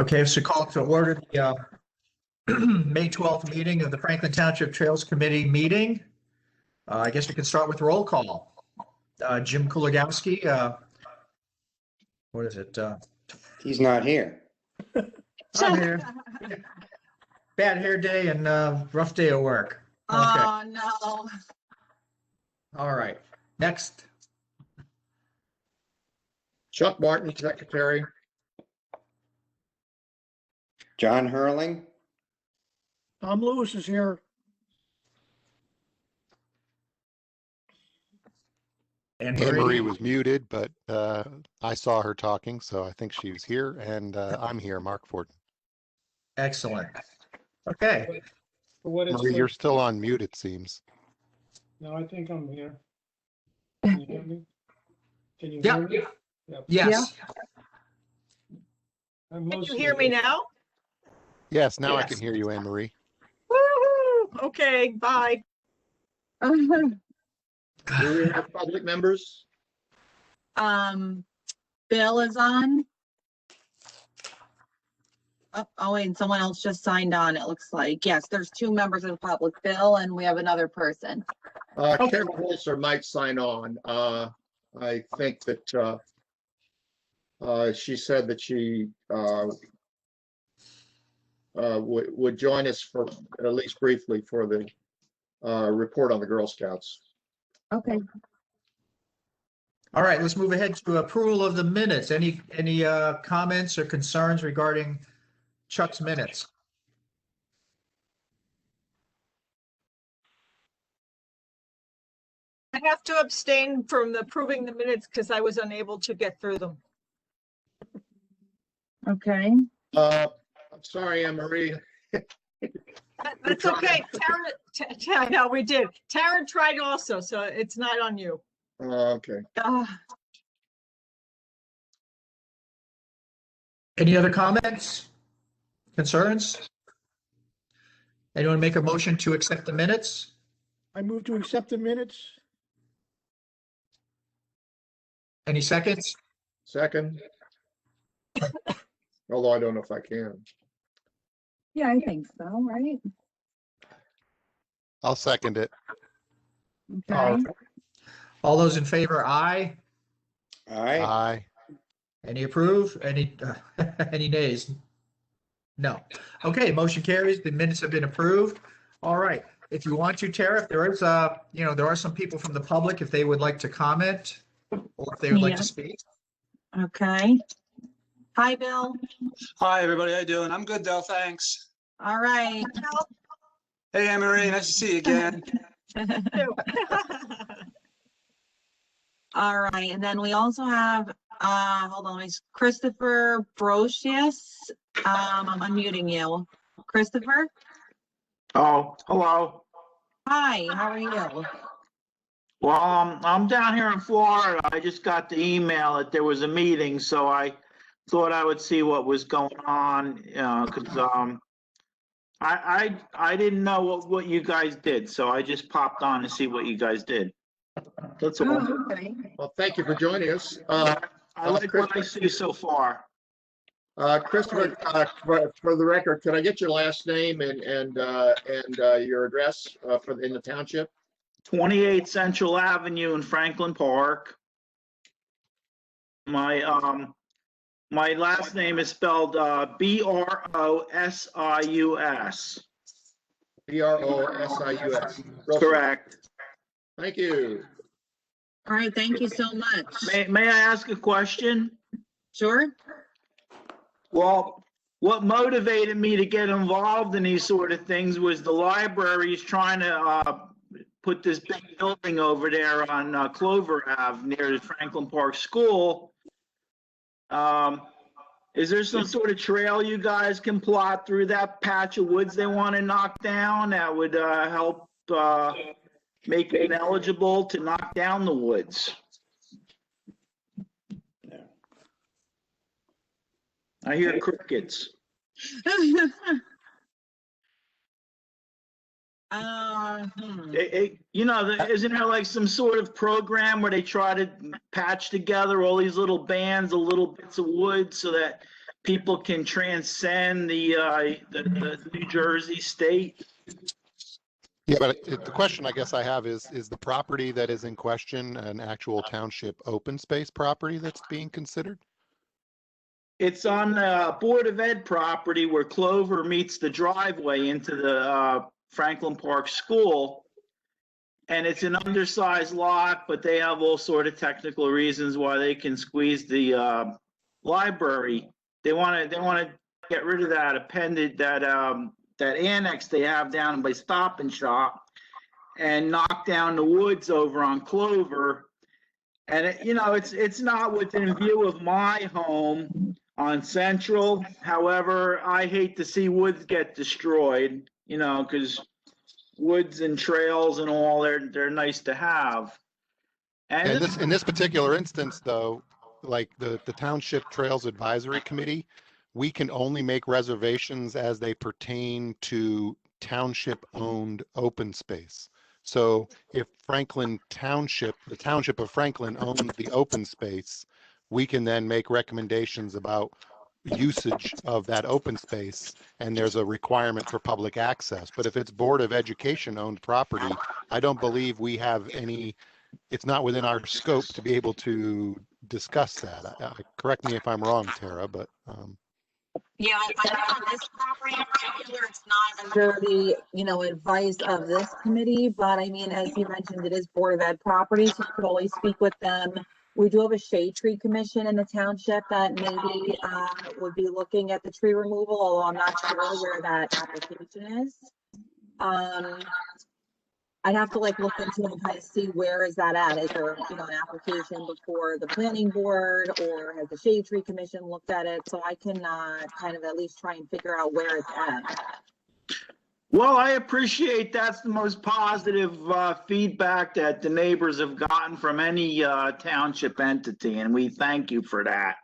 Okay, so call to order the May 12th meeting of the Franklin Township Trails Committee meeting. I guess we can start with roll call. Jim Kulagowski, what is it? He's not here. I'm here. Bad hair day and rough day at work. Okay. Oh, no. All right, next. Chuck Martin, secretary. John Hurling. Tom Lewis is here. And Anne Marie was muted, but I saw her talking, so I think she was here, and I'm here, Mark Ford. Excellent. Okay, For what it's Marie, you're worth. still on mute, it seems. No, I think I'm here. Can you hear me? Can you Yeah. hear me? yes. I'm Can you mostly hear me here. now? Yes, now I Yes. can hear you, Anne Marie. Woo-hoo. Okay, bye. Do we have public members? Bill is on. Oh, wait, and someone else just signed on, it looks like. Yes, there's two members of the public, Bill, and we have another person. Carol Holzer might sign on. I think that she said that she would join us for at least briefly for the report on the Girl Scouts. Okay. All right, let's move ahead to approval of the minutes. Any comments or concerns regarding Chuck's minutes? I have to abstain from approving the minutes because I was unable to get through them. Okay. I'm sorry, Anne Marie. That's okay. Tara, no, we did. Tara tried also, so it's not on you. Okay. Any other comments? Concerns? Anyone make a motion to accept the minutes? I move to accept the minutes. Any seconds? Second. Although I don't know if I can. Yeah, I think so, right? I'll second it. Okay. All those in favor, aye. All right. Aye. Any approve? Any nays? No. Okay, motion carries. The minutes have been approved. All right. If you want to, Tara, if there is there are some people from the public, if they would like to comment or if they would like to Yeah. speak. Okay. Hi, Bill. Hi, everybody. How you doing? I'm good, though. Thanks. All right. Hey, Anne Marie. Nice to see you again. All right, and then we also have, hold on, Christopher Brocious. I'm unmuting you. Christopher? Oh, hello. Hi, how are you? Well, I'm down here in Florida. I just got the email that there was a meeting, so I thought I would see what was going on, because I didn't know what you guys did, so I just popped on to see what you guys did. That's all. Oh, okay. Well, thank you for joining us. I like what I see so far. Christopher, for the record, could I get your last name and your address in the township? 28 Central Avenue in Franklin Park. My last name is spelled B-R-O-S-I-U-S. B-R-O-S-I-U-S. Correct. Thank you. All right, thank you so much. May I ask a question? Sure? Well, what motivated me to get involved in these sort of things was the library is trying to put this big building over there on Clover Ave near the Franklin Park School. Is there some sort of trail you guys can plot through that patch of woods they want to knock down that would help make it eligible to knock down the woods? I hear crickets. Isn't there like some sort of program where they try to patch together all these little bands of little bits of wood so that people can transcend the New Jersey state? Yeah, but the question I guess I have is the property that is in question an actual township open space property that's being considered? It's on the Board of Ed property where Clover meets the driveway into the Franklin Park School. And it's an undersized lot, but they have all sort of technical reasons why they can squeeze the library. They want to get rid of that appended, that annex they have down by Stop and Shop, and knock down the woods over on Clover. And it's not within view of my home on Central. However, I hate to see woods get destroyed, because woods and trails and all, they're nice to have. And in this particular instance, though, like the Township Trails Advisory Committee, we can only make reservations as they pertain to township-owned open space. So if the Township of Franklin owned the open space, we can then make recommendations about usage of that open space, and there's a requirement for public access. But if it's Board of Education owned property, I don't believe we have it's not within our scope to be able to discuss that. Correct me if I'm wrong, Tara, but. Yeah, I know on this property in particular, it's not under the, advice of this committee, but I mean, as you mentioned, it is Board of Ed property, so you could always speak with them. We do have a shade tree commission in the township that maybe would be looking at the tree removal, although I'm not sure where that application is. I'd have to look into it and kind of see where is that at. Is there, an application before the planning board, or has the shade tree commission looked at it? So I can kind of at least try and figure out where it's at. Well, I appreciate that's the most positive feedback that the neighbors have gotten from any township entity, and we thank you for that.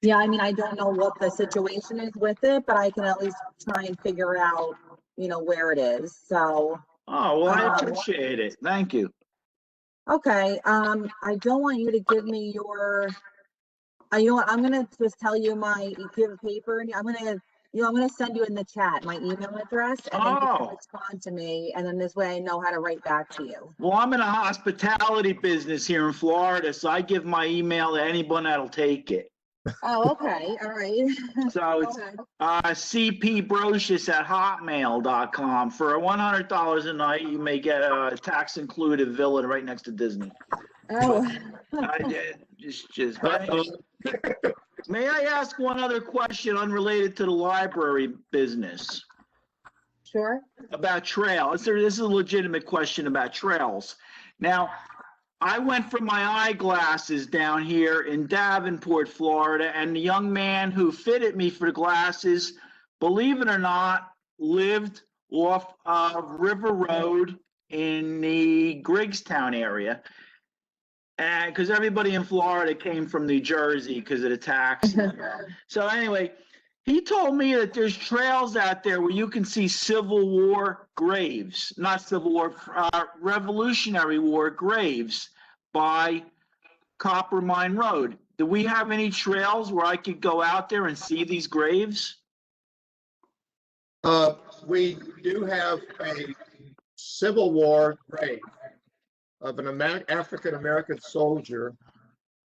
Yeah, I mean, I don't know what the situation is with it, but I can at least try and figure out, where it is. So. Oh, well, I appreciate it. Thank you. Okay. I don't want you to give me your, I'm going to just tell you if you have a paper, and I'm going to send you in the chat my email address, and then you can respond to me, and then this way I know how to write back to you. Well, I'm in a hospitality business here in Florida, so I give my email to anyone that'll take it. Oh, okay. All right. So it's cpbrocious@hotmail.com. For $100 a night, you may get a tax-included villa right next to Disney. Oh. I did. Just. May I ask one other question unrelated to the library business? Sure. About trails. This is a legitimate question about trails. Now, I went for my eyeglasses down here in Davenport, Florida, and the young man who fitted me for the glasses, believe it or not, lived off of River Road in the Griggstown area. And because everybody in Florida came from New Jersey because of the tax. So anyway, he told me that there's trails out there where you can see Civil War graves, not Civil War, Revolutionary War graves by Copper Mine Road. Do we have any trails where I could go out there and see these graves? We do have a Civil War grave of an African-American soldier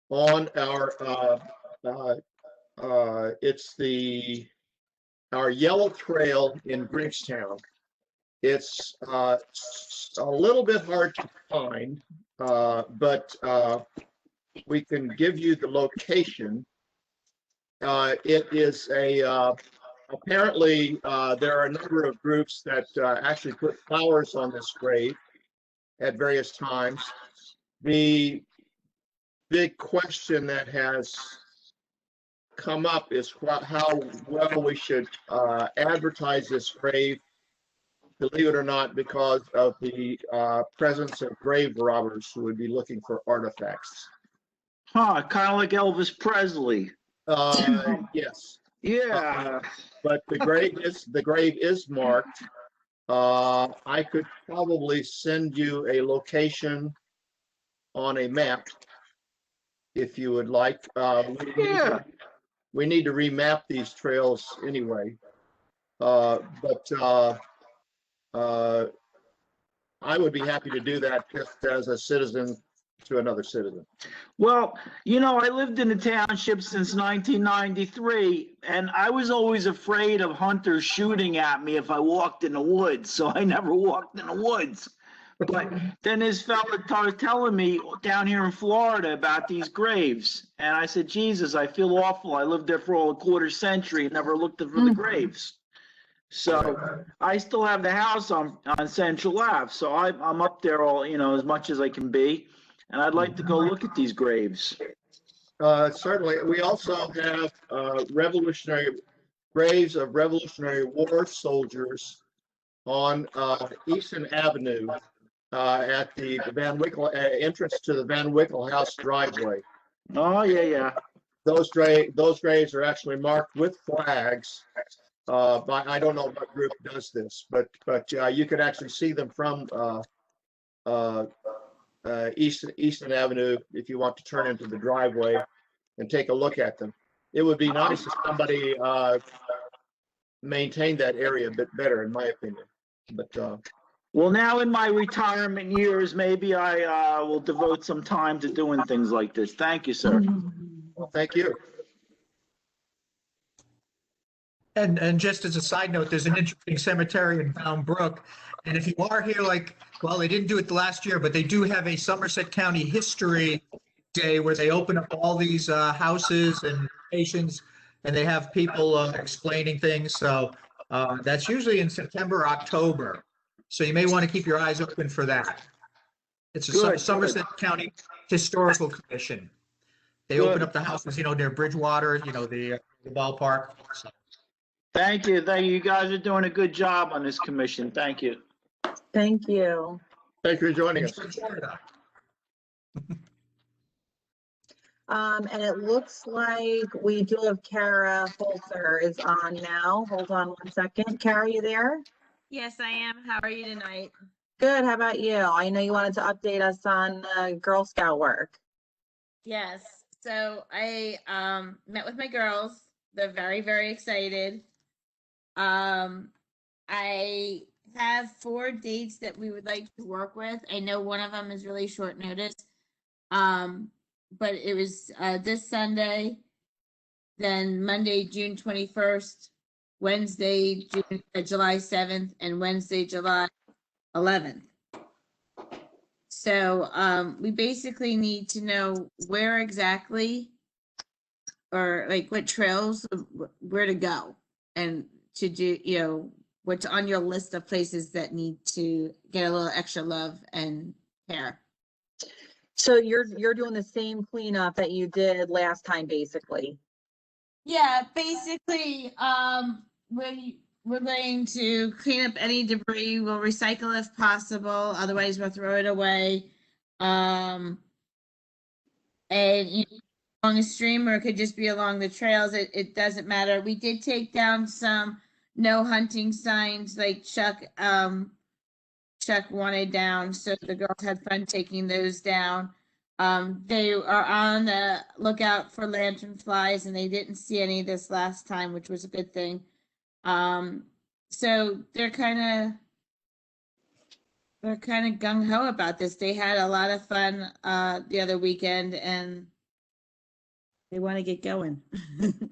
on our, it's our yellow trail in Griggstown. It's a little bit hard to find, but we can give you the location. It is apparently there are a number of groups that actually put flowers on this grave at various times. The big question that has come up is how well we should advertise this grave, believe it or not, because of the presence of grave robbers who would be looking for artifacts. Huh, kind of like Elvis Presley. Yes. Yeah. But the grave is marked. I could probably send you a location on a map if you would like. Yeah. we need to remap these trails anyway. I would be happy to do that just as a citizen to another citizen. Well, I lived in the township since 1993, and I was always afraid of hunters shooting at me if I walked in the woods, so I never walked in the woods. But then this fella started telling me down here in Florida about these graves, and I said, Jesus, I feel awful. I lived there for a quarter century and never looked for the graves. So I still have the house on Central Ave, so I'm up there all, as much as I can be. And I'd like to go look at these graves. Certainly. We also have graves of Revolutionary War soldiers on Easton Avenue at the Van Wickle entrance to the Van Wickle House driveway. Oh, yeah. Those graves are actually marked with flags. I don't know what group does this, but you could actually see them from Easton Avenue if you want to turn into the driveway and take a look at them. It would be nice if somebody maintained that area a bit better, in my opinion. But well, now in my retirement years, maybe I will devote some time to doing things like this. Thank you, sir. well, thank you. And just as a side note, there's an interesting cemetery in Bound Brook. And if you are here, well, they didn't do it the last year, but they do have a Somerset County History Day where they open up all these houses and locations, and they have people explaining things. So that's usually in September, October. So you may want to keep your eyes open for that. It's a Somerset County Historical Commission. They open up the houses, near Bridgewater, the ballpark. So. Thank you. You guys are doing a good job on this commission. Thank you. Thank you. Thank you for joining us. And it looks like we do have Kara Holzer is on now. Hold on one second. Kara, you there? Yes, I am. How are you tonight? Good. How about you? I know you wanted to update us on Girl Scout work. Yes. So I met with my girls. They're very, very excited. I have 4 dates that we would like to work with. I know one of them is really short notice. But it was this Sunday, then Monday, June 21st, Wednesday, July 7th, and Wednesday, July 11th. So we basically need to know where exactly, or what trails, where to go, and to do, what's on your list of places that need to get a little extra love and care. So you're doing the same cleanup that you did last time, basically. Yeah, basically, we're going to clean up any debris. We'll recycle if possible. Otherwise, we'll throw it away. And along a stream, or it could just be along the trails. It doesn't matter. We did take down some no hunting signs, like Chuck wanted down, so the girls had fun taking those down. They are on the lookout for lantern flies, and they didn't see any this last time, which was a good thing. So they're kind of gung ho about this. They had a lot of fun the other weekend, and they want to get going.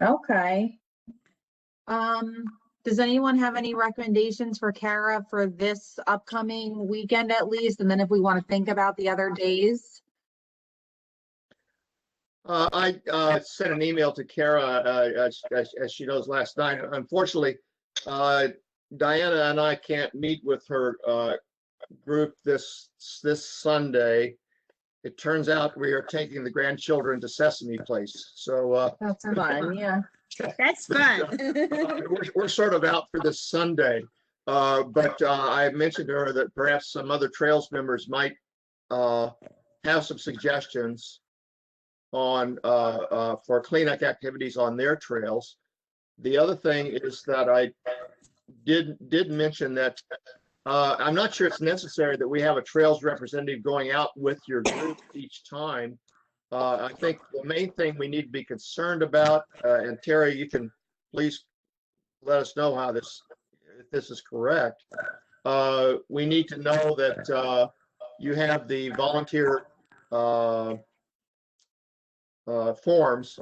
Okay. Does anyone have any recommendations for Kara for this upcoming weekend at least? And then if we want to think about the other days? I sent an email to Kara, as she knows, last night. Unfortunately, Diana and I can't meet with her group this Sunday. It turns out we are taking the grandchildren to Sesame Place. So that's fun, yeah. That's fun. we're sort of out for this Sunday. But I mentioned to her that perhaps some other Trails members might have some suggestions on for cleanup activities on their trails. The other thing is that I did mention that I'm not sure it's necessary that we have a trails representative going out with your group each time. I think the main thing we need to be concerned about, and Terry, you can please let us know how if this is correct. We need to know that you have the volunteer forms,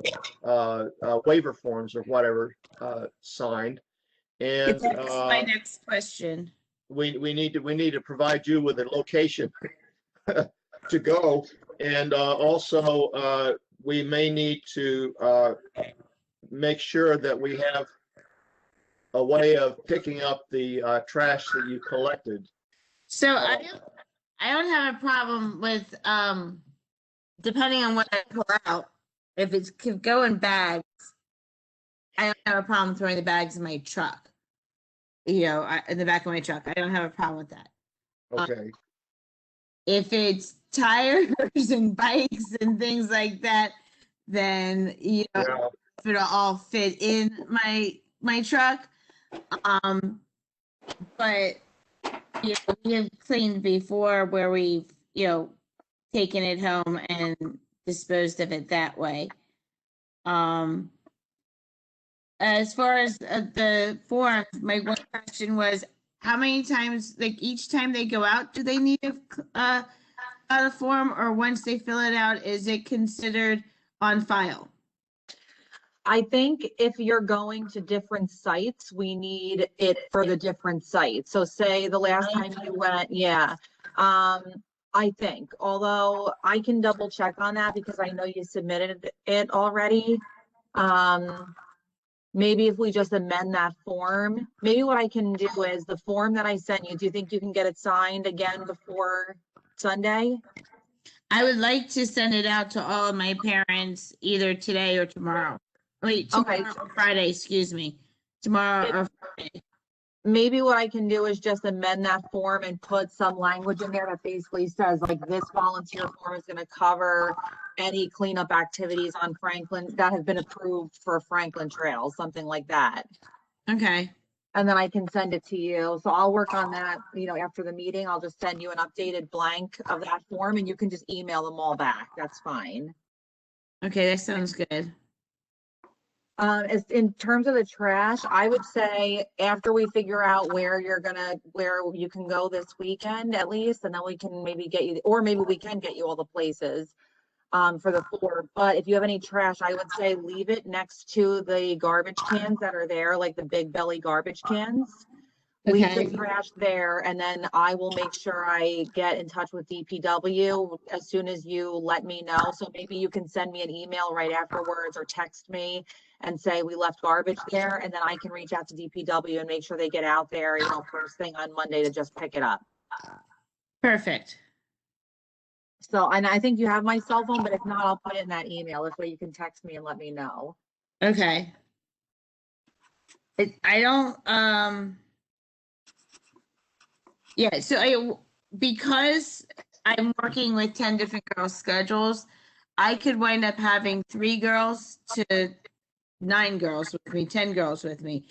waiver forms or whatever, signed. And That's my next question. we need to provide you with a location to go. And also, we may need to make sure that we have a way of picking up the trash that you collected. So I don't have a problem with, depending on what I pull out, if it could go in bags, I don't have a problem throwing the bags in my truck. You know, in the back of my truck, I don't have a problem with that. Okay. If it's tires and bikes and things like that, then, you know, Yeah. if it'll all fit in my truck. But, you know, we have cleaned before where we've, you know, taken it home and disposed of it that way. As far as the forms, my one question was, how many times, like each time they go out, do they need a form, or once they fill it out, is it considered on file? I think if you're going to different sites, we need it for the different sites. So say the last time you went, yeah. I think, although I can double check on that because I know you submitted it already. Maybe if we just amend that form, maybe what I can do is the form that I sent you, do you think you can get it signed again before Sunday? I would like to send it out to all of my parents either today or tomorrow. Wait, tomorrow or Friday, excuse me. Tomorrow or Friday. Maybe what I can do is just amend that form and put some language in there that basically says like this volunteer form is going to cover any cleanup activities on Franklin that have been approved for Franklin Trail, something like that. Okay. And then I can send it to you. So I'll work on that, you know, after the meeting. I'll just send you an updated blank of that form and you can just email them all back. That's fine. Okay, that sounds good. As in terms of the trash, I would say after we figure out where you can go this weekend at least, and then we can maybe get you, or maybe we can get you all the places for the floor. But if you have any trash, I would say leave it next to the garbage cans that are there, like the big belly garbage cans. Leave Okay. the trash there, and then I will make sure I get in touch with DPW as soon as you let me know. So maybe you can send me an email right afterwards or text me and say we left garbage there, and then I can reach out to DPW and make sure they get out there, you know, first thing on Monday to just pick it up. Perfect. So, and I think you have my cell phone, but if not, I'll put it in that email. This way you can text me and let me know. Okay. I don't, yeah, so because I'm working with 10 different girls' schedules, I could wind up having 3 girls to 9 girls with me, 10 girls with me.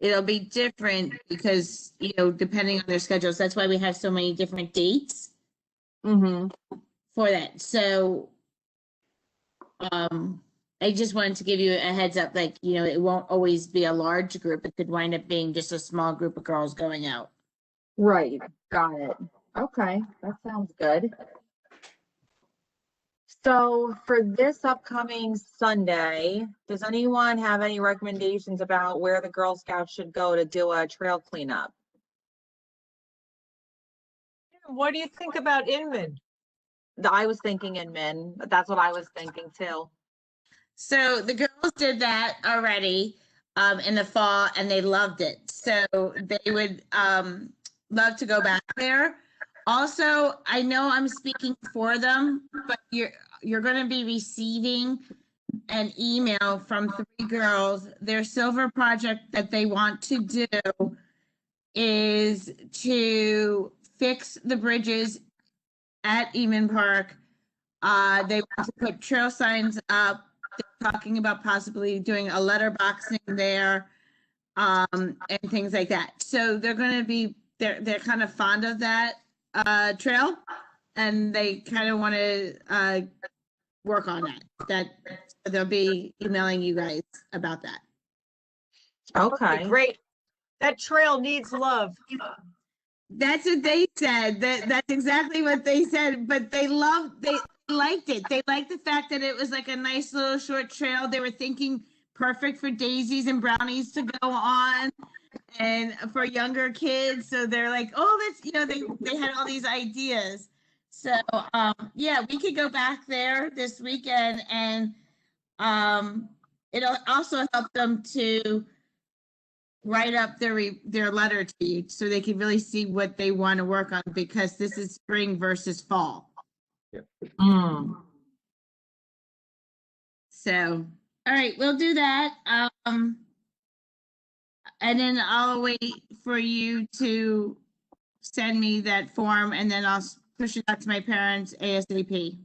It'll be different because, you know, depending on their schedules, that's why we have so many different dates for that. So, I just wanted to give you a heads up, like, you know, it won't always be a large group. It could wind up being just a small group of girls going out. Right, got it. Okay, that sounds good. So for this upcoming Sunday, does anyone have any recommendations about where the Girl Scouts should go to do a trail cleanup? What do you think about Inman? I was thinking Inman, but that's what I was thinking too. So the girls did that already in the fall and they loved it. So they would love to go back there. Also, I know I'm speaking for them, but you're going to be receiving an email from 3 girls. Their silver project that they want to do is to fix the bridges at Eman Park. They want to put trail signs up. They're talking about possibly doing a letterboxing there, and things like that. So they're going to be, they're kind of fond of that trail, and they kind of want to work on that. They'll be emailing you guys about that. Okay. Great. That trail needs love. That's what they said. That's exactly what they said. But they liked it. They liked the fact that it was like a nice little short trail. They were thinking perfect for daisies and brownies to go on, and for younger kids. So they're like, oh, that's, they had all these ideas. So yeah, we could go back there this weekend, and it'll also help them to write up their letter to you so they can really see what they want to work on, because this is spring versus fall. Mm. So, all right, we'll do that. And then I'll wait for you to send me that form, and then I'll push it out to my parents ASAP.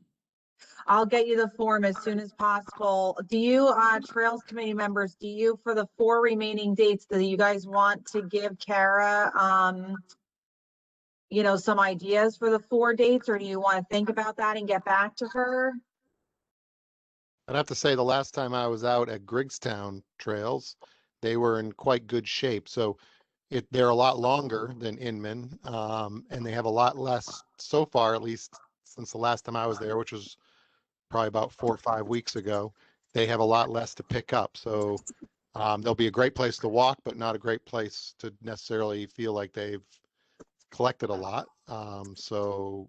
I'll get you the form as soon as possible. Do you, Trails Committee members, do you, for the 4 remaining dates that you guys want to give Kara, some ideas for the 4 dates, or do you want to think about that and get back to her? I'd have to say the last time I was out at Griggstown Trails, they were in quite good shape. So they're a lot longer than Inman, and they have a lot less so far, at least since the last time I was there, which was probably about 4 or 5 weeks ago. They have a lot less to pick up. So they'll be a great place to walk, but not a great place to necessarily feel like they've collected a lot. So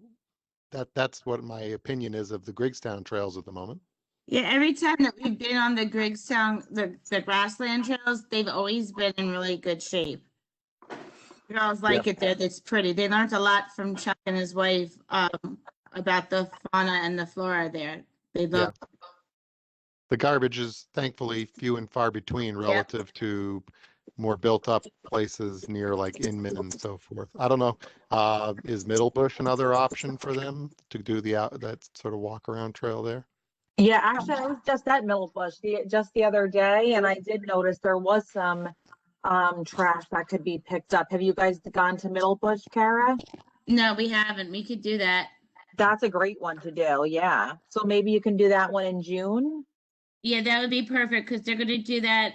that's what my opinion is of the Griggstown Trails at the moment. Yeah, every time that we've been on the Griggstown, the grassland trails, they've always been in really good shape. Girls like it there. That's pretty. They learned a lot from Chuck and his wife about the fauna and the flora there. They love. The garbage is thankfully few and far between relative to more built up places near like Inman and so forth. I don't know. Is Middlebush another option for them to do that sort of walk around trail there? Yeah, actually, I was just at Middlebush just the other day, and I did notice there was some trash that could be picked up. Have you guys gone to Middlebush, Kara? No, we haven't. We could do that. That's a great one to do. Yeah. So maybe you can do that one in June. Yeah, that would be perfect, because they're going to do that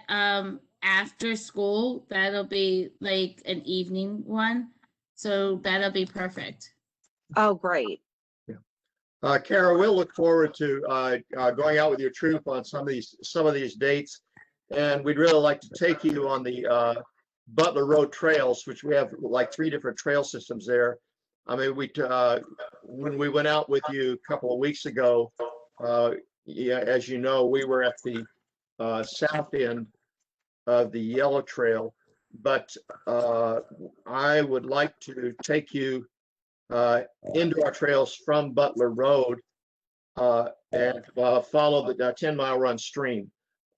after school. That'll be like an evening one. So that'll be perfect. Oh, great. Kara, we'll look forward to going out with your troop on some of these dates, and we'd really like to take you on the Butler Road trails, which we have like 3 different trail systems there. I mean, when we went out with you a couple of weeks ago, as you know, we were at the south end of the Yellow Trail, but I would like to take you into our trails from Butler Road and follow the 10-mile run stream,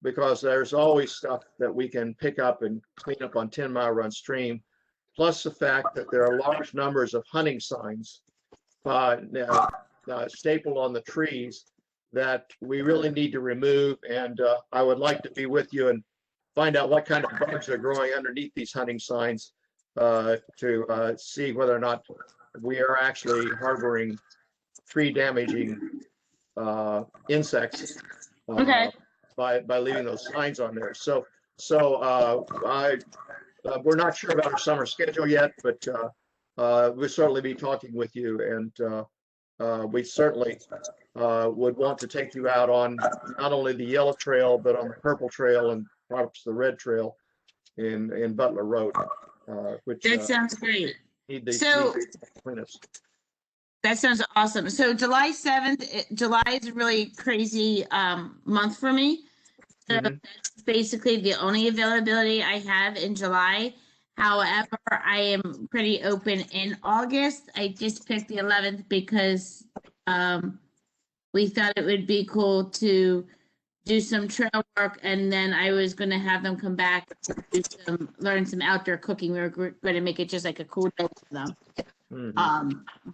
because there's always stuff that we can pick up and clean up on 10-mile run stream, plus the fact that there are large numbers of hunting signs stapled on the trees that we really need to remove. And I would like to be with you and find out what kind of bugs are growing underneath these hunting signs to see whether or not we are actually harboring tree damaging insects by leaving those signs on there. So we're not sure about our summer schedule yet, but we'll certainly be talking with you, and we certainly would want to take you out on not only the Yellow Trail, but on the Purple Trail and perhaps the Red Trail in Butler Road, which that sounds great. Need these cleanups. That sounds awesome. So July 7th, July is a really crazy month for me. So that's basically the only availability I have in July. However, I am pretty open in August. I just picked the 11th because we thought it would be cool to do some trail work, and then I was going to have them come back to learn some outdoor cooking. We were going to make it just like a cool day for them.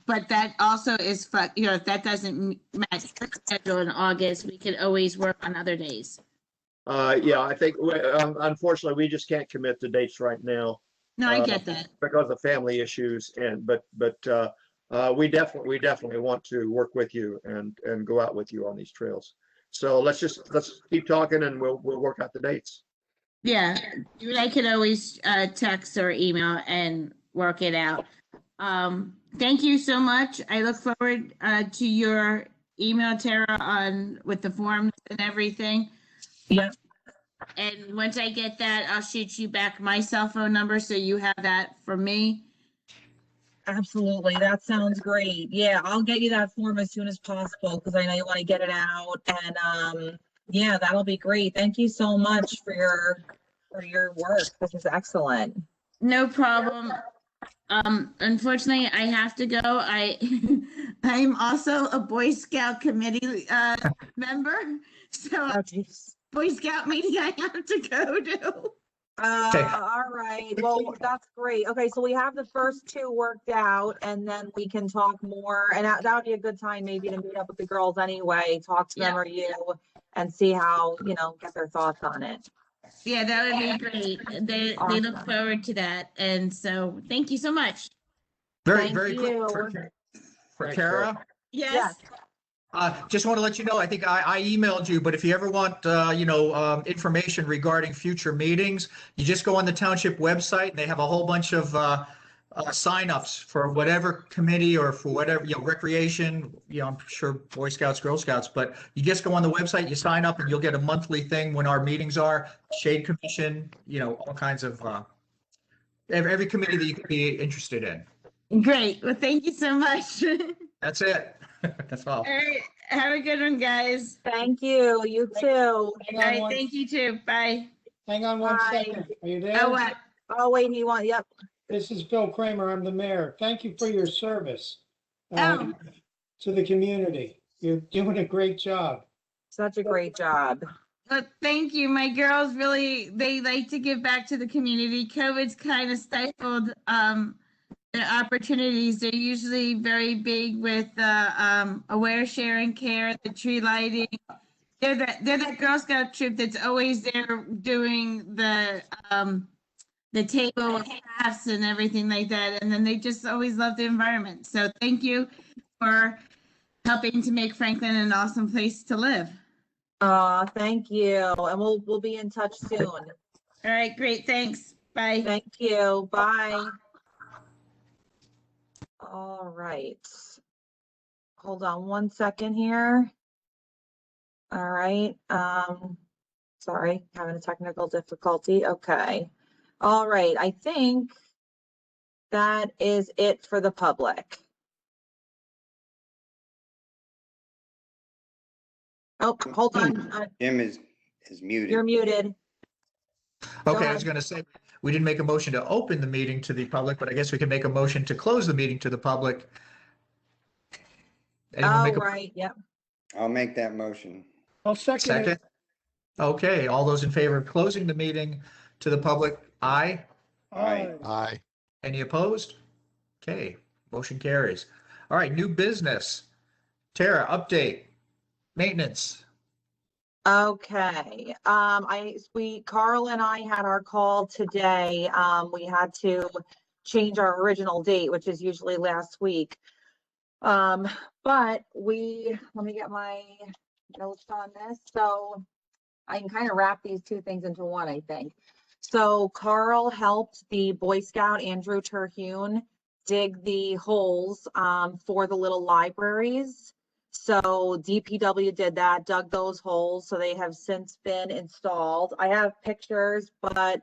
But that also is, if that doesn't match the schedule in August, we could always work on other days. Yeah, I think unfortunately we just can't commit to dates right now. No, I get that. Because of family issues, but we definitely want to work with you and go out with you on these trails. So let's keep talking and we'll work out the dates. Yeah, you and I could always text or email and work it out. Thank you so much. I look forward to your email, Tara, on with the forms and everything. Yeah. And once I get that, I'll shoot you back my cell phone number so you have that for me. Absolutely. That sounds great. Yeah, I'll get you that form as soon as possible because I know you want to get it out. And yeah, that'll be great. Thank you so much for your work. This is excellent. No problem. Unfortunately, I have to go. I'm also a Boy Scout committee member, so Oh, geez. Boy Scout meeting I have to go to. All right. Well, that's great. Okay, so we have the first two worked out and then we can talk more. And that would be a good time maybe to meet up with the girls anyway, talk to them or you and see how, get their thoughts on it. Yeah, that would be great. They look Awesome. forward to that, and so thank you so much. Very, Thank very quick you. for Thanks, Tara. Yes. Just want to let you know, I think I emailed you, but if you ever want, information regarding future meetings, you just go on the township website and they have a whole bunch of signups for whatever committee or for whatever, recreation, I'm sure Boy Scouts, Girl Scouts, but you just go on the website, you sign up and you'll get a monthly thing when our meetings are, Shade Commission, all kinds of, every committee that you could be interested in. Great. Well, thank you so much. That's it. That's all. All right. Have a good one, guys. Thank you. You too. All right. Thank you too. Bye. Hang on one Bye. second. Are you there? Oh, what? Oh, wait, yep. This is Bill Kramer. I'm the mayor. Thank you for your service Oh. to the community. You're doing a great job. Such a great job. Thank you. My girls really, they like to give back to the community. COVID's kind of stifled their opportunities. They're usually very big with aware, sharing, care, the tree lighting. They're that Girl Scout troop that's always there doing the table with crafts and everything like that. And then they just always love the environment. So thank you for helping to make Franklin an awesome place to live. Thank you. And we'll be in touch soon. All right, great. Thanks. Bye. Thank you. Bye. All right. Hold on one second here. All right. Sorry, having a technical difficulty. Okay. All right. I think that is it for the public. Oh, hold on. Jim is muted. You're muted. Okay, I was ahead. going to say, we didn't make a motion to open the meeting to the public, but I guess we can make a motion to close the meeting to the public. Anyone Oh, make a right. Yep. I'll make that motion. I'll second it. second? Okay, all those in favor of closing the meeting to the public, aye. Aye. Aye. Any opposed? Okay, motion carries. All right, new business. Tara, update, maintenance. Okay, Carl and I had our call today. We had to change our original date, which is usually last week. But let me get my notes on this. So I can kind of wrap these two things into one, I think. So Carl helped the Boy Scout Andrew Terhune dig the holes for the little libraries. So DPW did that, dug those holes, so they have since been installed. I have pictures, but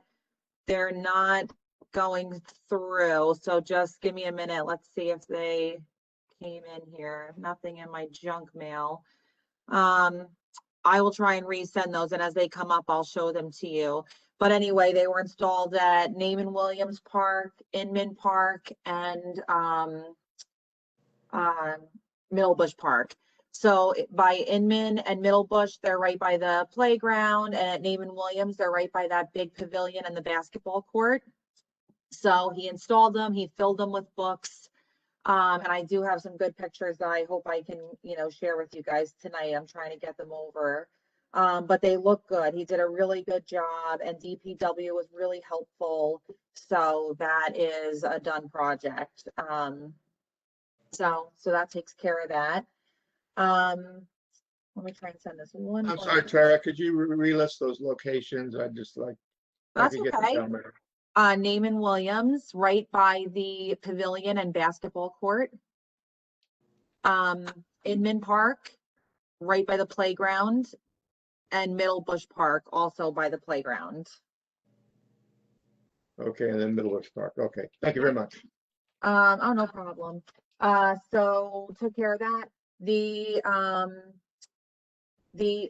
they're not going through. So just give me a minute. Let's see if they came in here. Nothing in my junk mail. I will try and resend those, and as they come up, I'll show them to you. But anyway, they were installed at Naaman Williams Park, Inman Park, and Middlebush Park. So by Inman and Middlebush, they're right by the playground, and at Naaman Williams, they're right by that big pavilion and the basketball court. So he installed them, he filled them with books. And I do have some good pictures that I hope I can, share with you guys tonight. I'm trying to get them over. But they look good. He did a really good job, and DPW was really helpful. So that is a done project. So that takes care of that. Let me try and send this one. I'm more. sorry, Tara, could you relist those locations? I'd just like. I That's could get okay. them down there. Naaman Williams, right by the pavilion and basketball court. Inman Park, right by the playground, and Middle Bush Park, also by the playground. Okay, and then Middle Bush Park. Okay, thank you very much. Oh, no problem. So took care of that.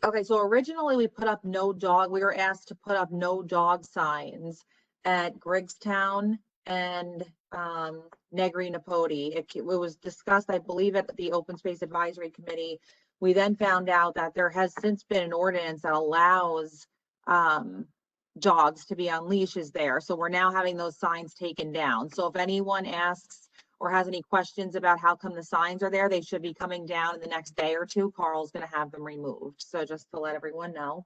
Okay, so originally we put up no dog, we were asked to put up no dog signs at Griggstown and Negri Napodi. It was discussed, I believe, at the Open Space Advisory Committee. We then found out that there has since been an ordinance that allows dogs to be on leashes there. So we're now having those signs taken down. So if anyone asks or has any questions about how come the signs are there, they should be coming down in the next day or two. Carl's going to have them removed. So just to let everyone know.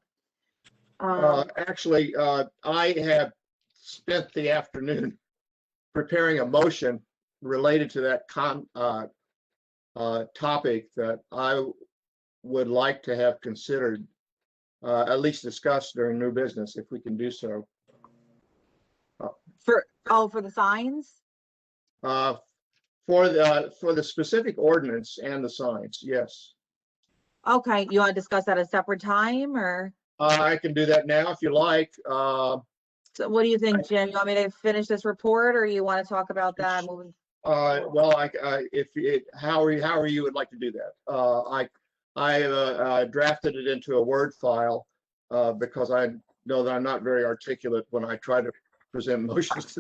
Actually, I have spent the afternoon preparing a motion related to that topic that I would like to have considered, at least discussed during new business, if we can do so. For the signs? For the specific ordinance and the signs, yes. Okay, you want to discuss that at a separate time, or? I can do that now if you like. So what do you think, Jim? You want me to finish this report, or you want to talk about that moving? Well, however you would like to do that. I drafted it into a Word file because I know that I'm not very articulate when I try to present motions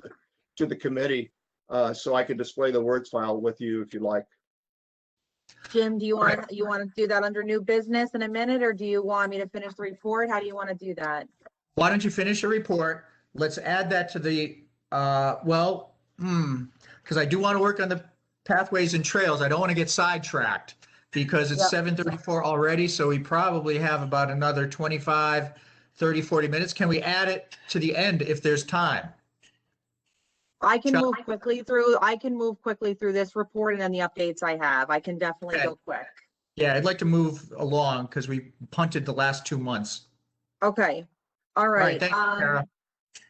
to the committee. So I can display the Word file with you if you like. Jim, do you want to do that under new business in a minute, or do you want me to finish the report? How do you want to do that? Why don't you finish the report? Let's add that to the, because I do want to work on the pathways and trails. I don't want to get sidetracked because it's 7:34 already. So we probably have about another 25, 30, 40 minutes. Can we add it to the end if there's time? I can move quickly through this report and then the updates I have. I can definitely go quick. Yeah, I'd like to move along because we punted the last 2 months. Okay. All right. Thanks, Tara.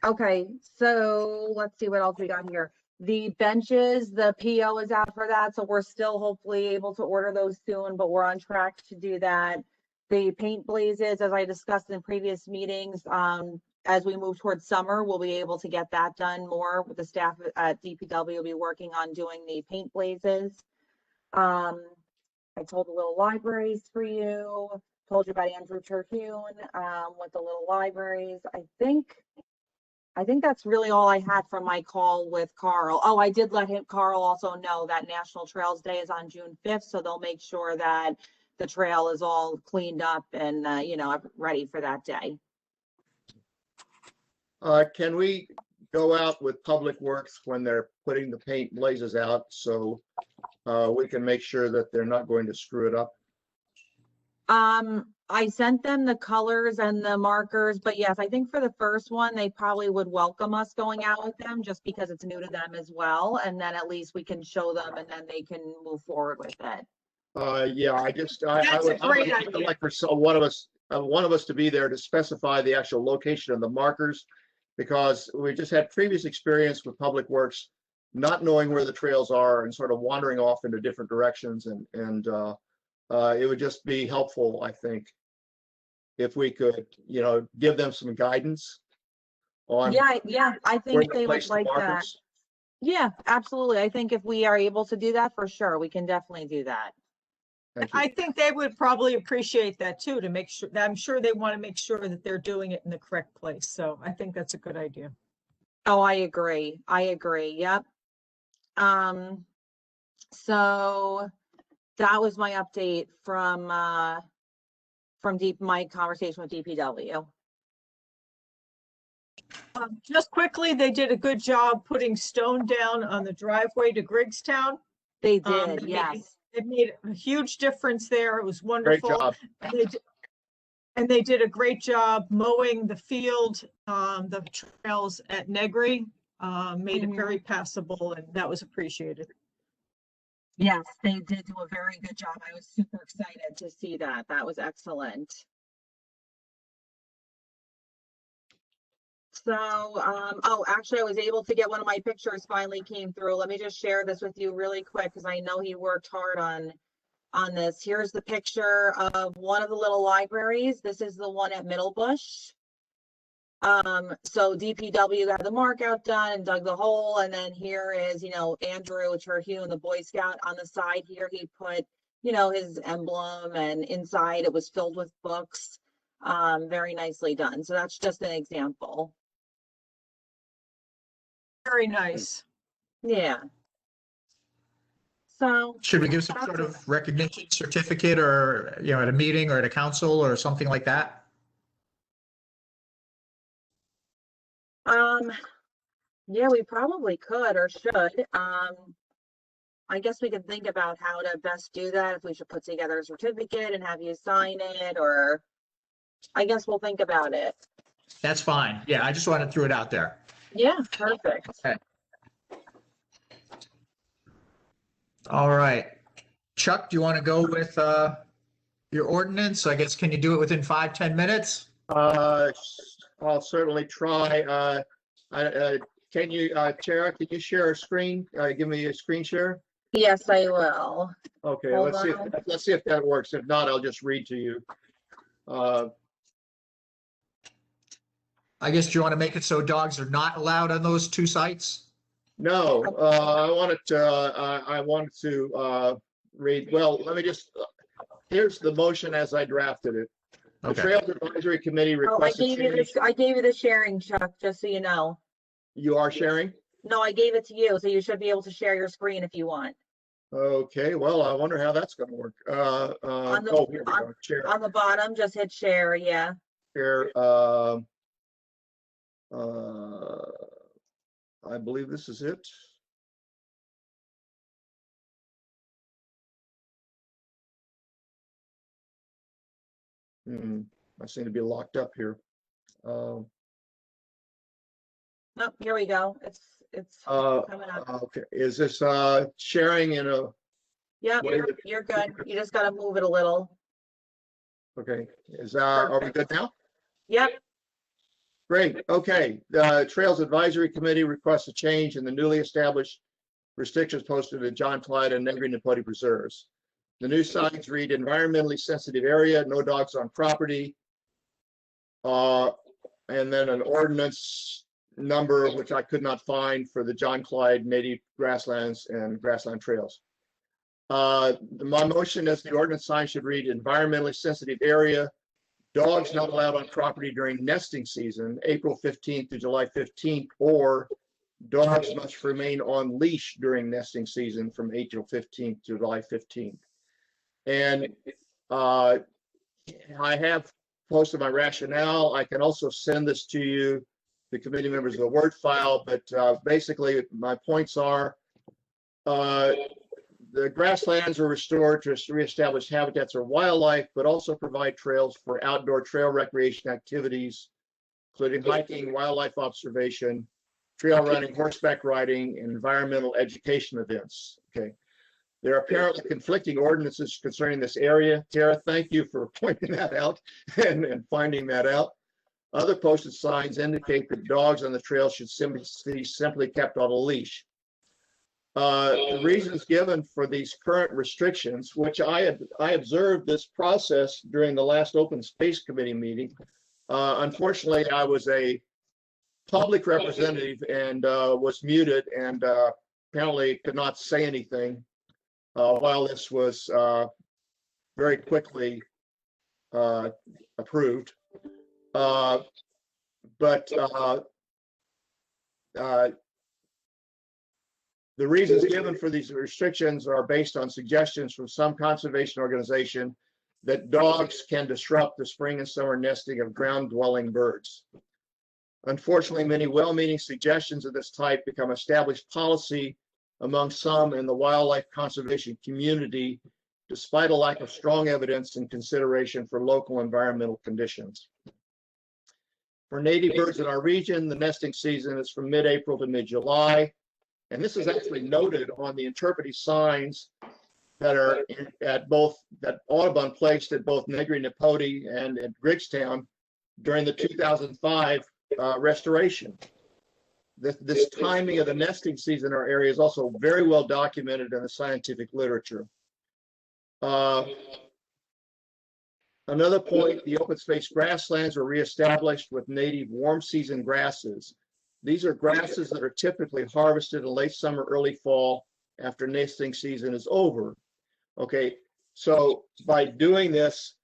Okay, so let's see what else we got here. The benches, the PO is out for that, so we're still hopefully able to order those soon, but we're on track to do that. The paint blazes, as I discussed in previous meetings, as we move towards summer, we'll be able to get that done more. With the staff at DPW will be working on doing the paint blazes. I told the little libraries for you, told you about Andrew Terhune with the little libraries. I think that's really all I had from my call with Carl. Oh, I did let Carl also know that National Trails Day is on June 5th, so they'll make sure that the trail is all cleaned up and, ready for that day. Can we go out with Public Works when they're putting the paint blazes out so we can make sure that they're not going to screw it up? I sent them the colors and the markers, but yes, I think for the first one, they probably would welcome us going out with them just because it's new to them as well. And then at least we can show them and then they can move forward with it. Yeah, I would like for one of us to be there to specify the actual location of the markers, because we just had previous experience with Public Works not knowing where the trails are and sort of wandering off into different directions, and it would just be helpful, I think, if we could, give them some guidance on. Yeah, I think they would like that. Yeah, absolutely. I think if we are able to do that, for sure, we can definitely do that. I think they would probably appreciate that too, to make sure, I'm sure they want to make sure that they're doing it in the correct place. So I think that's a good idea. Oh, I agree. Yep. So that was my update from my conversation with DPW. Just quickly, they did a good job putting stone down on the driveway to Griggstown. They did, yes. It made a huge difference there. It was Great wonderful. job. And they did a great job mowing the field, the trails at Negri, made it very passable, and that was appreciated. Yes, they did do a very good job. I was super excited to see that. That was excellent. So, oh, actually, I was able to get one of my pictures finally came through. Let me just share this with you really quick because I know he worked hard on this. Here's the picture of one of the little libraries. This is the one at Middlebush. So DPW got the mark out done and dug the hole, and then here is, you know, Andrew Terhune, the Boy Scout. On the side here, he put, you know, his emblem, and inside it was filled with books. Very nicely done. So that's just an example. Very nice. Yeah. So Should we give some sort of recognition certificate or, you know, at a meeting or at a council or something like that? yeah, we probably could or should. I guess we could think about how to best do that, if we should put together a certificate and have you sign it, or I guess we'll think about it. That's fine. Yeah, I just wanted to throw it out there. Yeah, perfect. All right. Chuck, do you want to go with your ordinance? I guess, can you do it within 5-10 minutes? I'll certainly try. Can you, Tara, can you share a screen? Give me a screen share? Yes, I will. Okay, Hold let's see if that works. If not, I'll just read to you. I guess, do you want to make it so dogs are not allowed on those two sites? No, I wanted to read, well, let me just, here's the motion as I drafted it. The Okay. Trails Advisory Committee Oh, I requests a gave you change. this, I gave you the sharing, Chuck, just so you know. You are sharing? No, I gave it to you, so you should be able to share your screen if you want. Okay, well, I wonder how that's gonna work. On the- Oh, here we go, share, On the bottom, just hit share, yeah. share, I believe this is it. I seem to be locked up here. Oh, here we go. It's Uh, coming up. Okay, is this sharing in a Yep, way that- you're good. You just gotta move it a little. okay, are we good now? Yep, Great, okay. The Trails Advisory Committee requests a change in the newly established restrictions posted at John Clyde and Negri Napoti Preserves. The new signs read environmentally sensitive area, no dogs on property. And then an ordinance number, which I could not find, for the John Clyde native grasslands and grassland trails. My motion is the ordinance sign should read environmentally sensitive area, dogs not allowed on property during nesting season, April 15th to July 15th, or dogs must remain on leash during nesting season from April 15th to July 15th. And I have posted my rationale. I can also send this to you, the committee members, of the Word file, but basically my points are the grasslands are restored to reestablish habitats for wildlife, but also provide trails for outdoor trail recreation activities, including hiking, wildlife observation, trail running, horseback riding, and environmental education events. Okay. There are apparently conflicting ordinances concerning this area. Tara, thank you for pointing that out and finding that out. Other posted signs indicate that dogs on the trail should be simply kept on a leash. The reasons given for these current restrictions, which I observed this process during the last Open Space Committee meeting. Unfortunately, I was a public representative and was muted, and apparently could not say anything while this was very quickly approved. The reasons given for these restrictions are based on suggestions from some conservation organization that dogs can disrupt the spring and summer nesting of ground-dwelling birds. Unfortunately, many well-meaning suggestions of this type become established policy among some in the wildlife conservation community, despite a lack of strong evidence and consideration for local environmental conditions. For native birds in our region, the nesting season is from mid-April to mid-July. And this is actually noted on the interpretive signs that are at both, that Audubon placed at both Negri Napodi and at Griggstown during the 2005 restoration. This timing of the nesting season in our area is also very well documented in the scientific literature. Another point, the open space grasslands were reestablished with native warm season grasses. These are grasses that are typically harvested in late summer, early fall after nesting season is over. Okay, so by doing this,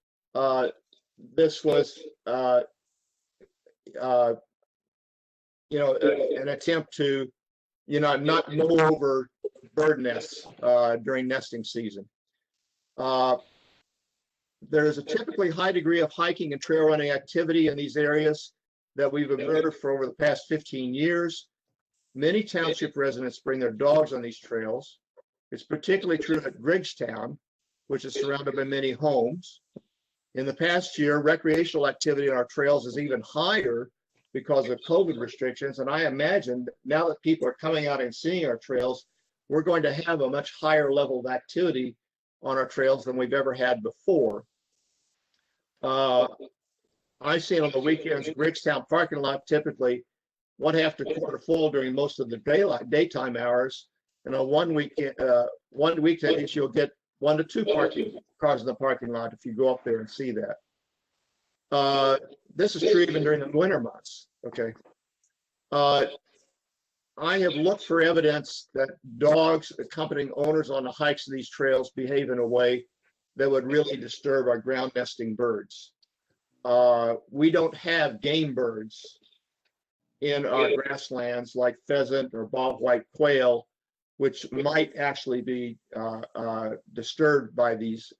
this was, an attempt to, not mow over bird nests during nesting season. There is a typically high degree of hiking and trail running activity in these areas that we've observed for over the past 15 years. Many township residents bring their dogs on these trails. It's particularly true at Griggstown, which is surrounded by many homes. In the past year, recreational activity on our trails is even higher because of COVID restrictions. And I imagine now that people are coming out and seeing our trails, we're going to have a much higher level of activity on our trails than we've ever had before. I've seen on the weekends, Griggstown parking lot typically 1/2 to quarter full during most of the daytime hours. And on one weekdays, you'll get 1 to 2 parking cars in the parking lot if you go up there and see that. This is true even during the winter months. Okay. I have looked for evidence that dogs accompanying owners on the hikes of these trails behave in a way that would really disturb our ground nesting birds. We don't have game birds in our grasslands like pheasant or bobwhite quail, which might actually be disturbed by these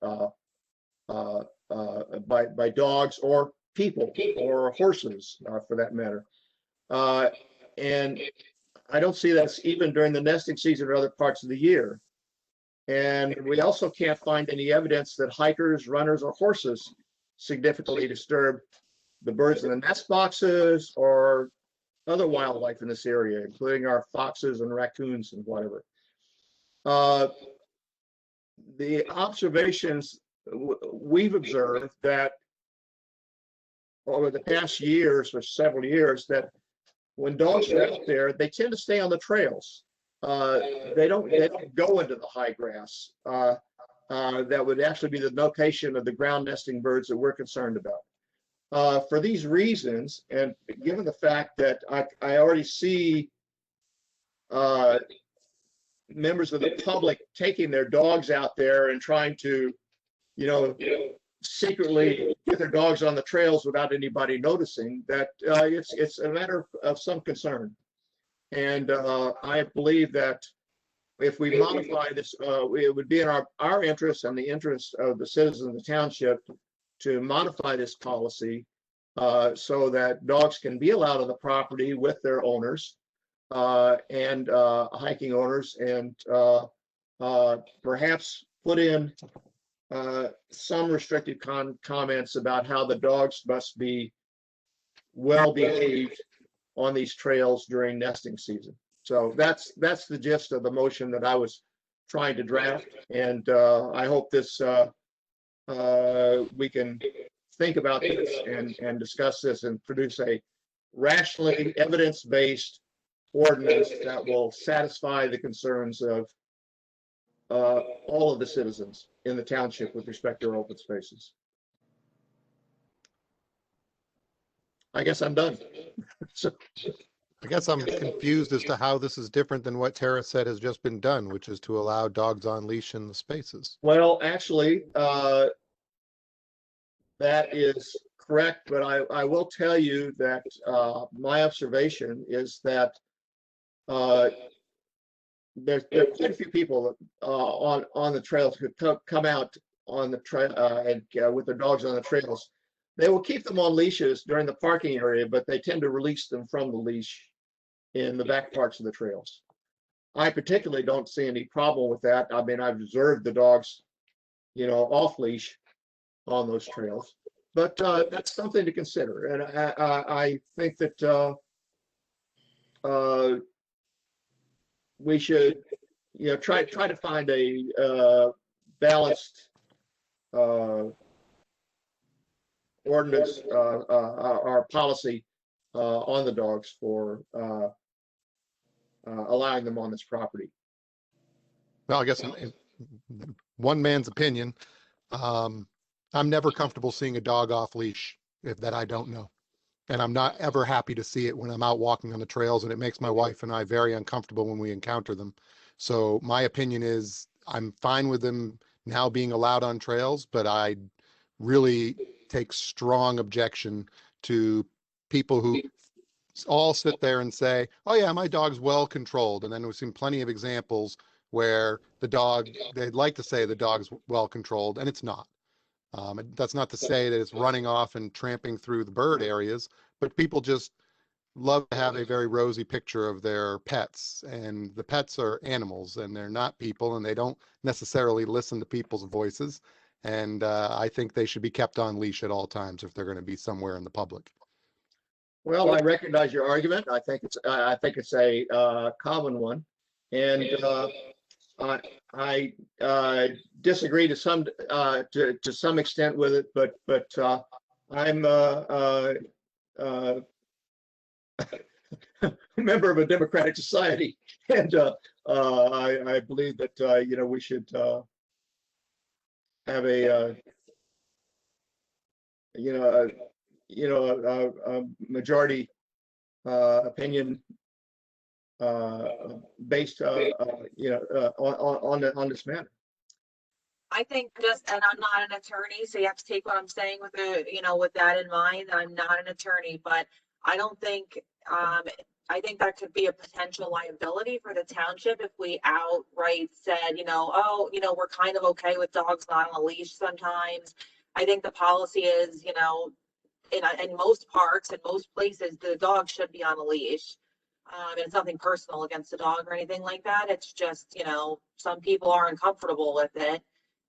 by dogs or people or horses, for that matter. And I don't see that even during the nesting season or other parts of the year. And we also can't find any evidence that hikers, runners, or horses significantly disturb the birds in the nest boxes or other wildlife in this area, including our foxes and raccoons and whatever. The observations we've observed that over the past years or several years, that when dogs are out there, they tend to stay on the trails. They don't go into the high grass. That would actually be the location of the ground nesting birds that we're concerned about. For these reasons, and given the fact that I already see members of the public taking their dogs out there and trying to, secretly get their dogs on the trails without anybody noticing, that it's a matter of some concern. And I believe that if we modify this, it would be in our interest and the interest of the citizens of the township to modify this policy so that dogs can be allowed on the property with their owners and hiking owners, and perhaps put in some restrictive comments about how the dogs must be well behaved on these trails during nesting season. So that's the gist of the motion that I was trying to draft, and I hope this we can think about this and discuss this and produce a rationally evidence-based ordinance that will satisfy the concerns of all of the citizens in the township with respect to our open spaces. I guess I'm done. So, I guess I'm confused as to how this is different than what Tara said has just been done, which is to allow dogs on leash in the spaces. well, actually, that is correct, but I will tell you that my observation is that there are quite a few people on the trails who come out on the trail and with their dogs on the trails. They will keep them on leashes during the parking area, but they tend to release them from the leash in the back parts of the trails. I particularly don't see any problem with that. I mean, I've observed the dogs, off leash on those trails, but that's something to consider. And I think that we should, try to find a balanced ordinance or policy on the dogs for allowing them on this property. Well, I guess in one man's opinion, I'm never comfortable seeing a dog off leash that I don't know. And I'm not ever happy to see it when I'm out walking on the trails, and it makes my wife and I very uncomfortable when we encounter them. So my opinion is I'm fine with them now being allowed on trails, but I really take strong objection to people who all sit there and say, oh yeah, my dog's well controlled. And then we've seen plenty of examples where they'd like to say the dog's well controlled, and it's not. That's not to say that it's running off and tramping through the bird areas, but people just love to have a very rosy picture of their pets, and the pets are animals and they're not people, and they don't necessarily listen to people's voices. And I think they should be kept on leash at all times if they're going to be somewhere in the public. Well, I recognize your argument. I think it's a common one, and I disagree to some extent with it, but I'm a member of a democratic society, and I believe that we should have a majority opinion based on this matter. I think and I'm not an attorney, so you have to take what I'm saying with with that in mind. I'm not an attorney, but I don't think, I think that could be a potential liability for the township if we outright said, we're kind of okay with dogs not on a leash sometimes. I think the policy is, in most parks and most places, the dog should be on a leash. And it's nothing personal against the dog or anything like that. It's just, some people are uncomfortable with it.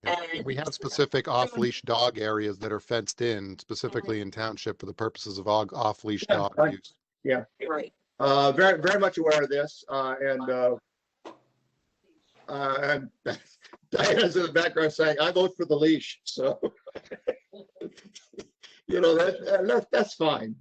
And we have specific off-leash dog areas that are fenced in specifically in township for the purposes of off-leash dog use. Yeah. Right. Very, very much aware of this. And Diana's in the background saying, I vote for the leash. So, that's fine.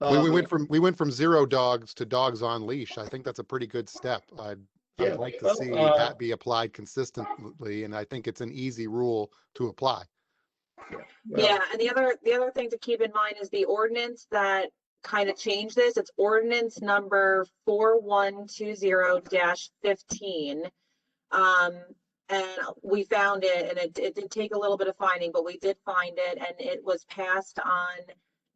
We went from 0 dogs to dogs on leash. I think that's a pretty good step. I'd like to see that be applied consistently, and I think it's an easy rule to apply. Yeah, and the other thing to keep in mind is the ordinance that kind of changed this. It's ordinance number 4120-15. And we found it, and it did take a little bit of finding, but we did find it, and it was passed on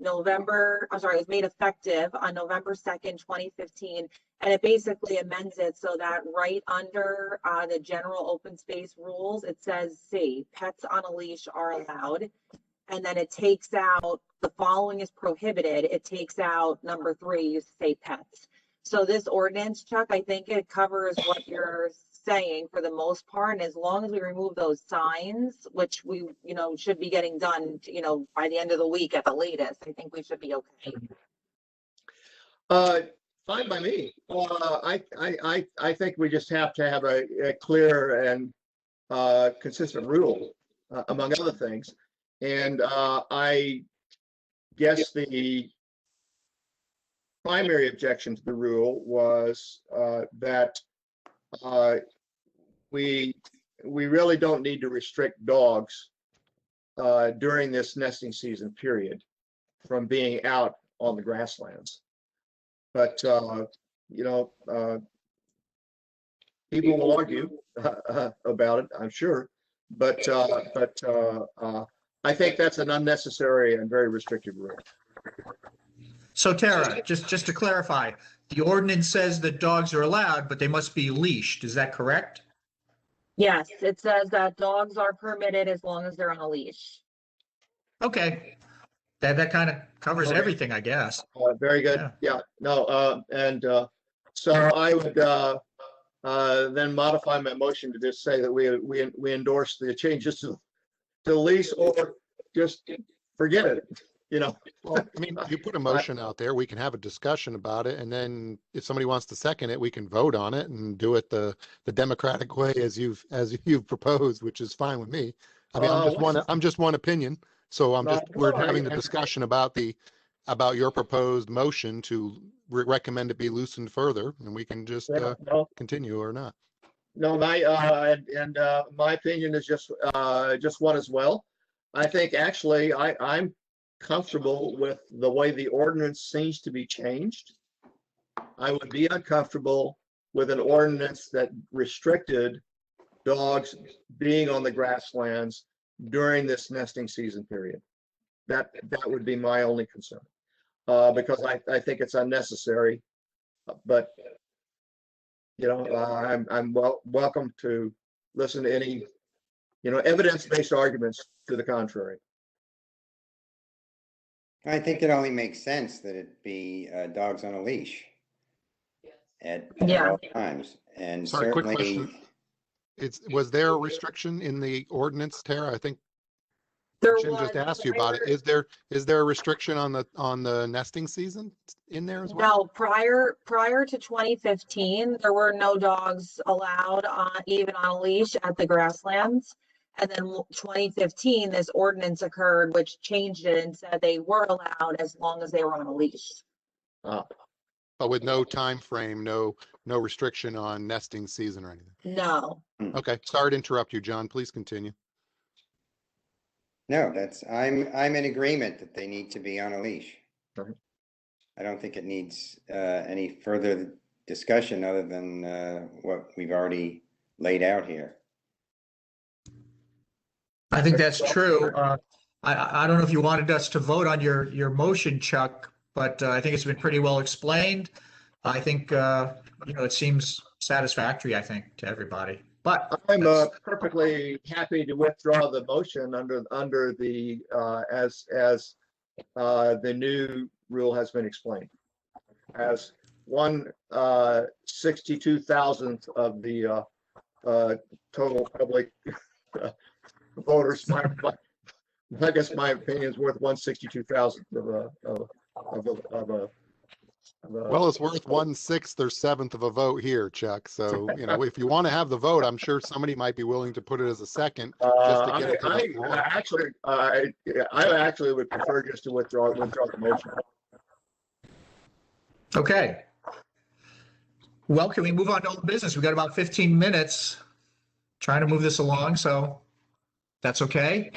it was made effective on November 2nd, 2015. And it basically amends it so that right under the general open space rules, it says C, pets on a leash are allowed. And then it takes out, the following is prohibited. It takes out number 3, you say pets. So this ordinance, Chuck, I think it covers what you're saying for the most part. And as long as we remove those signs, which we, should be getting done, by the end of the week at the latest, I think we should be okay. Fine by me. I think we just have to have a clear and consistent rule, among other things. And I guess the primary objection to the rule was that we really don't need to restrict dogs during this nesting season period from being out on the grasslands. But people will argue about it, I'm sure. But I think that's an unnecessary and very restrictive rule. So Tara, just to clarify, the ordinance says that dogs are allowed, but they must be leashed. Is that correct? Yes, it says that dogs are permitted as long as they're on a leash. Okay. That kind of covers everything, I guess. Very good. Yeah. No. So I would then modify my motion to just say that we endorse the changes to the lease, or just forget it. you know. Well, I mean, you put a motion out there, we can have a discussion about it, and then if somebody wants to second it, we can vote on it and do it the democratic way as you've proposed, which is fine with me. I mean, I'm just one opinion, so we're having the discussion about your proposed motion to recommend it be loosened further, and we can just continue or not. No, my my opinion is just one as well. I think actually I'm comfortable with the way the ordinance seems to be changed. I would be uncomfortable with an ordinance that restricted dogs being on the grasslands during this nesting season period. That would be my only concern, because I think it's unnecessary. But you know, I'm welcome to listen to any, you know, evidence-based arguments to the contrary. I think it only makes sense that it be dogs on a leash at all times. And Sorry, quick certainly, question. Was there a restriction in the ordinance, Tara? I think There Jim just was asked you about it. Is there a restriction on the nesting season in there as well? No, prior to 2015, there were no dogs allowed even on a leash at the grasslands. And then 2015, this ordinance occurred, which changed it and said they were allowed as long as they were on a leash. But with no time frame, no restriction on nesting season or anything. No. Okay, sorry to interrupt you, John. Please continue. no, I'm in agreement that they need to be on a leash. I don't think it needs any further discussion other than what we've already laid out here. I think that's true. I don't know if you wanted us to vote on your motion, Chuck, but I think it's been pretty well explained. I think, you know, it seems satisfactory, I think, to everybody. But I'm perfectly happy to withdraw the motion under the as the new rule has been explained. As 1/62,000th of the total public voters, I guess my opinion is worth 1/62,000th of a. Well, it's worth 1/6 or 7th of a vote here, Chuck. So, you know, if you want to have the vote, I'm sure somebody might be willing to put it as a second. Just to get it to the floor. I actually would prefer just to withdraw the motion. okay. Well, can we move on to old business? We got about 15 minutes trying to move this along, so that's okay.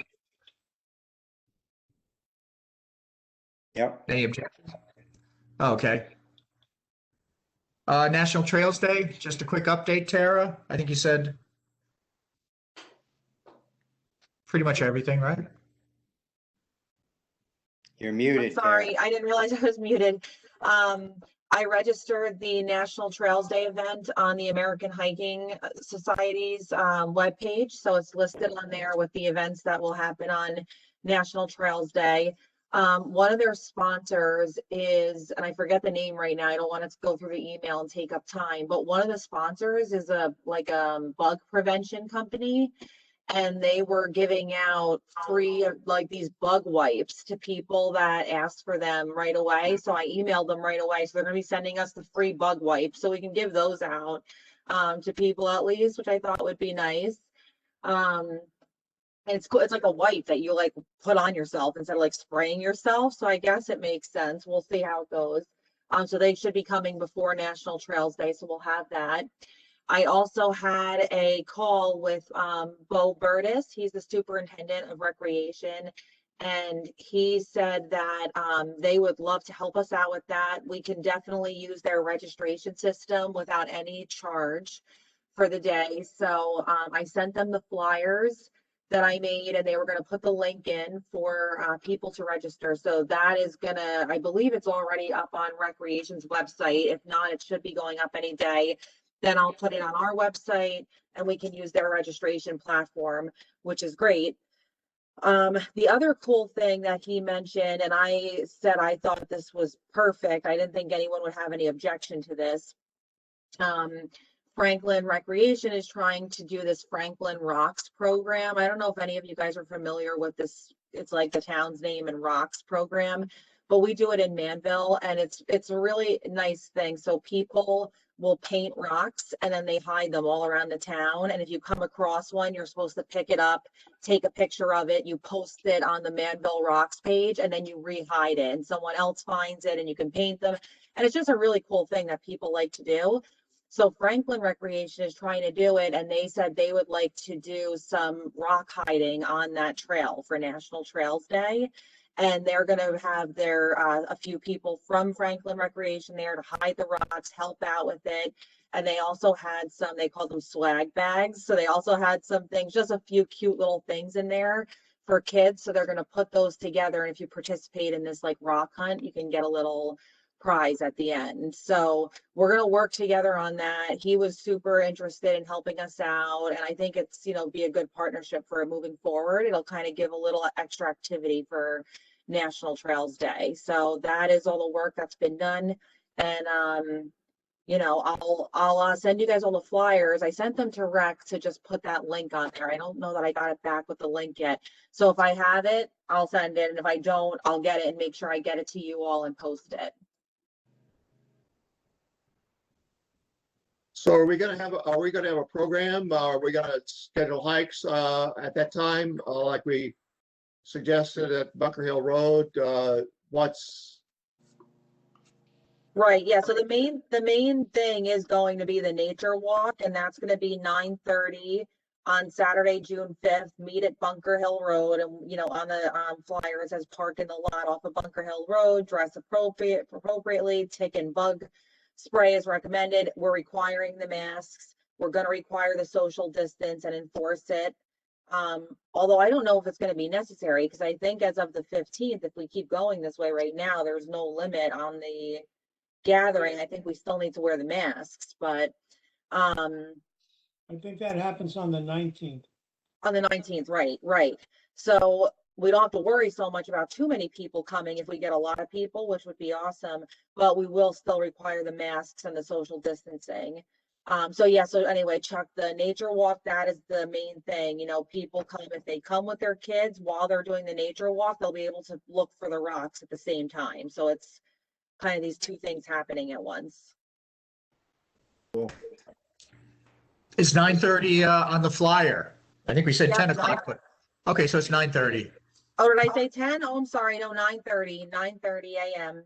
Yep. Any objections? Okay. National Trails Day, just a quick update, Tara. I think you said pretty much everything, right? You're muted. Sorry, I didn't realize I was muted. I registered the National Trails Day event on the American Hiking Society's webpage. So it's listed on there with the events that will happen on National Trails Day. One of their sponsors is, and I forget the name right now, I don't want it to go through the email and take up time, but one of the sponsors is a bug prevention company. And they were giving out free, like, these bug wipes to people that asked for them right away. So I emailed them right away. So they're going to be sending us the free bug wipes so we can give those out to people at least, which I thought would be nice. And it's cool. It's like a wipe that you like put on yourself instead of like spraying yourself. So I guess it makes sense. We'll see how it goes. So they should be coming before National Trails Day. So we'll have that. I also had a call with Bo Burtis. He's the superintendent of recreation. And he said that they would love to help us out with that. We can definitely use their registration system without any charge for the day. So I sent them the flyers that I made, and they were going to put the link in for people to register. So that is gonna, I believe it's already up on Recreation's website. If not, it should be going up any day. Then I'll put it on our website and we can use their registration platform, which is great. The other cool thing that he mentioned, and I said I thought this was perfect. I didn't think anyone would have any objection to this. Franklin Recreation is trying to do this Franklin Rocks program. I don't know if any of you guys are familiar with this it's like the town's name and rocks program. But we do it in Manville, and it's a really nice thing. So people will paint rocks and then they hide them all around the town. And if you come across one, you're supposed to pick it up, take a picture of it, you post it on the Manville Rocks page, and then you re-hide it and someone else finds it and you can paint them. And it's just a really cool thing that people like to do. So Franklin Recreation is trying to do it, and they said they would like to do some rock hiding on that trail for National Trails Day. And they're going to have their a few people from Franklin Recreation there to hide the rocks, help out with it. And they also had some, they called them swag bags. So they also had some things, just a few cute little things in there for kids. So they're going to put those together. And if you participate in this like rock hunt, you can get a little prize at the end. So we're going to work together on that. He was super interested in helping us out. And I think it's, be a good partnership for moving forward. It'll kind of give a little extra activity for National Trails Day. So that is all the work that's been done. And, I'll send you guys all the flyers. I sent them to Rec to just put that link on there. I don't know that I got it back with the link yet. So if I have it, I'll send it. And if I don't, I'll get it and make sure I get it to you all and post it. So are we gonna have a program? Are we gonna schedule hikes at that time, like we suggested at Bunker Hill Road? Right, yeah, so the main thing is going to be the nature walk, and that's gonna be 9:30 on Saturday, June 5th. Meet at Bunker Hill Road, and on the flyer it says park in the lot off of Bunker Hill Road, dress appropriately, tick and bug spray is recommended. We're requiring the masks. We're going to require the social distance and enforce it. Although I don't know if it's going to be necessary, because I think as of the 15th, if we keep going this way right now, there's no limit on the gathering. I think we still need to wear the masks, but I think that happens on the 19th. On the 19th, right. So we don't have to worry so much about too many people coming if we get a lot of people, which would be awesome, but we will still require the masks and the social distancing. So anyway, Chuck, the nature walk, that is the main thing. People come, if they come with their kids while they're doing the nature walk, they'll be able to look for the rocks at the same time. So it's kind of these two things happening at once. Cool. It's 9:30 on the flyer. I think we said Yeah, 10 o'clock, but okay, so it's 9:30. Oh, did I say 10? Oh, I'm sorry. No, 9:30 a.m.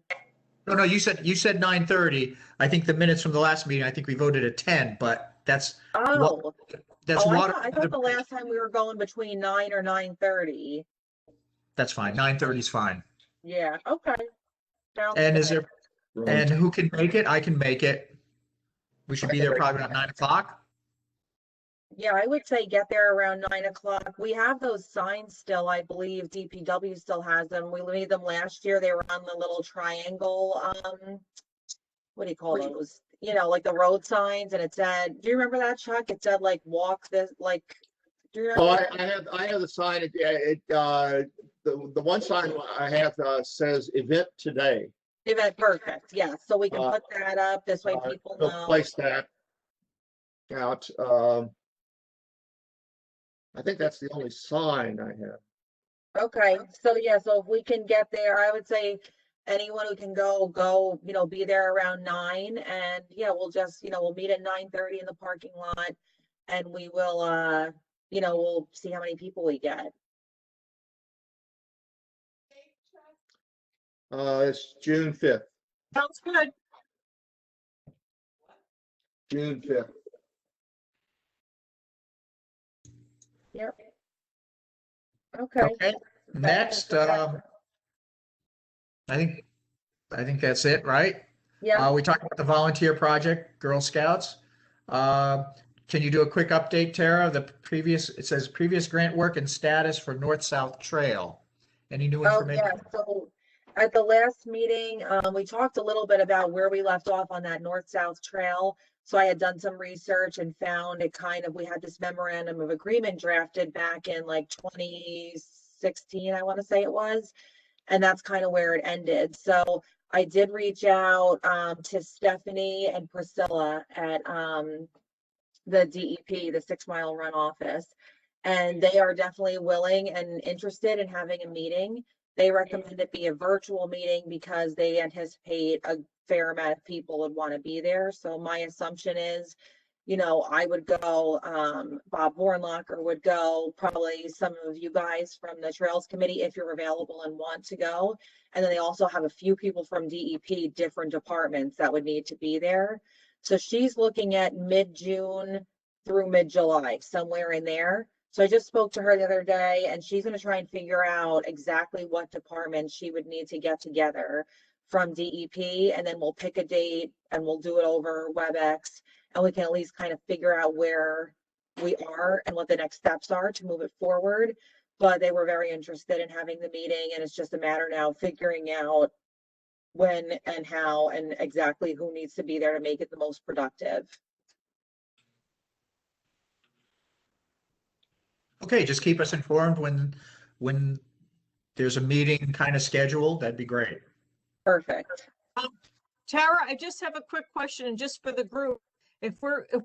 No, you said 9:30. I think the minutes from the last meeting, I think we voted at 10, but that's I water. thought the last time we were going between 9 or 9:30. That's fine. 9:30 is fine. Yeah, okay. And and who can make it? I can make it. We should be there probably about 9 o'clock. Yeah, I would say get there around 9 o'clock. We have those signs still, I believe DPW still has them. We made them last year. They were on the little triangle, what do you call those? Like the road signs, and it said, do you remember that, Chuck? It said like walk this, like, do you remember? I have the sign. The one sign I have says event today. Event, perfect. Yeah, so we can put that up. This way people know. Place that out. I think that's the only sign I have. Okay, so if we can get there, I would say anyone who can go, be there around 9, and we'll just, we'll meet at 9:30 in the parking lot, and we will, we'll see how many people we get. It's June 5th. Sounds good. June 5th. Yep. Okay. Next, I think that's it, right? Yeah. We talked about the volunteer project, Girl Scouts. Can you do a quick update, Tara? It says previous grant work and status for North-South Trail. Any new information? Oh, yeah. So at the last meeting, we talked a little bit about where we left off on that North-South Trail. So I had done some research and found we had this memorandum of agreement drafted back in like 2016, I want to say it was. And that's kind of where it ended. So I did reach out to Stephanie and Priscilla at the DEP, the 6 Mile Run office. And they are definitely willing and interested in having a meeting. They recommend it be a virtual meeting because they anticipate a fair amount of people would want to be there. So my assumption is, I would go, Bob Bornlocker would go, probably some of you guys from the Trails Committee, if you're available and want to go. And then they also have a few people from DEP, different departments that would need to be there. So she's looking at mid-June through mid-July, somewhere in there. So I just spoke to her the other day and she's going to try and figure out exactly what department she would need to get together from DEP. And then we'll pick a date and we'll do it over WebEx. And we can at least kind of figure out where we are and what the next steps are to move it forward. But they were very interested in having the meeting, and it's just a matter now of figuring out when and how and exactly who needs to be there to make it the most productive. Okay, just keep us informed when there's a meeting kind of scheduled. That'd be great. Perfect. Tara, I just have a quick question, and just for the group. If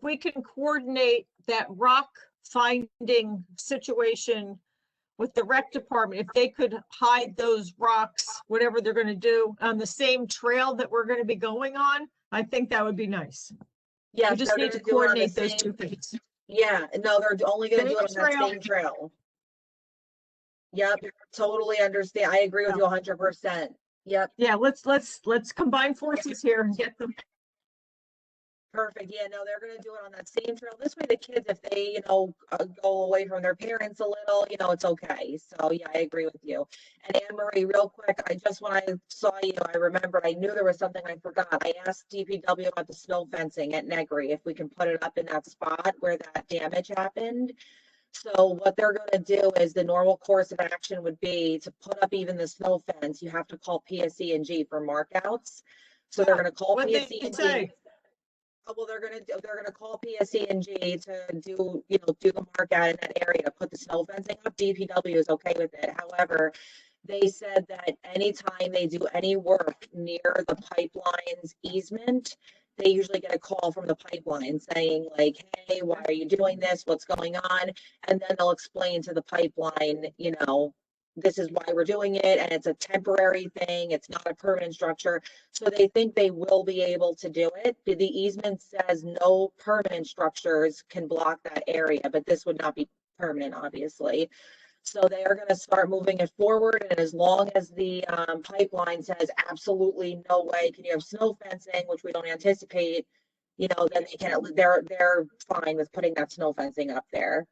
we can coordinate that rock finding situation with the rec department, if they could hide those rocks, whatever they're gonna do, on the same trail that we're gonna be going on, I think that would be nice. Yeah, We just need to coordinate those two things. Yeah, no, they're only gonna do it on Same that trail. same trail. Yep, totally understand. I agree with you 100%. Yep, Yeah, let's combine forces here and get them. perfect. Yeah, no, they're gonna do it on that same trail. This way the kids, if they, go away from their parents a little, it's okay. So yeah, I agree with you. And Anne Marie, real quick, when I saw you, I remembered, I knew there was something I forgot. I asked DPW about the snow fencing at Negri, if we can put it up in that spot where that damage happened. So what they're gonna do is the normal course of action would be to put up even the snow fence. You have to call PSE&G for markouts. So they're gonna call What they PSE&G. say? Well, they're gonna call PSE&G to do the mark out in that area to put the snow fencing up. DPW is okay with it. However, they said that anytime they do any work near the pipeline's easement, they usually get a call from the pipeline saying like, hey, why are you doing this? What's going on? And then they'll explain to the pipeline, this is why we're doing it, and it's a temporary thing. It's not a permanent structure. So they think they will be able to do it. The easement says no permanent structures can block that area, but this would not be permanent, obviously. So they are going to start moving it forward. And as long as the pipeline says absolutely no way can you have snow fencing, which we don't anticipate, then they can, they're fine with putting that snow fencing up there.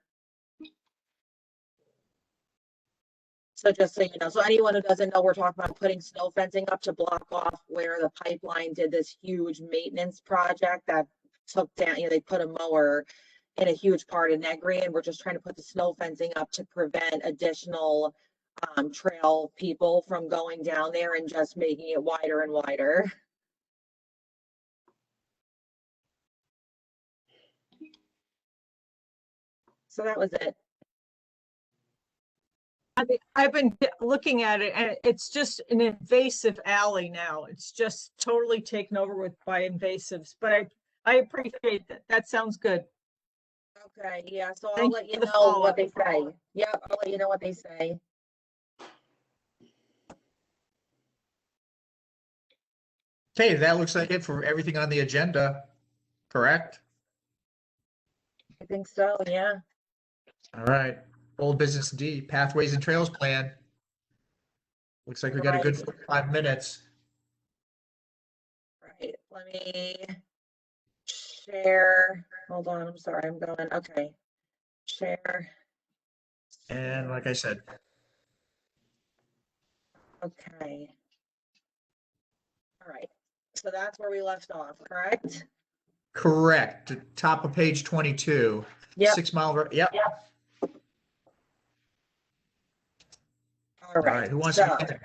So just so you know, so anyone who doesn't know, we're talking about putting snow fencing up to block off where the pipeline did this huge maintenance project that took down, they put a mower in a huge part of Negri, and we're just trying to put the snow fencing up to prevent additional trail people from going down there and just making it wider and wider. So that was it. I've been looking at it, and it's just an invasive alley now. It's just totally taken over by invasives, but I appreciate that. That sounds good. Okay, yeah, so I'll Thank let you you for the know what follow-up. they say. Yep, I'll let you know what they say. Okay, that looks like it for everything on the agenda, correct? I think so, yeah. All right, old business D, Pathways and Trails Plan. Looks like we got a good 5 minutes. Right, let me share. Hold on, I'm sorry, I'm going, okay. Share. And like I said, Okay. All right, so that's where we left off, correct? correct, top of page 22. Yep. 6 Mile, yep. All All right, right, who wants so, to?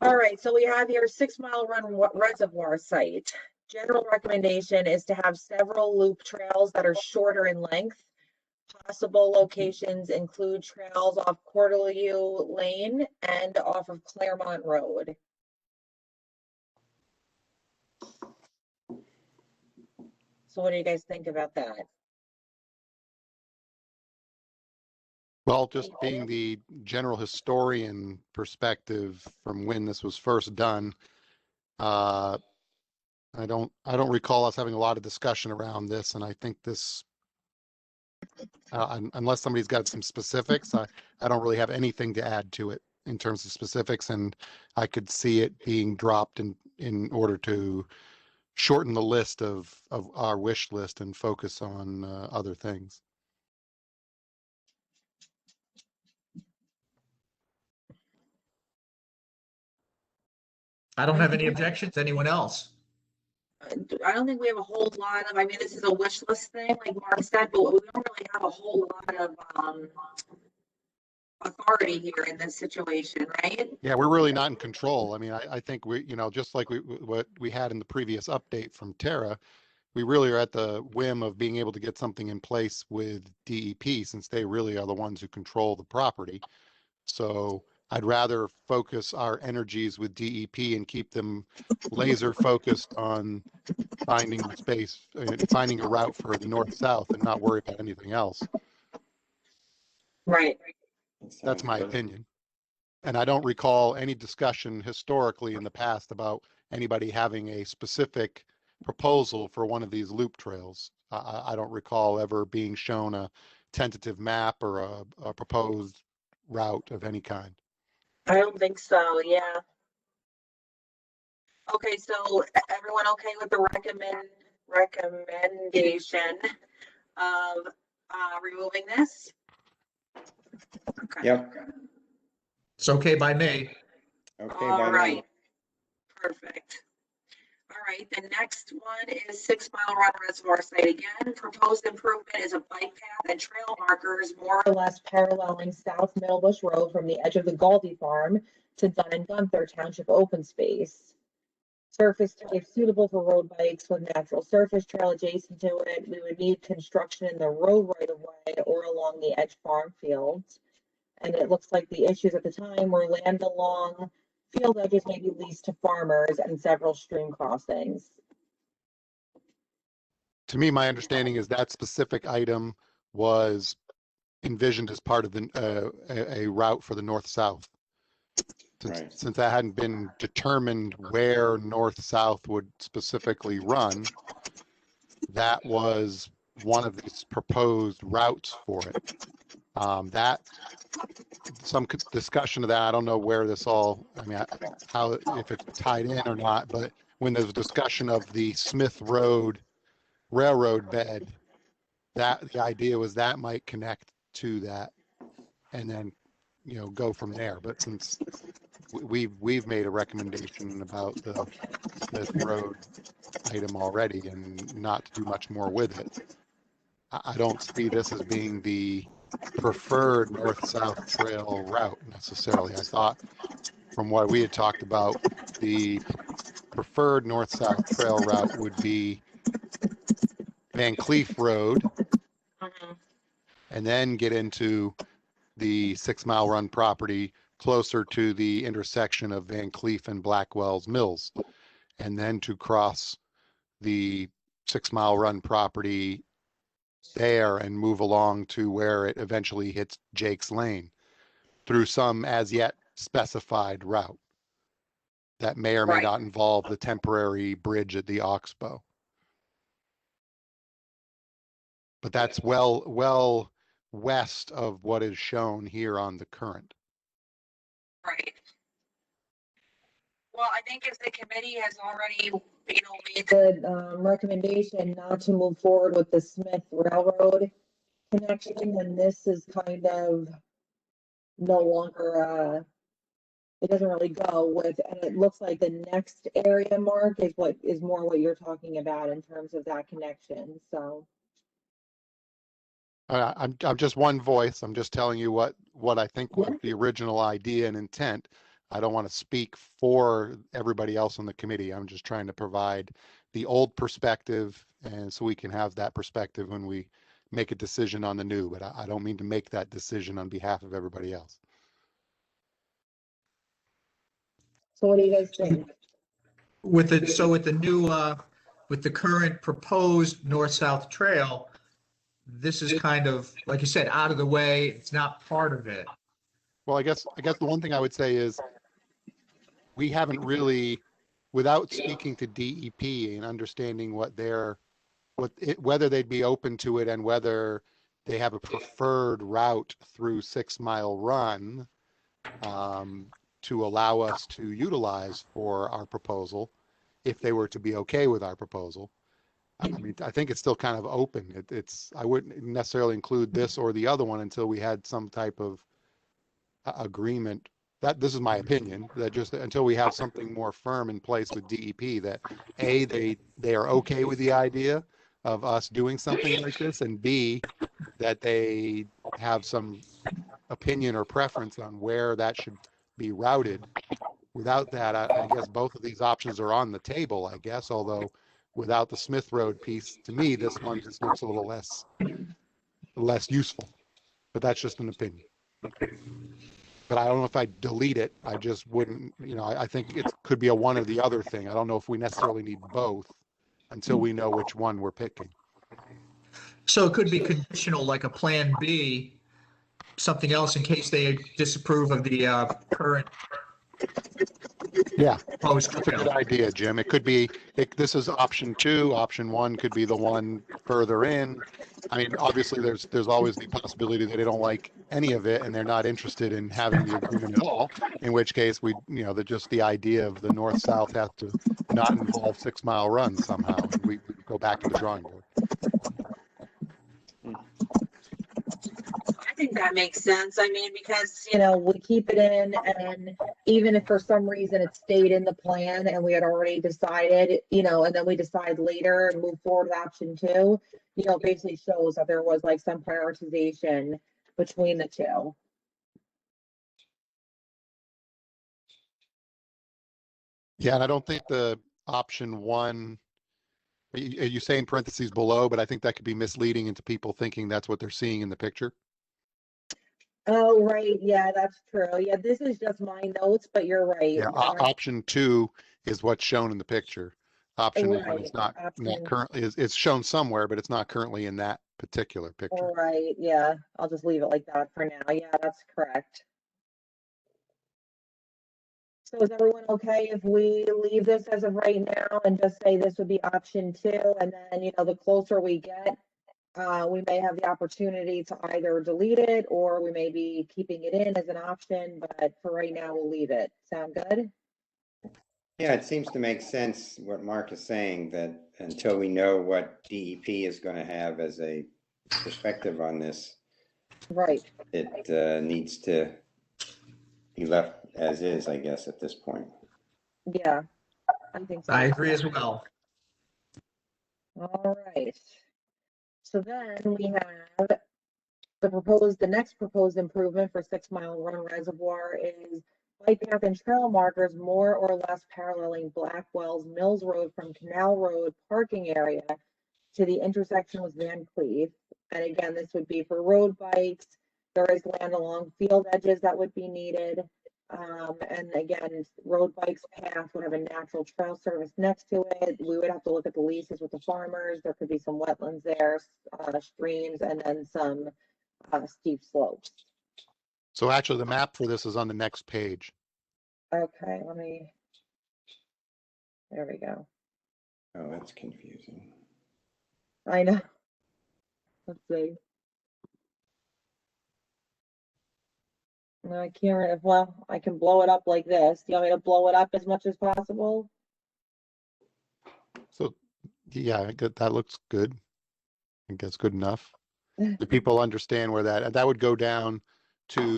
all right, so we have here 6 Mile Run Reservoir Site. General recommendation is to have several loop trails that are shorter in length. Possible locations include trails off Cortelyou Lane and off of Claremont Road. So what do you guys think about that? Well, just being the general historian perspective from when this was first done, I don't recall us having a lot of discussion around this, and I think this, unless somebody's got some specifics, I don't really have anything to add to it in terms of specifics, and I could see it being dropped in order to shorten the list of our wish list and focus on other things. I don't have any objections. Anyone else? I don't think we have a whole lot of, I mean, this is a wish list thing, like Mark said, but we don't really have a whole lot of authority here in this situation, right? Yeah, we're really not in control. I mean, I think we, just like what we had in the previous update from Tara, we really are at the whim of being able to get something in place with DEP, since they really are the ones who control the property. So I'd rather focus our energies with DEP and keep them laser focused on finding space, finding a route for the north-south, and not worry about anything else. Right. That's my opinion. And I don't recall any discussion historically in the past about anybody having a specific proposal for one of these loop trails. I don't recall ever being shown a tentative map or a proposed route of any kind. I don't think so, yeah. Okay, so everyone okay with the recommendation of removing this? Okay. Yep. It's okay by me. Okay, All by me. right. Perfect. All right, the next one is 6 Mile Run Reservoir Site again. Proposed improvement is a bike path and trail markers more or less paralleling South Middlebush Road from the edge of the Galdi Farm to Dunn and Gunther Township open space. Surface type suitable for road bikes with natural surface trail adjacent to it. We would need construction in the road right of way or along the edge farm fields. And it looks like the issues at the time were land along field edges may be leased to farmers and several stream crossings. To me, my understanding is that specific item was envisioned as part of the a route for the north-south. Since that hadn't been determined where north-south would specifically run, that was one of these proposed routes for it. That some discussion of that. I don't know where this all, I mean, how, if it's tied in or not, but when there's discussion of the Smith Road railroad bed, that the idea was that might connect to that and then, go from there. But since we've made a recommendation about the Smith Road item already and not to do much more with it, I don't see this as being the preferred north-south trail route necessarily. I thought from what we had talked about, the preferred north-south trail route would be Van Cleef Road and then get into the 6 Mile Run property closer to the intersection of Van Cleef and Blackwell's Mills, and then to cross the 6 Mile Run property there and move along to where it eventually hits Jake's Lane through some as yet specified route that may or may not involve the temporary bridge at the Oxbow. But that's well west of what is shown here on the current. Right. Well, I think if the committee has already, made the recommendation not to move forward with the Smith Railroad connection, then this is kind of no longer, it doesn't really go with, and it looks like the next area, Mark, is what is more what you're talking about in terms of that connection, so. I'm just one voice. I'm just telling you what I think was the original idea and intent. I don't want to speak for everybody else on the committee. I'm just trying to provide the old perspective, and so we can have that perspective when we make a decision on the new, but I don't mean to make that decision on behalf of everybody else. So what do you guys think? With the new, with the current proposed north-south trail, this is kind of, like you said, out of the way. It's not part of it. Well, I guess the one thing I would say is we haven't really, without speaking to DEP and understanding whether they'd be open to it and whether they have a preferred route through 6 Mile Run to allow us to utilize for our proposal, if they were to be okay with our proposal. I mean, I think it's still kind of open. I wouldn't necessarily include this or the other one until we had some type of agreement. This is my opinion, that just until we have something more firm in place with DEP, that A, they are okay with the idea of us doing something like this, and B, that they have some opinion or preference on where that should be routed. Without that, I guess both of these options are on the table, I guess, although without the Smith Road piece, to me, this one just looks a little less useful, but that's just an opinion. But I don't know if I delete it. I just wouldn't, I think it could be a one or the other thing. I don't know if we necessarily need both until we know which one we're picking. So it could be conditional, like a plan B, something else in case they disapprove of the current. Yeah, proposed that's a trail. good idea, Jim. It could be, this is option 2. Option 1 could be the one further in. I mean, obviously there's always the possibility that they don't like any of it and they're not interested in having the agreement at all, in which case just the idea of the north-south has to not involve 6 Mile Run somehow, and we go back to the drawing board. I think that makes sense. I mean, because, we keep it in, and even if for some reason it stayed in the plan and we had already decided, and then we decide later and move forward with option 2, it basically shows that there was like some prioritization between the two. Yeah, and I don't think the option 1, you say in parentheses below, but I think that could be misleading into people thinking that's what they're seeing in the picture. Oh, right. Yeah, that's true. Yeah, this is just my notes, but you're right. Yeah, option 2 is what's shown in the picture. Option 1 is not currently, it's shown somewhere, but it's not currently in that particular picture. All right. Yeah, I'll just leave it like that for now. Yeah, that's correct. So is everyone okay if we leave this as of right now and just say this would be option 2, and then, the closer we get, we may have the opportunity to either delete it or we may be keeping it in as an option, but for right now, we'll leave it. Sound good? Yeah, it seems to make sense what Mark is saying, that until we know what DEP is going to have as a perspective on this, right, it needs to be left as is, I guess, at this point. Yeah, I think so. I agree as well. All right. So then we have the next proposed improvement for 6 Mile Run Reservoir is bike path and trail markers more or less paralleling Blackwell's Mills Road from Canal Road parking area to the intersection with Van Cleve. And again, this would be for road bikes. There is land along field edges that would be needed. And again, road bikes path would have a natural trail service next to it. We would have to look at the leases with the farmers. There could be some wetlands there, streams, and then some steep slopes. So actually the map for this is on the next page. Okay, there we go. Oh, that's confusing. I know. Let's see. I can't, well, I can blow it up like this. Do you want me to blow it up as much as possible? So, yeah, that looks good. I think that's good enough. Do people understand where that would go down to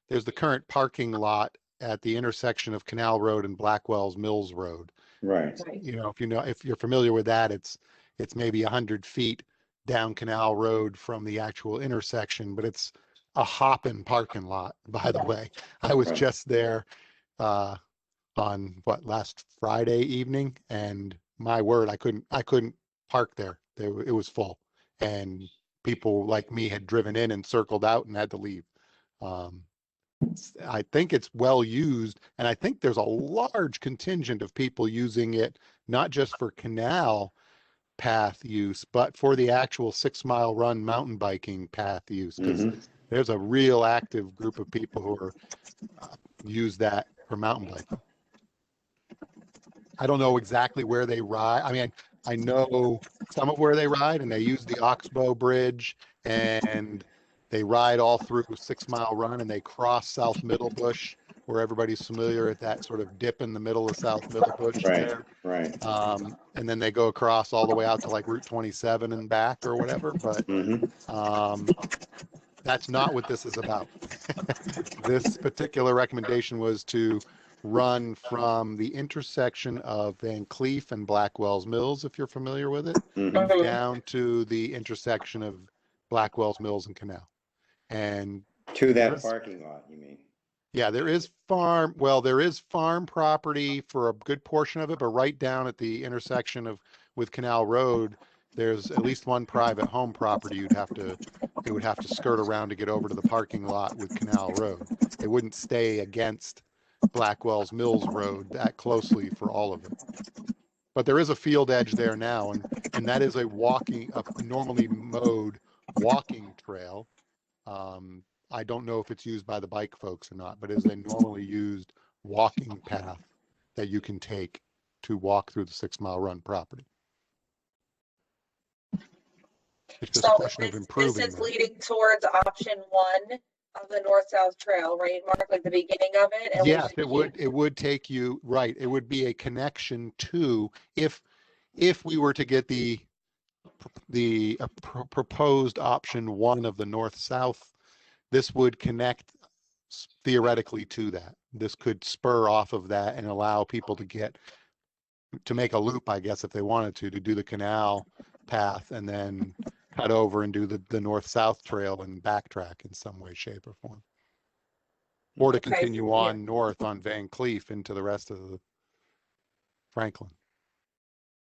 there's the current parking lot at the intersection of Canal Road and Blackwell's Mills Road. Right. If you're familiar with that, it's maybe 100 feet down Canal Road from the actual intersection, but it's a hopping parking lot, by the way. I was just there on last Friday evening, and my word, I couldn't park there. It was full, and people like me had driven in and circled out and had to leave. I think it's well used, and I think there's a large contingent of people using it, not just for canal path use, but for the actual 6 Mile Run mountain biking path use, because there's a real active group of people who are use that for mountain biking. I don't know exactly where they ride. I mean, I know some of where they ride, and they use the Oxbow Bridge, and they ride all through 6 Mile Run, and they cross South Middlebush, where everybody's familiar with that sort of dip in the middle of South Middlebush there. Right. And then they go across all the way out to like Route 27 and back or whatever. But that's not what this is about. This particular recommendation was to run from the intersection of Van Cleef and Blackwell's Mills, if you're familiar with it, down to the intersection of Blackwell's Mills and Canal. And to that parking lot, you mean? Yeah, there is farm property for a good portion of it, but right down at the intersection with Canal Road, there's at least one private home property it would have to skirt around to get over to the parking lot with Canal Road. It wouldn't stay against Blackwell's Mills Road that closely for all of it. But there is a field edge there now, and that is a normally mowed walking trail. I don't know if it's used by the bike folks or not, but it is a normally used walking path that you can take to walk through the 6 Mile Run property. It's just a question of improving. This is leading towards option 1 of the north-south trail, right, Mark, like the beginning of it? And yes, it would take you, right. It would be a connection to, if we were to get the proposed option 1 of the north-south, this would connect theoretically to that. This could spur off of that and allow people to make a loop, I guess, if they wanted to do the canal path and then cut over and do the north-south trail and backtrack in some way, shape, or form. Or to continue on north on Van Cleef into the rest of the Franklin.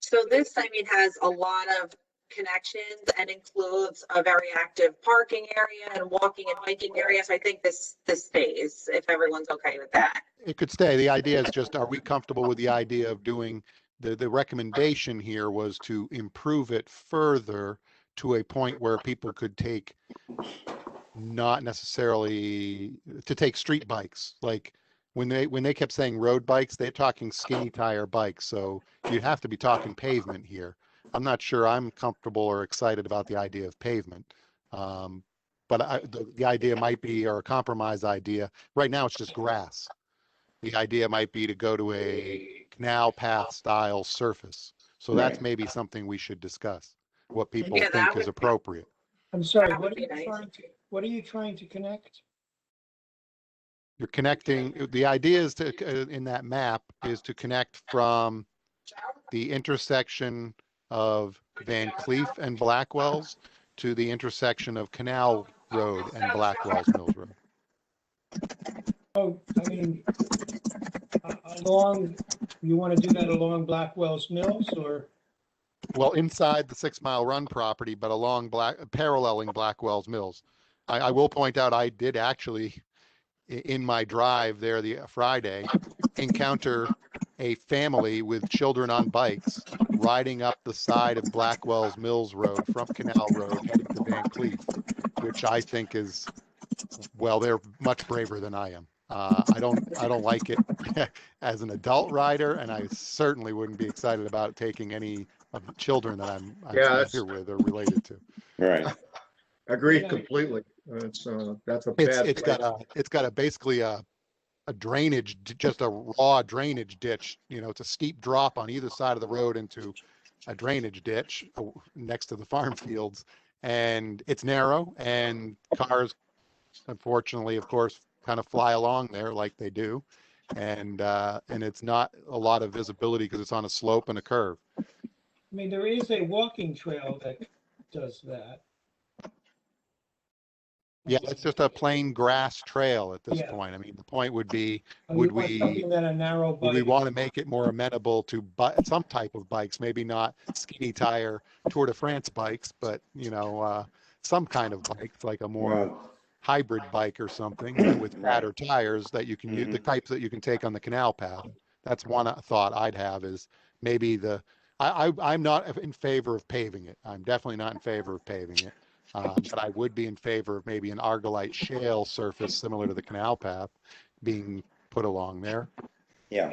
So this, I mean, has a lot of connections and includes a very active parking area and walking and biking area. So I think this stays, if everyone's okay with that. It could stay. The idea is just, are we comfortable with the idea of doing, the recommendation here was to improve it further to a point where people could take, not necessarily to take street bikes. Like when they kept saying road bikes, they're talking skinny tire bikes. So you'd have to be talking pavement here. I'm not sure I'm comfortable or excited about the idea of pavement. But the idea might be, or a compromise idea, right now it's just grass. The idea might be to go to a canal path style surface. So that's maybe something we should discuss, what people think is appropriate. I'm sorry, what are you trying to connect? You're connecting, the idea is to, in that map, is to connect from the intersection of Van Cleef and Blackwell's to the intersection of Canal Road and Blackwell's Mills Road. Oh, I mean, you want to do that along Blackwell's Mills, or? Well, inside the 6 Mile Run property, but paralleling Blackwell's Mills. I will point out, I did actually, in my drive there the Friday, encounter a family with children on bikes riding up the side of Blackwell's Mills Road from Canal Road heading to Van Cleef, which I think is, well, they're much braver than I am. I don't like it as an adult rider, and I certainly wouldn't be excited about taking any of the children that I'm familiar with or related to. Right. Agreed completely. That's a bad. It's got basically a drainage, just a raw drainage ditch. You know, it's a steep drop on either side of the road into a drainage ditch next to the farm fields, and it's narrow, and cars, unfortunately, of course, kind of fly along there like they do, and it's not a lot of visibility because it's on a slope and a curve. I mean, there is a walking trail that does that. Yeah, it's just a plain grass trail at this point. I mean, the point would be, would we want to make it more amenable to some type of bikes, maybe not skinny tire Tour de France bikes, but, you know, some kind of bikes, like a more hybrid bike or something with fatter tires that you can use, the types that you can take on the canal path. That's one thought I'd have, is maybe I'm not in favor of paving it. I'm definitely not in favor of paving it. But I would be in favor of maybe an argillite shale surface similar to the canal path being put along there. Yeah,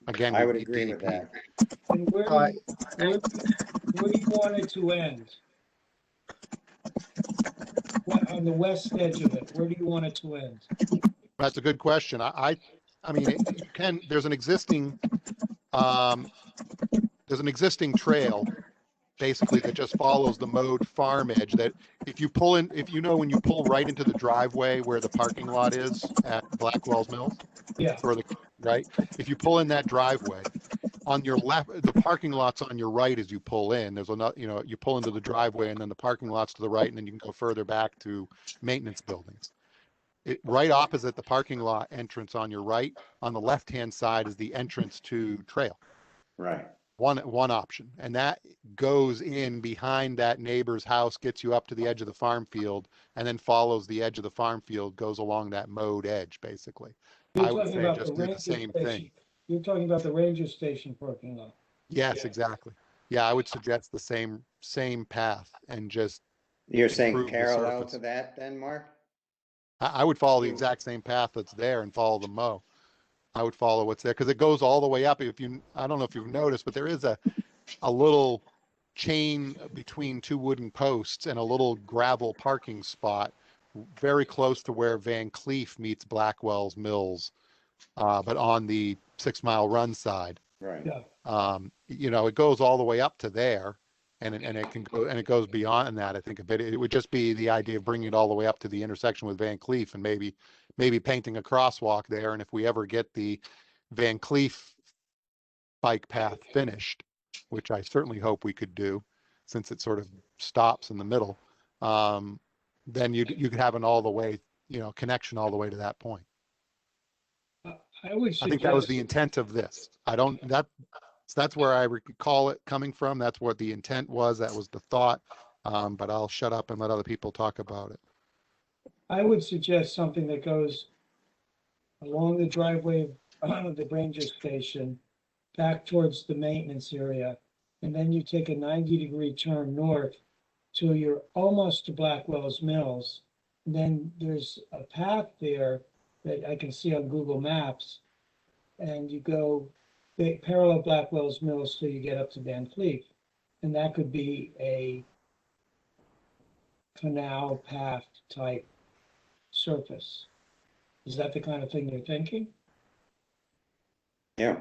Again, I we would need agree with DEP. that. And where do where do you want it to end? On the west edge of it, where do you want it to end? That's a good question. I mean, you can, there's an existing trail basically that just follows the mowed farm edge that if you pull in, if you know, when you pull right into the driveway where the parking lot is at Blackwell's Mills, Yeah, or the, right? If you pull in that driveway, on your left, the parking lot's on your right as you pull in. There's another, you know, you pull into the driveway and then the parking lot's to the right, and then you can go further back to maintenance buildings. Right opposite the parking lot entrance on your right, on the left-hand side is the entrance to trail. Right. One option, and that goes in behind that neighbor's house, gets you up to the edge of the farm field, and then follows the edge of the farm field, goes along that mowed edge, basically. you're I would talking say about just the do the ranger same station. thing. You're talking about the ranger station parking lot. Yes, exactly. Yeah, I would suggest the same path and just You're saying improve the parallel surface. to that then, Mark? I would follow the exact same path that's there and follow the mow. I would follow what's there because it goes all the way up. If you, I don't know if you've noticed, but there is a little chain between two wooden posts and a little gravel parking spot very close to where Van Cleef meets Blackwell's Mills, but on the 6 Mile Run side. Right. Yeah, You know, it goes all the way up to there, and it can go, and it goes beyond that. I think a bit. It would just be the idea of bringing it all the way up to the intersection with Van Cleef, and maybe painting a crosswalk there. And if we ever get the Van Cleef bike path finished, which I certainly hope we could do, since it sort of stops in the middle, then you could have an all the way, you know, connection all the way to that point. I would I think that was suggest, the intent of this. That's where I recall it coming from. That's what the intent was. That was the thought. But I'll shut up and let other people talk about it. I would suggest something that goes along the driveway of the ranger station, back towards the maintenance area, and then you take a 90-degree turn north till you're almost to Blackwell's Mills. And then there's a path there that I can see on Google Maps, and you go parallel Blackwell's Mills till you get up to Van Cleef. And that could be a canal path type surface. Is that the kind of thing you're thinking? Yeah.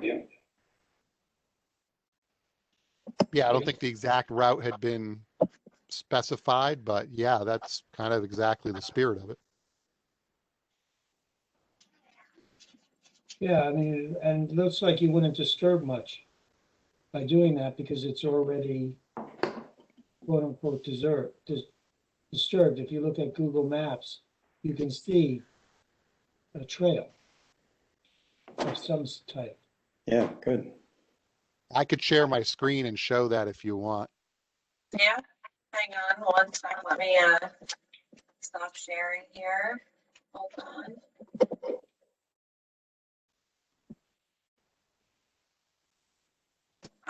Yeah, I don't think the exact route had been specified, but yeah, that's kind of exactly the spirit of it. Yeah, I mean, and it looks like you wouldn't disturb much by doing that because it's already quote unquote disturbed. If you look at Google Maps, you can see a trail of some type. Yeah, good. I could share my screen and show that if you want. Yeah, hang on one second. Let me stop sharing here. Hold on.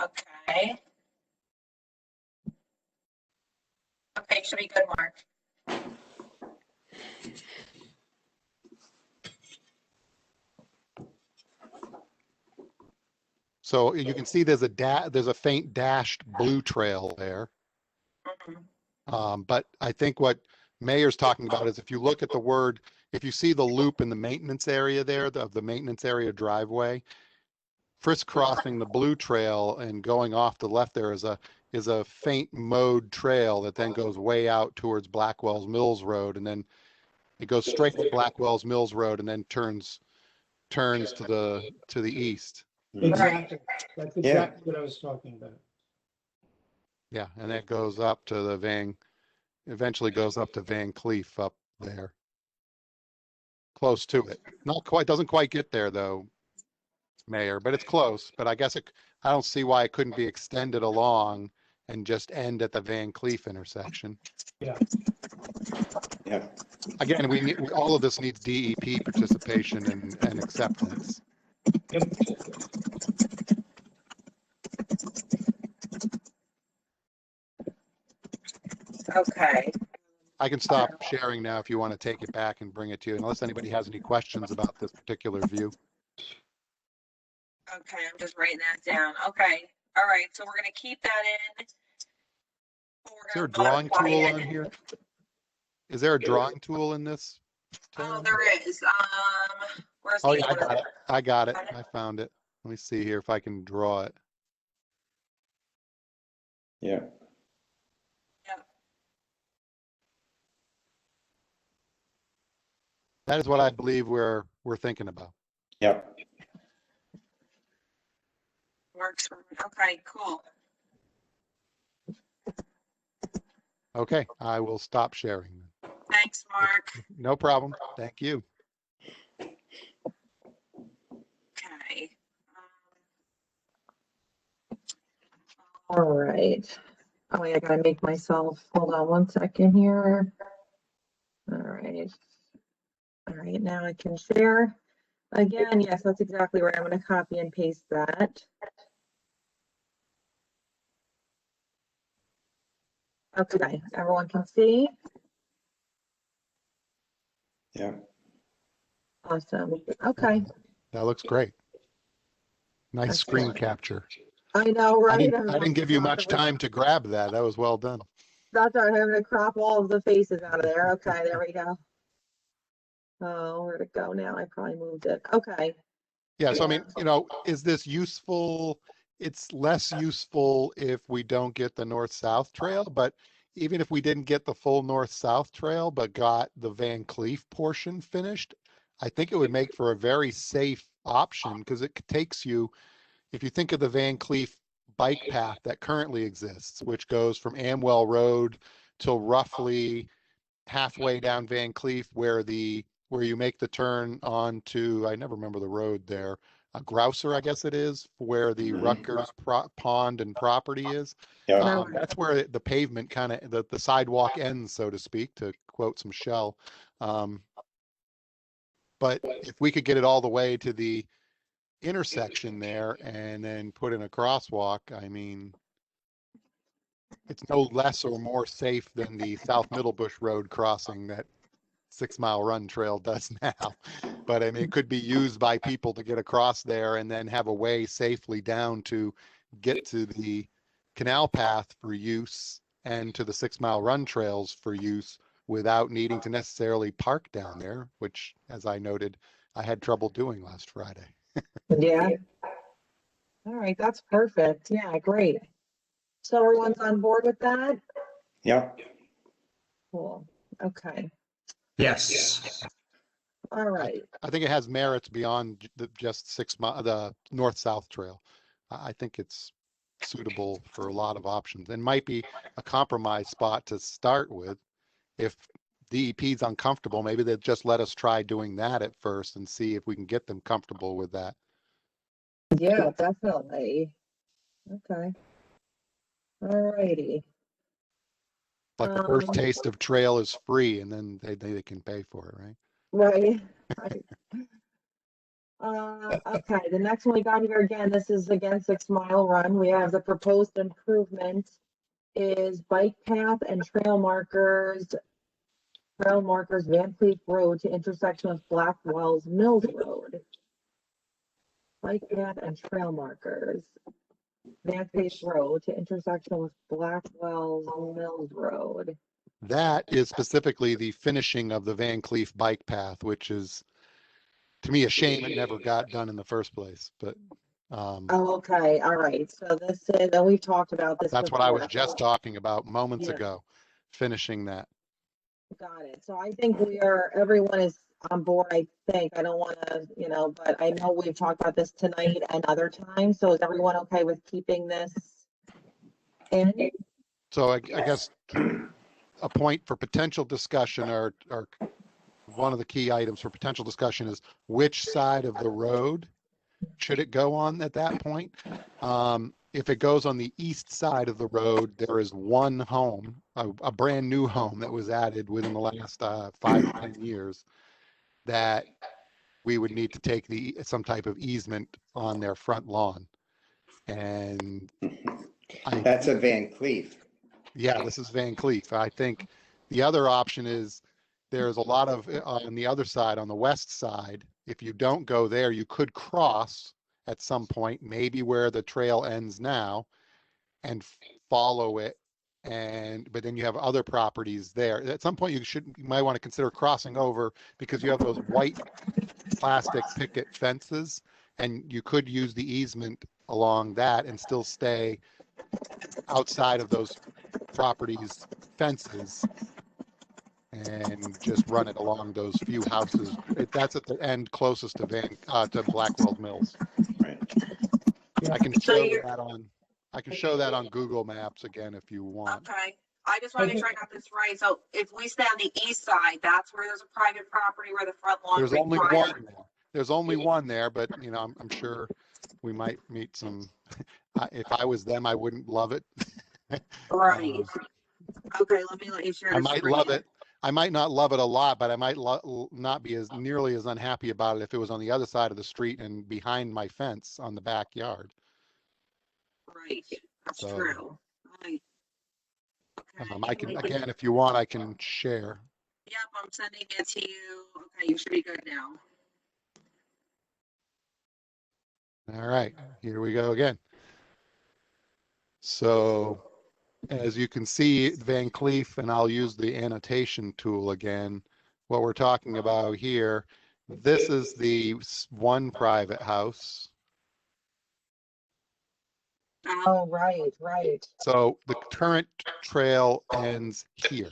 Okay. Okay, should be good, Mark. So you can see there's a faint dashed blue trail there. But I think what Mayor's talking about is if you look at the word, if you see the loop in the maintenance area there, of the maintenance area driveway, crisscrossing the blue trail and going off the left there is a faint mowed trail that then goes way out towards Blackwell's Mills Road, and then it goes straight to Blackwell's Mills Road and then turns to the east. Exactly. That's exactly what I was talking about. Yeah, and that goes up to eventually goes up to Van Cleef up there. Close to it. Not quite, doesn't quite get there though, Mayor, but it's close. But I guess I don't see why it couldn't be extended along and just end at the Van Cleef intersection. Yeah. Yeah. Again, all of this needs DEP participation and acceptance. Yep. Okay. I can stop sharing now if you want to take it back and bring it to you, unless anybody has any questions about this particular view. Okay, I'm just writing that down. Okay, all right, so we're gonna keep that in. We're Is there a gonna drawing modify tool it. on here? Is there a drawing tool in this? Oh, Tara? there is. Where's Oh the yeah, I got it. I got it. Got it? I found it. Let me see here if I can draw it. Yeah. Yep. That is what I believe we're thinking about. Yep. Works for me. Okay, cool. Okay, I will stop sharing. Thanks, Mark. No problem. Thank you. Okay. All right. Oh, wait, I gotta make myself, hold on one second here. All right. All right, now I can share. Again, yes, that's exactly right. I'm gonna copy and paste that. Okay, everyone can see. Yeah. Awesome. Okay. That looks great. Nice screen Excellent. capture. I know, I right? didn't give you much time to grab that. That was well done. That's all right. I'm having to crop all of the faces out of there. Okay, there we go. Oh, where'd it go now? I probably moved it. Okay. Yeah, so I mean, is this useful? It's less useful if we don't get the north-south trail, but even if we didn't get the full north-south trail, but got the Van Cleef portion finished, I think it would make for a very safe option because it takes you, if you think of the Van Cleef bike path that currently exists, which goes from Amwell Road till roughly halfway down Van Cleef where you make the turn onto, I never remember the road there, a Grouser, I guess it is, where the Rutgers pond and property is. Yeah. That's where the pavement kind of, the sidewalk ends, so to speak, to quote some Shell. But if we could get it all the way to the intersection there and then put in a crosswalk, I mean, it's no less or more safe than the South Middlebush Road crossing that 6 Mile Run Trail does now. But I mean, it could be used by people to get across there and then have a way safely down to get to the canal path for use and to the 6 Mile Run Trails for use without needing to necessarily park down there, which, as I noted, I had trouble doing last Friday. Yeah. All right, that's perfect. Yeah, great. So everyone's on board with that? Yep. Cool. Okay. Yes. All right. I think it has merits beyond just the north-south trail. I think it's suitable for a lot of options and might be a compromise spot to start with. If DEP's uncomfortable, maybe they'll just let us try doing that at first and see if we can get them comfortable with that. Yeah, definitely. Okay. All righty. Like the first taste of trail is free and then they can pay for it, right? Right. Right. Okay, the next one we got here again, this is again 6 Mile Run. We have the proposed improvement is bike path and trail markers Van Cleef Road to intersection with Blackwell's Mills Road. Bike path and trail markers Van Cleef Road to intersection with Blackwell's Mills Road. That is specifically the finishing of the Van Cleef bike path, which is, to me, a shame it never got done in the first place, but. Oh, okay, all right, so this is, and we've talked about this. That's what I was before. just talking about moments Yeah. ago, finishing that. Got it. So I think everyone is on board, I think. I don't want to, but I know we've talked about this tonight and other times. So is everyone okay with keeping this in? So I guess a point for potential discussion or one of the key items for potential discussion is which side of the road should it go on at that point? If it goes on the east side of the road, there is one home, a brand new home that was added within the last 5 to 10 years that we would need to take some type of easement on their front lawn. And That's a Van Cleef. Yeah, this is Van Cleef. I think the other option is there's a lot of on the other side, on the west side. If you don't go there, you could cross at some point, maybe where the trail ends now, and follow it. But then you have other properties there. At some point, you might want to consider crossing over because you have those white plastic picket fences, and you could use the easement along that and still stay outside of those properties' fences and just run it along those few houses. That's at the end closest to to Blackwell Mills. Right. I can So show you're- that on, I can show that on Google Maps again if you want. Okay, I just want to make sure I got this right. So if we stay on the east side, that's where there's a private property where the front lawn. There's only requires- one there. There's only one there, but you know, I'm sure we might meet some. If I was them, I wouldn't love it. Right. Okay, let you share. I the might screen. love it. I might not love it a lot, but I might not be as nearly as unhappy about it if it was on the other side of the street and behind my fence on the backyard. Right, that's So, true. Right. Okay. I can, again, if you want, I can share. Yep, I'm sending it to you. Okay, you should be good now. All right, here we go again. So as you can see, Van Cleef, and I'll use the annotation tool again. What we're talking about here, this is the one private house. Oh, right. So the current trail ends here.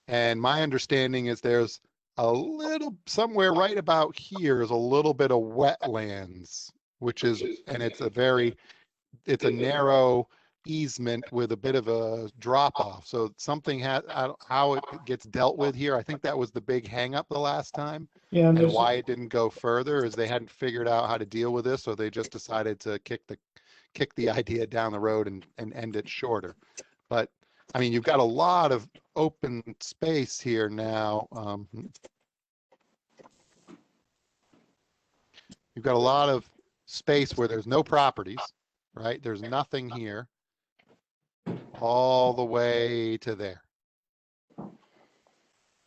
And my understanding is there's a little, somewhere right about here is a little bit of wetlands, which is, and it's a narrow easement with a bit of a drop off. So something has, how it gets dealt with here. I think that was the big hang up the last time. Yeah, And there's, why it didn't go further is they hadn't figured out how to deal with this. So they just decided to kick the idea down the road and end it shorter. But I mean, you've got a lot of open space here now. You've got a lot of space where there's no properties, right? There's nothing here all the way to there.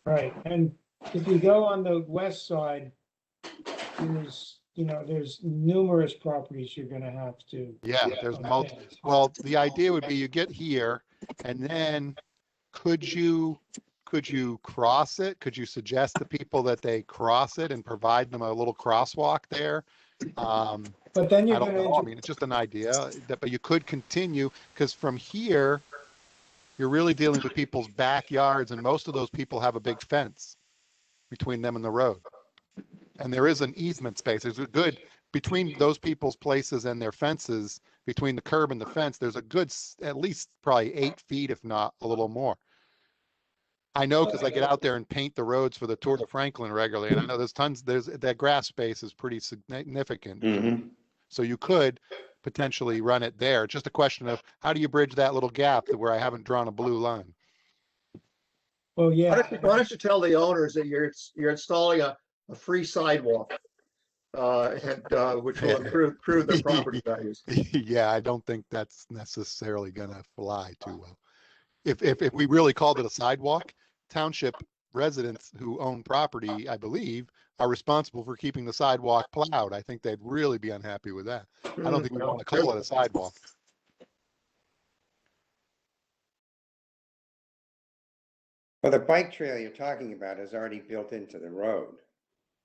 right, and if you go on the west side, there's numerous properties you're gonna have to. Yeah, there's multiple. Well, the idea would be you get here and then could you cross it? Could you suggest to people that they cross it and provide them a little crosswalk there? But then I you're don't gonna, know. I mean, it's just an idea, but you could continue because from here, you're really dealing with people's backyards, and most of those people have a big fence between them and the road. And there is an easement space. There's a good, between those people's places and their fences, between the curb and the fence, there's a good, at least probably 8 feet, if not a little more. I know because I get out there and paint the roads for the Tour de Franklin regularly, and I know there's that grass space is pretty significant. Mm-hmm. So you could potentially run it there. It's just a question of how do you bridge that little gap to where I haven't drawn a blue line? well, yeah, Why don't you tell the owners that you're installing a free sidewalk, which will improve their property values. Yeah, I don't think that's necessarily gonna fly too well. If we really called it a sidewalk, township residents who own property, I believe, are responsible for keeping the sidewalk plowed. I think they'd really be unhappy with that. I don't think we want to call it a sidewalk. Well, the bike trail you're talking about is already built into the road.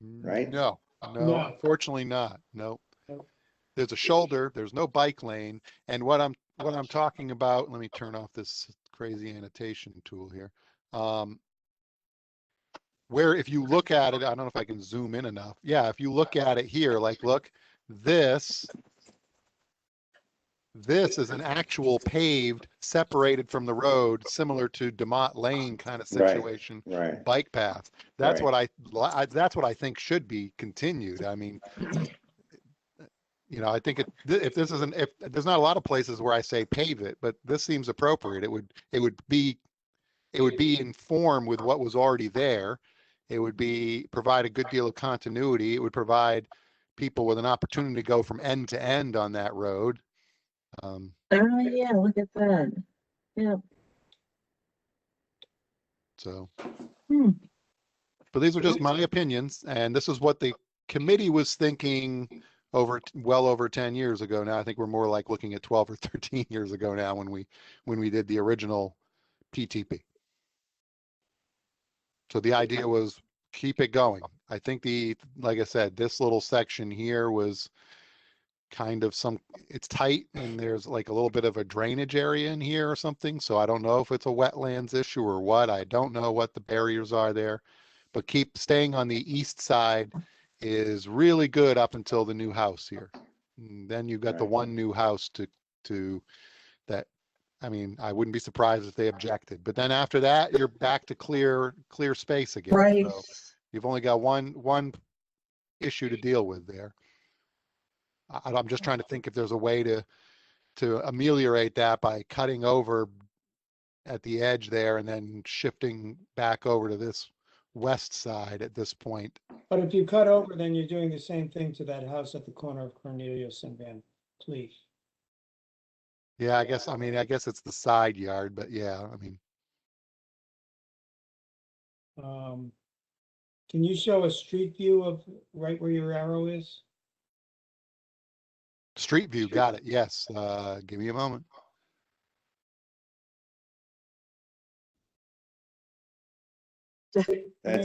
Right? No, No. unfortunately not. No. Nope. There's a shoulder, there's no bike lane. And what I'm talking about, let me turn off this crazy annotation tool here. Where if you look at it, I don't know if I can zoom in enough. Yeah, if you look at it here, like look, this is an actual paved, separated from the road, similar to DeMott Lane kind of situation. Right. Bike path. That's Right. that's what I think should be continued. I mean, I think if there's not a lot of places where I say pave it, but this seems appropriate. It would be in form with what was already there. It would provide a good deal of continuity. It would provide people with an opportunity to go from end to end on that road. Oh, yeah, look at that. Yeah. So, Hmm. but these are just my opinions, and this is what the committee was thinking well over 10 years ago now. I think we're more like looking at 12 or 13 years ago now when we did the original PTP. So the idea was keep it going. I think like I said, this little section here was kind of it's tight and there's like a little bit of a drainage area in here or something. So I don't know if it's a wetlands issue or what. I don't know what the barriers are there, but keep staying on the east side is really good up until the new house here. And then you've got the Right. one new house to that. I mean, I wouldn't be surprised if they objected, but then after that, you're back to clear space again. Right. So you've only got one issue to deal with there. I'm just trying to think if there's a way to ameliorate that by cutting over at the edge there and then shifting back over to this west side at this point. But if you cut over, then you're doing the same thing to that house at the corner of Cornelius and Van Cleef. Yeah, I guess it's the side yard, but yeah, I mean, Can you show a street view of right where your arrow is? street view, got it. Yes. Give me a moment. That's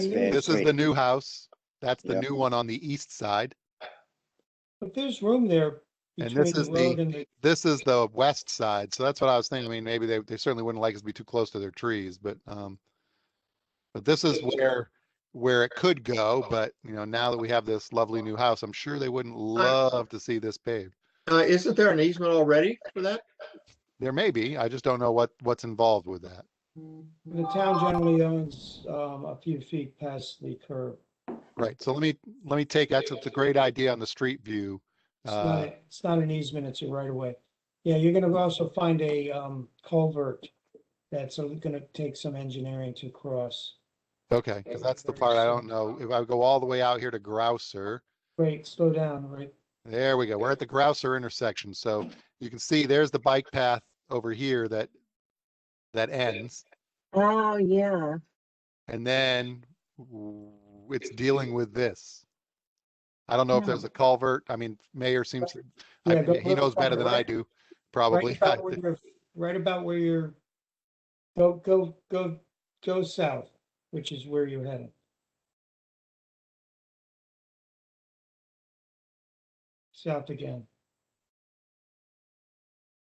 Van This is Cleef. the new house. That's the Yep. new one on the east side. But there's room there And between this the is road and the, this is the west side. So that's what I was thinking. I mean, maybe they certainly wouldn't like us to be too close to their trees, but this is where it could go. But now that we have this lovely new house, I'm sure they wouldn't love to see this paved. Isn't there an easement already for that? There may be. I just don't know what's involved with that. the town generally owns a few feet past the curb. Right. So let me take that. So it's a great idea on the street view. It's not an easement, it's a right of way. Yeah, you're gonna also find a culvert that's gonna take some engineering to cross. Okay, because that's the part I don't know. If I go all the way out here to Grouser, Great, slow down, right? there we go. We're at the Grouser intersection. So you can see there's the bike path over here that ends. Oh, yeah. And then it's dealing with this. I don't know if there's a culvert. I mean, Mayor seems, Yeah, he knows better than I do, probably. Right about where you're, go south, which is where you're heading. South again.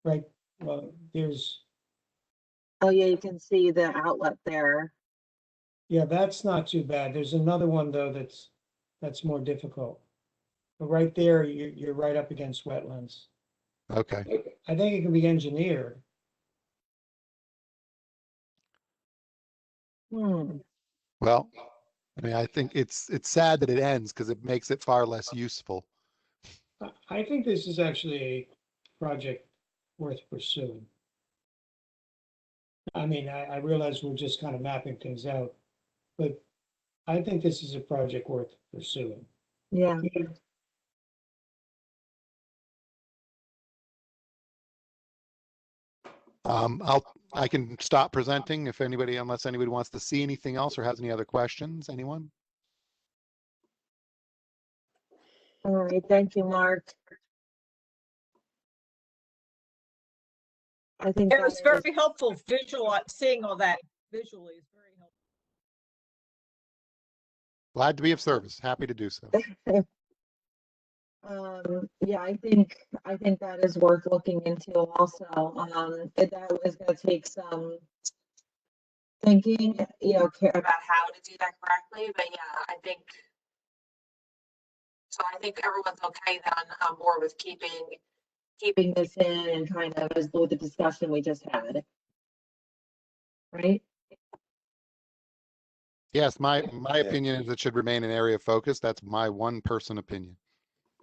Right, well, there's, Oh, yeah, you can see the outlet there. yeah, that's not too bad. There's another one though that's more difficult. But right there, you're right up against wetlands. Okay. I think it can be engineered. Hmm. Well, I mean, I think it's sad that it ends because it makes it far less useful. I think this is actually a project worth pursuing. I mean, I realize we're just kind of mapping things out, but I think this is a project worth pursuing. Yeah. I can stop presenting unless anybody wants to see anything else or has any other questions. Anyone? All right, thank you, Mark. I think It that was is- very helpful seeing all that visually is very helpful. Glad to be of service. Happy to do so. Yeah, I think that is worth looking into also. That was gonna take some thinking, about how to do that correctly, but yeah, I think everyone's okay then on board with keeping this in and kind of as with the discussion we just had. Right? Yes, my opinion is it should remain an area of focus. That's my one person opinion.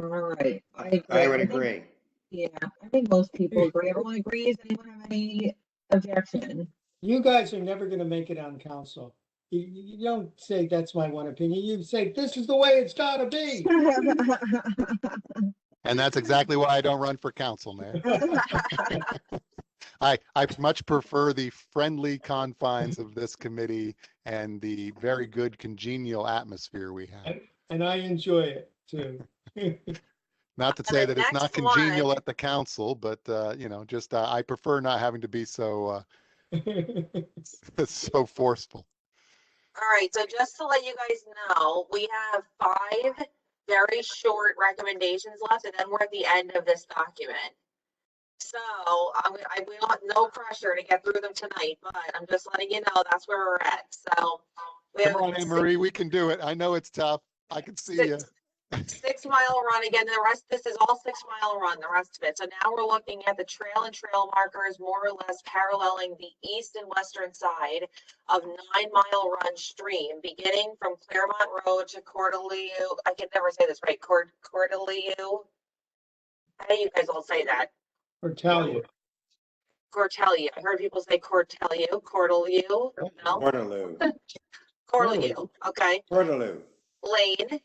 All right. I would agree. Yeah, I think most people agree. Everyone agrees. Anyone have any objection? You guys are never gonna make it on council. You don't say that's my one opinion. You say this is the way it's gotta be. And that's exactly why I don't run for council, Mayor. I much prefer the friendly confines of this committee and the very good congenial atmosphere we have. And I enjoy it too. Not to say the that it's not next congenial one- at the council, but you know, just I prefer not having to be so so forceful. All right, so just to let you guys know, we have 5 very short recommendations left, and then we're at the end of this document. So we don't have no pressure to get through them tonight, but I'm just letting you know that's where we're at. So we have Come on, Anne Marie, we can do it. I know it's tough. I can see you. 6 mile run again. The rest, this is all 6 mile run, the rest of it. So now we're looking at the trail and trail markers more or less paralleling the east and western side of 9 Mile Run stream, beginning from Claremont Road to Cortelyou. I can never say this right. Cortelyou. How do you guys all say that? Or tell you. Cortelyou. I heard people say Cortelyou. Cortelyou. No. Waterloo, Cortelyou. Okay. Waterloo. Lane.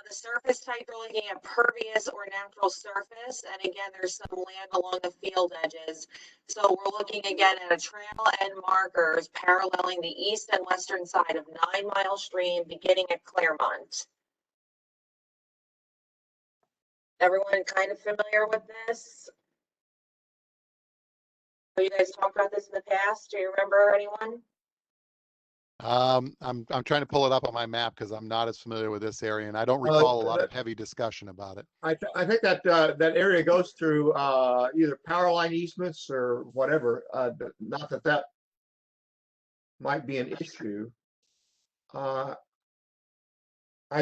The surface type, we're looking at pervious or natural surface. And again, there's some land along the field edges. So we're looking again at a trail and markers paralleling the east and western side of 9 Mile Stream, beginning at Claremont. Everyone kind of familiar with this? Have you guys talked about this in the past? Do you remember anyone? I'm trying to pull it up on my map because I'm not as familiar with this area and I don't recall a lot of heavy discussion about it. I think that that area goes through either power line easements or whatever. Not that that might be an issue. I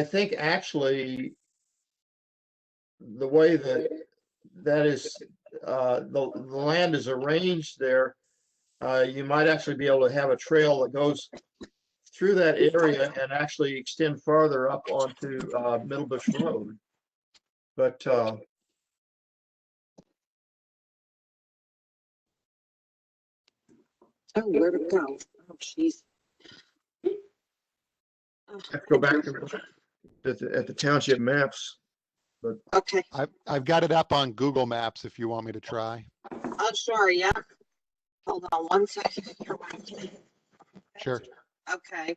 think actually the way that is the land is arranged there, you might actually be able to have a trail that goes through that area and actually extend farther up onto Middle Bush Road. But Oh, where'd it go? Oh, jeez. have to go back to at the township maps. Okay. I've got it up on Google Maps if you want me to try. Oh, sure. Yeah. Hold on one second. Sure. Okay.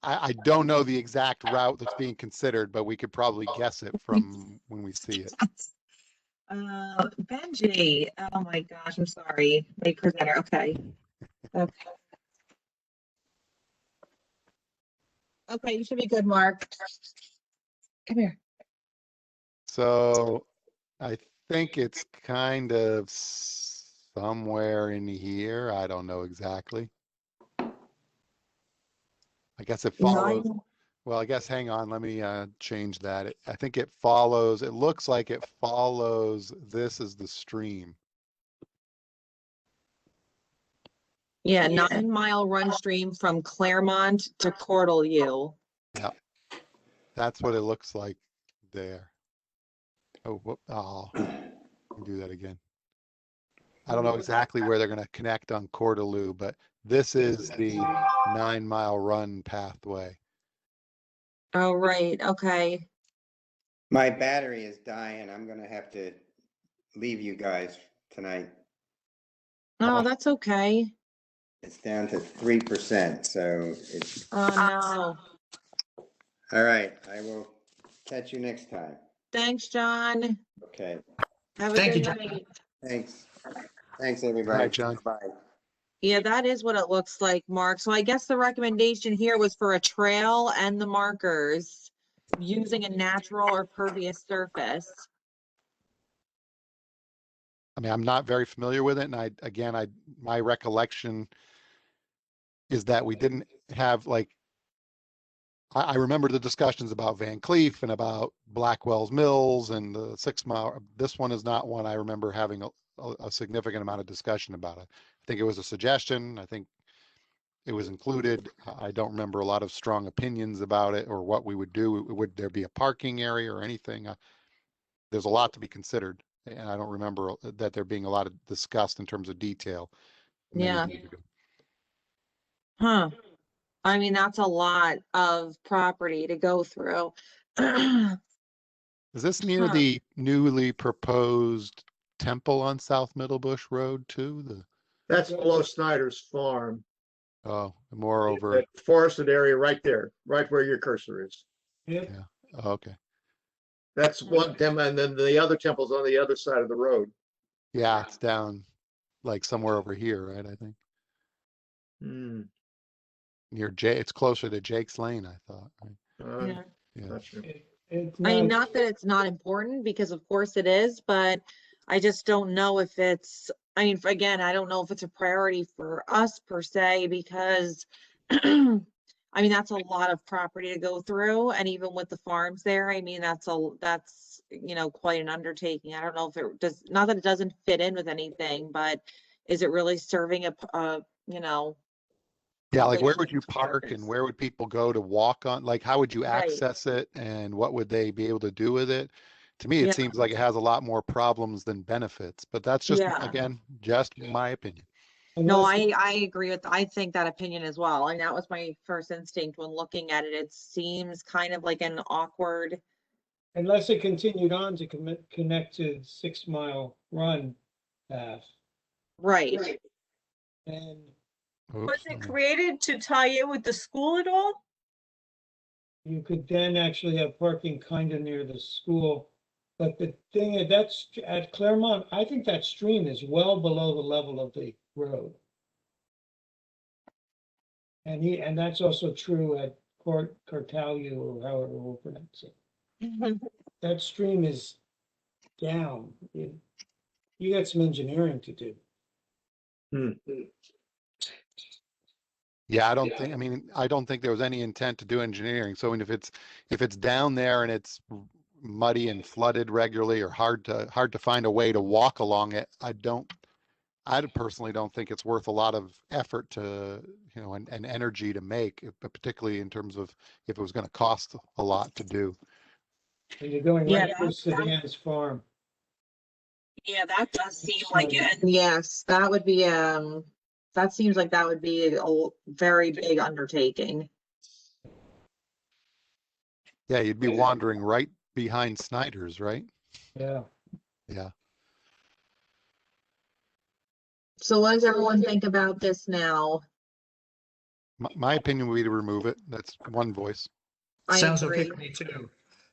I don't know the exact route that's being considered, but we could probably guess it from when we see it. Benji. Oh my gosh. I'm sorry. Make presenter. Okay. Okay. Okay. You should be good, Mark. Come here. So I think it's kind of somewhere in here. I don't know exactly. I guess it follows. Well, I guess, hang on, let me change that. I think it follows, it looks like it follows, this is the stream. Yeah, 9 Mile Run stream from Claremont to Cortelyou. Yeah, that's what it looks like there. Oh, whoop, oh, do that again. I don't know exactly where they're going to connect on Cortelyou, but this is the 9 Mile Run pathway. Oh, right. Okay. My battery is dying. I'm gonna have to leave you guys tonight. Oh, that's okay. It's down to 3%, so it's, Oh, no. all right, I will catch you next time. Thanks, John. Okay, Have a Thank you, good John. night. thanks. Thanks, everybody. All right, John. Bye. Yeah, that is what it looks like, Mark. So I guess the recommendation here was for a trail and the markers using a natural or pervious surface. I mean, I'm not very familiar with it. And my recollection is that we didn't have like, I remember the discussions about Van Cleef and about Blackwell's Mills and the 6 Mile. This one is not one I remember having a significant amount of discussion about it. I think it was a suggestion. I think it was included. I don't remember a lot of strong opinions about it or what we would do. Would there be a parking area or anything? There's a lot to be considered. And I don't remember that there being a lot of discussed in terms of detail. Yeah. Years ago. Huh. I mean, that's a lot of property to go through. Is this near Huh. the newly proposed temple on South Middlebush Road too? That's below Snyder's farm, Moreover, that forested area right there, right where your cursor is. Yep. okay. That's one temple, and then the other temple's on the other side of the road. Yeah, it's down like somewhere over here, right? I think Hmm. near it's closer to Jake's Lane, I thought. Right? Uh, Yeah. Not sure. It's I mean, not, not that it's not important, because of course it is, but I just don't know if it's, I mean, again, I don't know if it's a priority for us per se, because I mean, that's a lot of property to go through, and even with the farms there, I mean, that's quite an undertaking. I don't know if it does, not that it doesn't fit in with anything, but is it really serving Yeah, like where public would you park and purpose? where would people go to walk on? Like, how would you Right. access it and what would they be able to do with it? To me, Yeah. it seems like it has a lot more problems than benefits, but that's just, Yeah. again, just my opinion. No, unless, I agree I think that opinion as well. And that was my first instinct when looking at it. It seems kind of like an awkward, unless it continued on to connect to 6 Mile Run path. right. And Was Oops, it created to tie in with the school at all? you could then actually have parking kind of near the school. But the thing is, that's at Claremont, I think that stream is well below the level of the road. And that's also true at Cortalu, or however we'll pronounce it. That stream is down. You got some engineering to do. Yeah, I don't think there was any intent to do engineering. So if it's down there and it's muddy and flooded regularly or hard to find a way to walk along it, I personally don't think it's worth a lot of effort to, and energy to make, but particularly in terms of if it was going to cost a lot to do. And you're going Yeah, right through Savannah's farm. Yeah, that does seem like it. Yes, that would be, that seems like that would be a very big undertaking. Yeah, you'd be wandering right behind Snyder's, right? Yeah. Yeah. So what does everyone think about this now? My opinion would be to remove it. That's one voice. I Sounds okay agree. to me too.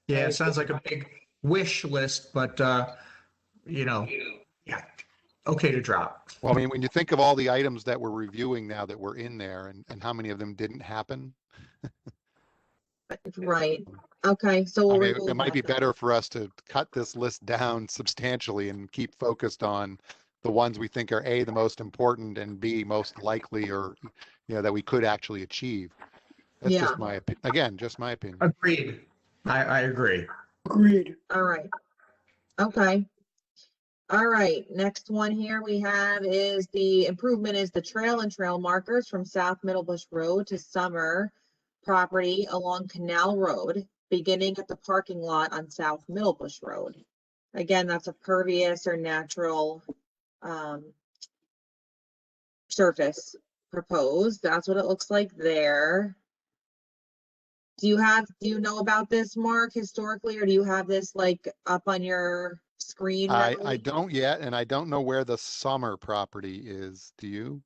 Yeah, it sounds like a big wish list, but, yeah, okay to drop. Well, I mean, when you think of all the items that we're reviewing now that were in there and how many of them didn't happen, Right. Okay, so I we'll mean, it remove might be that. better for us to cut this list down substantially and keep focused on the ones we think are A, the most important, and B, most likely, or, that we could actually achieve. That's just my opinion. Again, just my opinion. Agreed. I agree. Agreed. All right. Okay. All right, next one here we have is the improvement is the trail and trail markers from South Middlebush Road to Summer property along Canal Road, beginning at the parking lot on South Middlebush Road. Again, that's a pervious or natural surface proposed. That's what it looks like there. Do you know about this, Mark, historically, or do you have this like up on your screen? I readily? don't yet, and I don't know where the Summer property is. Do you?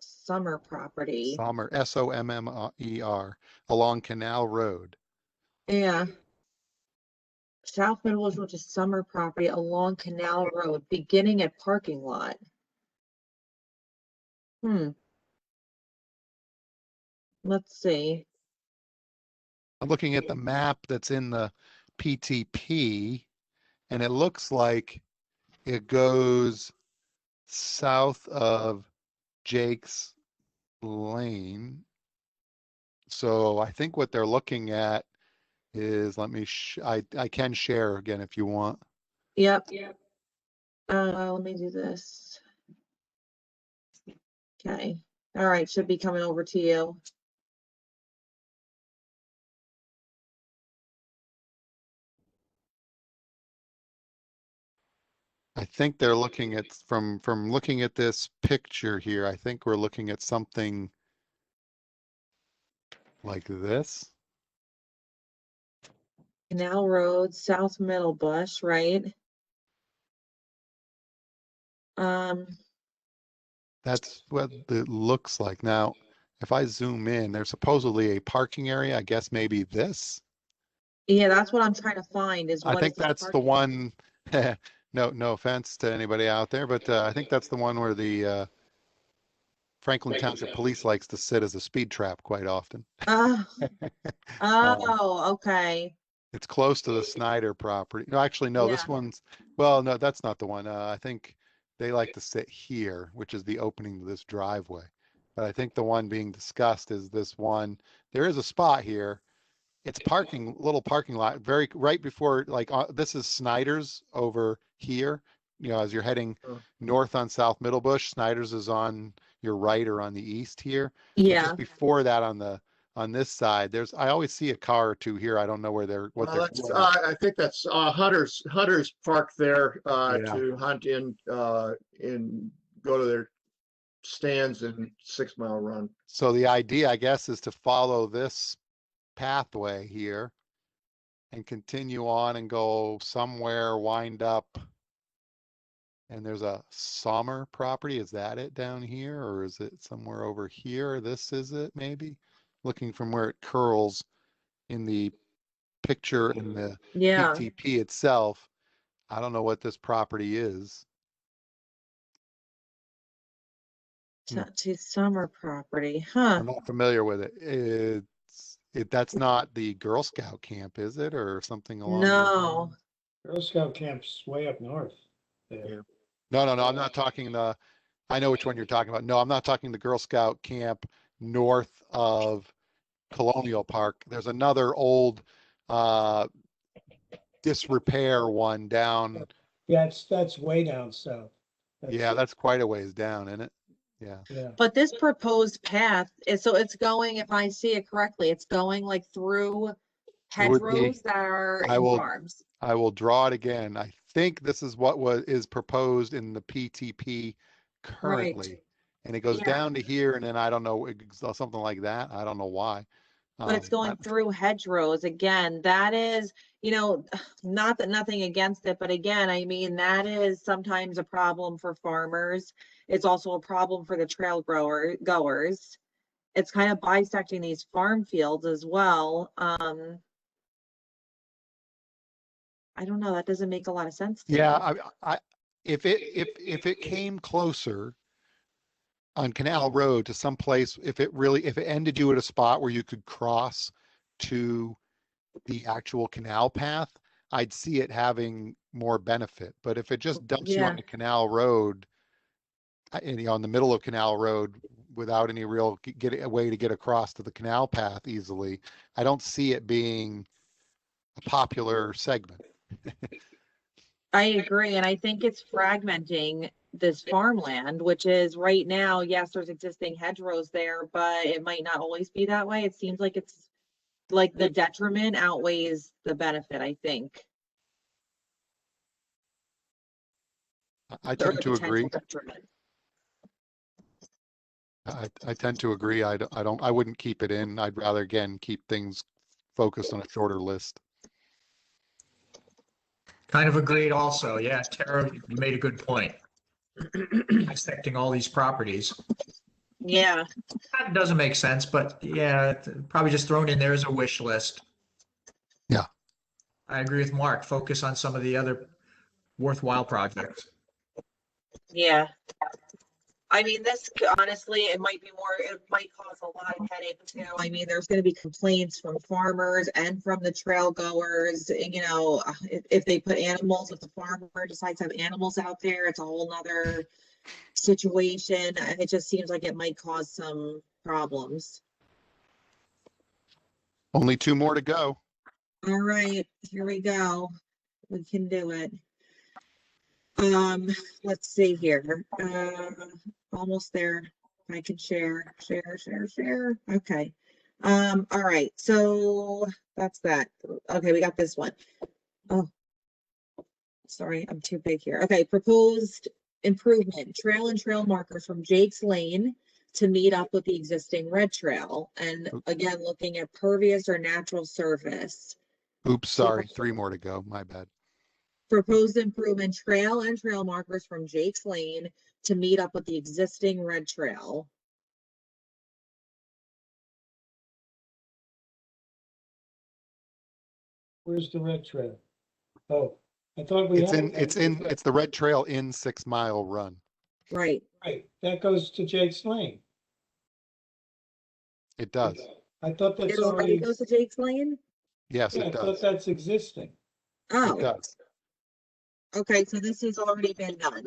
Summer property. Sommer, Sommer, along Canal Road. Yeah. South Middlebush Road to Summer property along Canal Road, beginning at parking lot. Let's see. I'm looking at the map that's in the PTP, and it looks like it goes south of Jake's Lane. So I think what they're looking at is, I can share again if you want. Yep. Let me do this. Okay. All right, should be coming over to you. I think they're looking at, from looking at this picture here, I think we're looking at something like this. Canal Road, South Middle Bush, right? That's what it looks like. Now, if I zoom in, there's supposedly a parking area. I guess maybe this. Yeah, that's what I'm trying to find is I what is think this that's the parking? one. No offense to anybody out there, but I think that's the one where the Franklin Township Police likes to sit as a speed trap quite often. Oh, Um, oh, okay. It's close to the Snyder property. No, actually, no, Yeah. this one's, well, no, that's not the one. I think they like to sit here, which is the opening to this driveway. But I think the one being discussed is this one. There is a spot here. It's parking, little parking lot, very right before, like, this is Snyder's over here. You know, as you're heading Oh. north on South Middlebush, Snyder's is on your right or on the east here. But Yeah, just before that on this side, I always see a car or two here. I don't know what they're That's, doing. I think that's Hunters park there Yeah. to hunt in go to their stands in 6 Mile Run. So the idea, I guess, is to follow this pathway here and continue on and go somewhere, wind up. And there's a Sommer property. Is that it down here, or is it somewhere over here? This is it, maybe? Looking from where it curls in the picture in the yeah. PTP itself. I don't know what this property is. To summer property, huh? I'm not familiar with it. That's not the Girl Scout camp, is it, or something along those No, lines? Girl Scout camp's way up north. There. No, I'm not talking I know which one you're talking about. No, I'm not talking the Girl Scout camp north of Colonial Park. There's another old disrepair one down. Yeah, that's way down south. Yeah, that's quite a ways down, isn't it? Yeah. Yeah, but this proposed path is, so it's going, if I see it correctly, it's going like through It would be- hedgerows that are I in will- farms. I will draw it again. I think this is what is proposed in the PTP currently. And it goes Yeah. down to here and then I don't know, something like that. I don't know why. But it's Um, going through hedgerows again. That is, not that nothing against it, but again, I mean, that is sometimes a problem for farmers. It's also a problem for the trail goers. It's kind of bisecting these farm fields as well. I don't know, that doesn't make a lot of sense to me. Yeah, if it came closer on Canal Road to some place, if it ended you at a spot where you could cross to the actual canal path, I'd see it having more benefit. But if it just dumps you Yeah. on the canal road, on the middle of Canal Road without any real a way to get across to the canal path easily, I don't see it being a popular segment. I agree, and I think it's fragmenting this farmland, which is right now, yes, there's existing hedgerows there, but it might not always be that way. It seems like it's like the detriment outweighs the benefit, I think. I Or tend the to agree. potential detriment. I tend to agree. I wouldn't keep it in. I'd rather, again, keep things focused on a shorter list. Kind of agreed also. Yeah, Tara, you made a good point. Dissecting all these properties. Yeah, That doesn't make sense, but yeah, probably just thrown in there as a wish list. Yeah. I agree with Mark. Focus on some of the other worthwhile projects. yeah. I mean, this honestly, it might cause a lot of headache too. I mean, there's gonna be complaints from farmers and from the trail goers, if they put animals, if the farmer decides to have animals out there, it's a whole nother situation. It just seems like it might cause some problems. Only 2 more to go. All right, here we go. We can do it. Let's see here. Almost there. I can share. Okay. All right. So that's that. Okay, we got this one. Oh, sorry, I'm too big here. Okay, proposed improvement, trail and trail markers from Jake's Lane to meet up with the existing red trail. And again, looking at pervious or natural surface. Oops, sorry, 3 more to go. My bad. Proposed improvement trail and trail markers from Jake's Lane to meet up with the existing red trail. Where's the red trail? Oh, I thought we had. It's the red trail in 6 Mile Run. Right. Right, that goes to Jake's Lane. It does. I thought that's It already already, goes to Jake's Lane? Yes, yeah, I it thought does. that's existing. It Oh, does. okay, so this has already been done.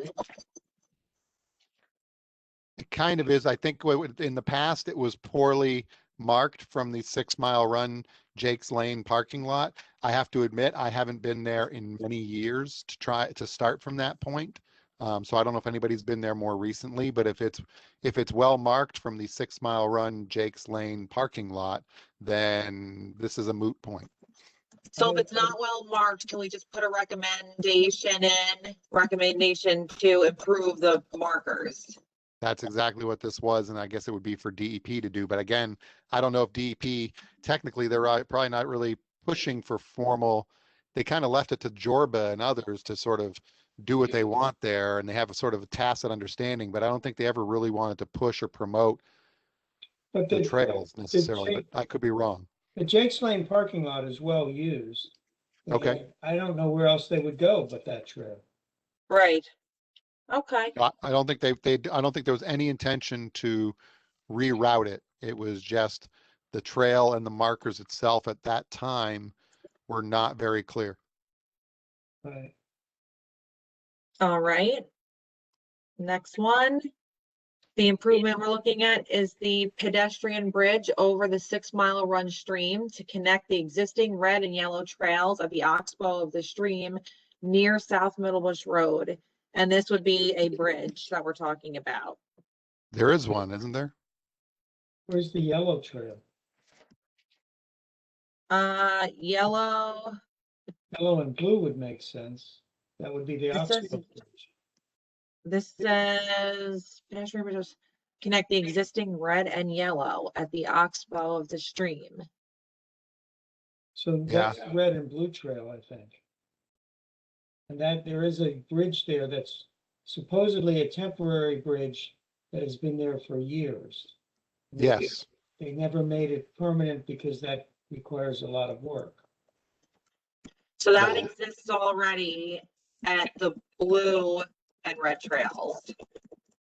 It kind of is. I think in the past, it was poorly marked from the 6 Mile Run Jake's Lane parking lot. I have to admit, I haven't been there in many years to try to start from that point. So I don't know if anybody's been there more recently, but if it's well marked from the 6 Mile Run Jake's Lane parking lot, then this is a moot point. So if it's not well marked, can we just put a recommendation to improve the markers? That's exactly what this was, and I guess it would be for DEP to do. But again, I don't know if DEP, technically, they're probably not really pushing for formal. They kind of left it to Jorba and others to sort of do what they want there, and they have a sort of a tacit understanding, but I don't think they ever really wanted to push or promote But the trails necessarily, but I could be wrong. The Jake's Lane parking lot is well used. Okay. And I don't know where else they would go but that trail. Right. Okay. I don't think I don't think there was any intention to reroute it. It was just the trail and the markers itself at that time were not very clear. Right. All right. Next one. The improvement we're looking at is the pedestrian bridge over the 6 Mile Run stream to connect the existing red and yellow trails at the oxbow of the stream near South Middlebush Road. And this would be a bridge that we're talking about. There is one, isn't there? Where's the yellow trail? Yellow. Yellow and blue would make sense. That would be the This says- Oxbow Bridge. This says pedestrian bridges connect the existing red and yellow at the oxbow of the stream. So Yeah. that's red and blue trail, I think. And that there is a bridge there that's supposedly a temporary bridge that has been there for years. Yes. They never made it permanent because that requires a lot of work. So that exists already at the blue and red trails.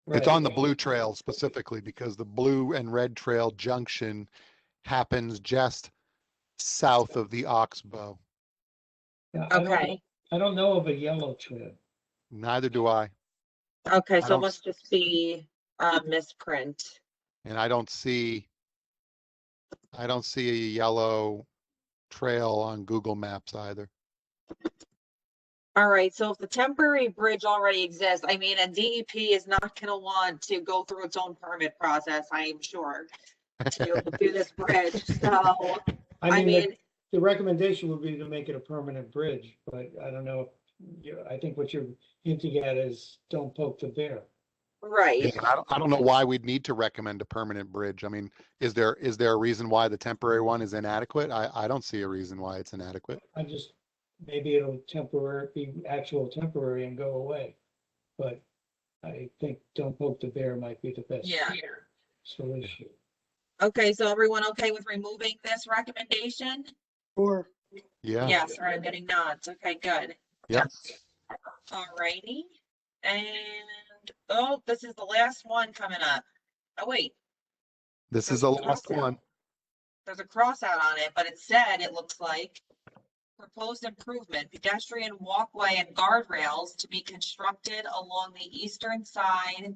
It's on the blue trail specifically because the blue and red trail junction happens just south of the oxbow. Yeah, Okay. I don't know of a yellow trail. Neither do I. Okay, I so don't- it must just be a misprint. And I don't see a yellow trail on Google Maps either. All right, so if the temporary bridge already exists, I mean, and DEP is not gonna want to go through its own permit process, I am sure, to do this bridge, so, I mean, the recommendation would be to make it a permanent bridge, but I don't know. I think what you're hinting at is don't poke the bear. right. Yeah, I don't know why we'd need to recommend a permanent bridge. I mean, is there a reason why the temporary one is inadequate? I don't see a reason why it's inadequate. Maybe it'll be actual temporary and go away. But I think don't poke the bear might be the best Yeah. solution. Okay, so everyone okay with removing this recommendation? Or Yeah. Yes, or I'm getting nods, okay, good. Yep. Alrighty, and, oh, this is the last one coming up. Oh, wait, This is the last one. there's a cross out on it, but it said, it looks like, proposed improvement, pedestrian walkway and guardrails to be constructed along the eastern side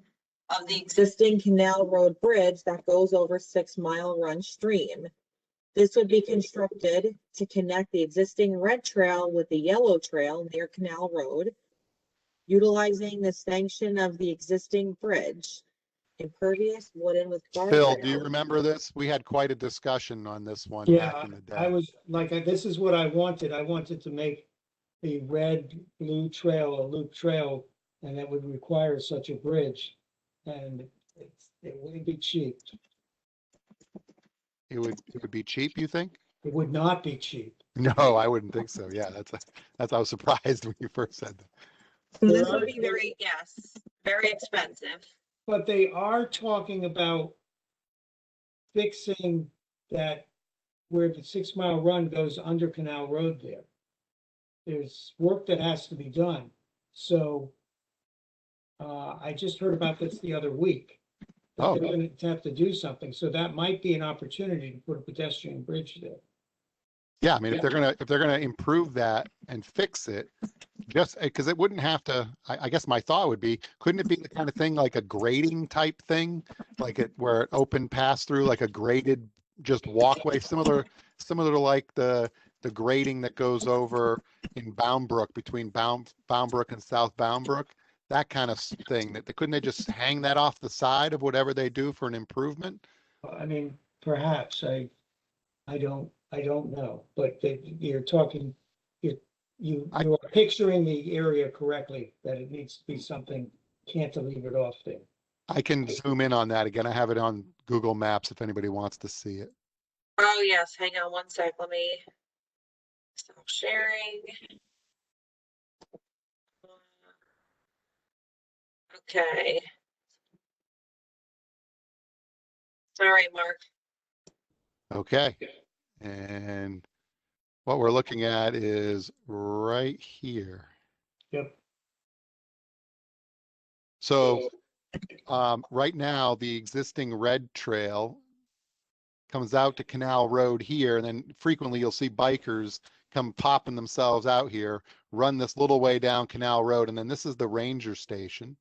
of the existing Canal Road Bridge that goes over 6 Mile Run stream. This would be constructed to connect the existing red trail with the yellow trail near Canal Road, utilizing the sanction of the existing bridge. Impervious wooden with Phil, do you guardrails. remember this? We had quite a discussion on this one Yeah, back in the I day. was like, this is what I wanted. I wanted to make the red-blue trail a loop trail, and that would require such a bridge. And it wouldn't be cheap. It would be cheap, you think? It would not be cheap. No, I wouldn't think so. Yeah, I was surprised when you first said that. This would be very, yes, very expensive. But they are talking about fixing that where the 6 Mile Run goes under Canal Road there. There's work that has to be done. So I just heard about this the other week. That Oh. they're going to have to do something. So that might be an opportunity to put a pedestrian bridge there. Yeah, I mean, if they're gonna improve that and fix it, just because it wouldn't have to. I guess my thought would be, couldn't it be the kind of thing like a grading type thing, like it where it open pass through, like a graded just walkway, similar to like the grading that goes over in Boundbrook between Boundbrook and South Boundbrook, that kind of thing. That couldn't they just hang that off the side of whatever they do for an improvement? I mean, perhaps I don't know, but you're talking, you are picturing the area correctly, that it needs to be something cantilevered off there. I can zoom in on that again. I have it on Google Maps if anybody wants to see it. Oh, yes, hang on one sec, let me stop sharing. Okay. Sorry, Mark. Okay. And what we're looking at is right here. Yep. So right now, the existing red trail comes out to Canal Road here, and then frequently you'll see bikers come popping themselves out here, run this little way down Canal Road, and then this is the ranger station.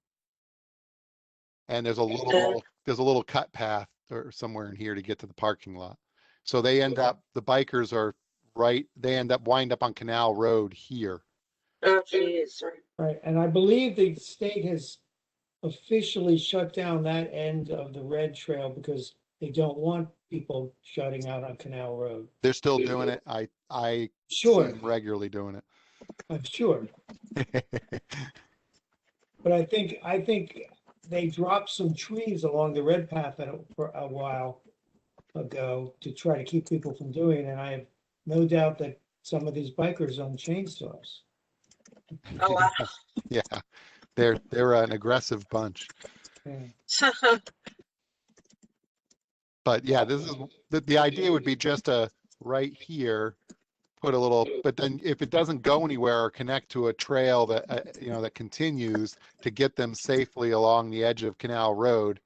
And there's a little cut path or somewhere in here to get to the parking lot. So they end up, the bikers are wind up on Canal Road here. Oh, geez. Right, and I believe the state has officially shut down that end of the red trail because they don't want people shutting out on Canal Road. They're still doing it. I Sure, see them regularly doing it. I'm sure, but I think they dropped some trees along the red path for a while ago to try to keep people from doing it, and I have no doubt that some of these bikers own chainsaws. Oh, wow. Yeah, they're an aggressive bunch. Yeah. But yeah, this is the idea would be just right here, put a little, but then if it doesn't go anywhere or connect to a trail that that continues to get them safely along the edge of Canal Road,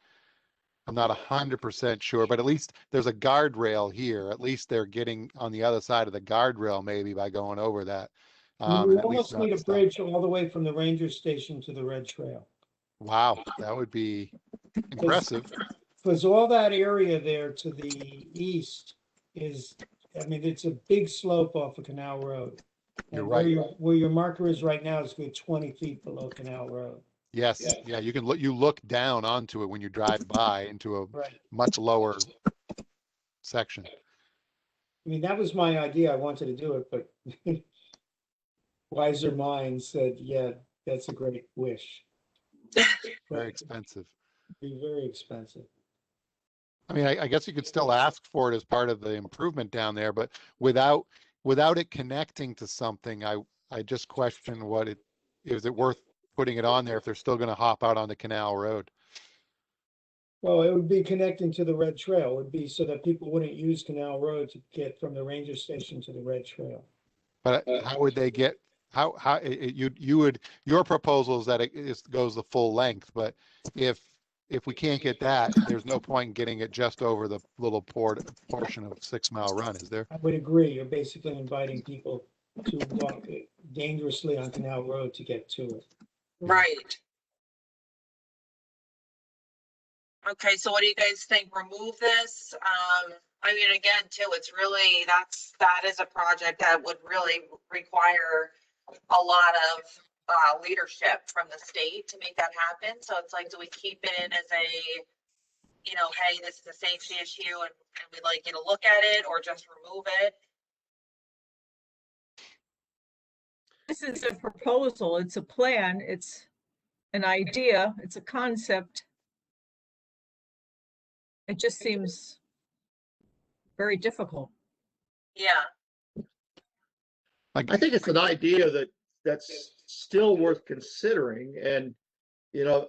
I'm not 100% sure, but at least there's a guardrail here. At least they're getting on the other side of the guardrail maybe by going over that. You And at almost least need a not stop. bridge all the way from the ranger station to the red trail. Wow, that would be impressive. Because all that area there to the east is, I mean, it's a big slope off of Canal Road. You're And right. where your marker is right now is good 20 feet below Canal Road. Yes, yeah, you look down onto it when you drive by into a Right. much lower section. I mean, that was my idea. I wanted to do it, but wiser minds said, yeah, that's a great wish. Very expensive. Be very expensive. I mean, I guess you could still ask for it as part of the improvement down there, but without it connecting to something, I just question is it worth putting it on there if they're still going to hop out onto Canal Road? Well, it would be connecting to the red trail. It would be so that people wouldn't use Canal Road to get from the ranger station to the red trail. But how would they get, your proposal is that it goes the full length, but if we can't get that, there's no point in getting it just over the little portion of 6 Mile Run, is there? I would agree. You're basically inviting people to walk dangerously on Canal Road to get to it. Right. Okay, so what do you guys think? Remove this? I mean, again, too, it's really, that is a project that would really require a lot of leadership from the state to make that happen. So it's like, do we keep it in as a, hey, this is a safety issue and we'd like you to look at it, or just remove it? This is a proposal, it's a plan, it's an idea, it's a concept. It just seems very difficult. Yeah. I think it's an idea that's still worth considering, and, you know,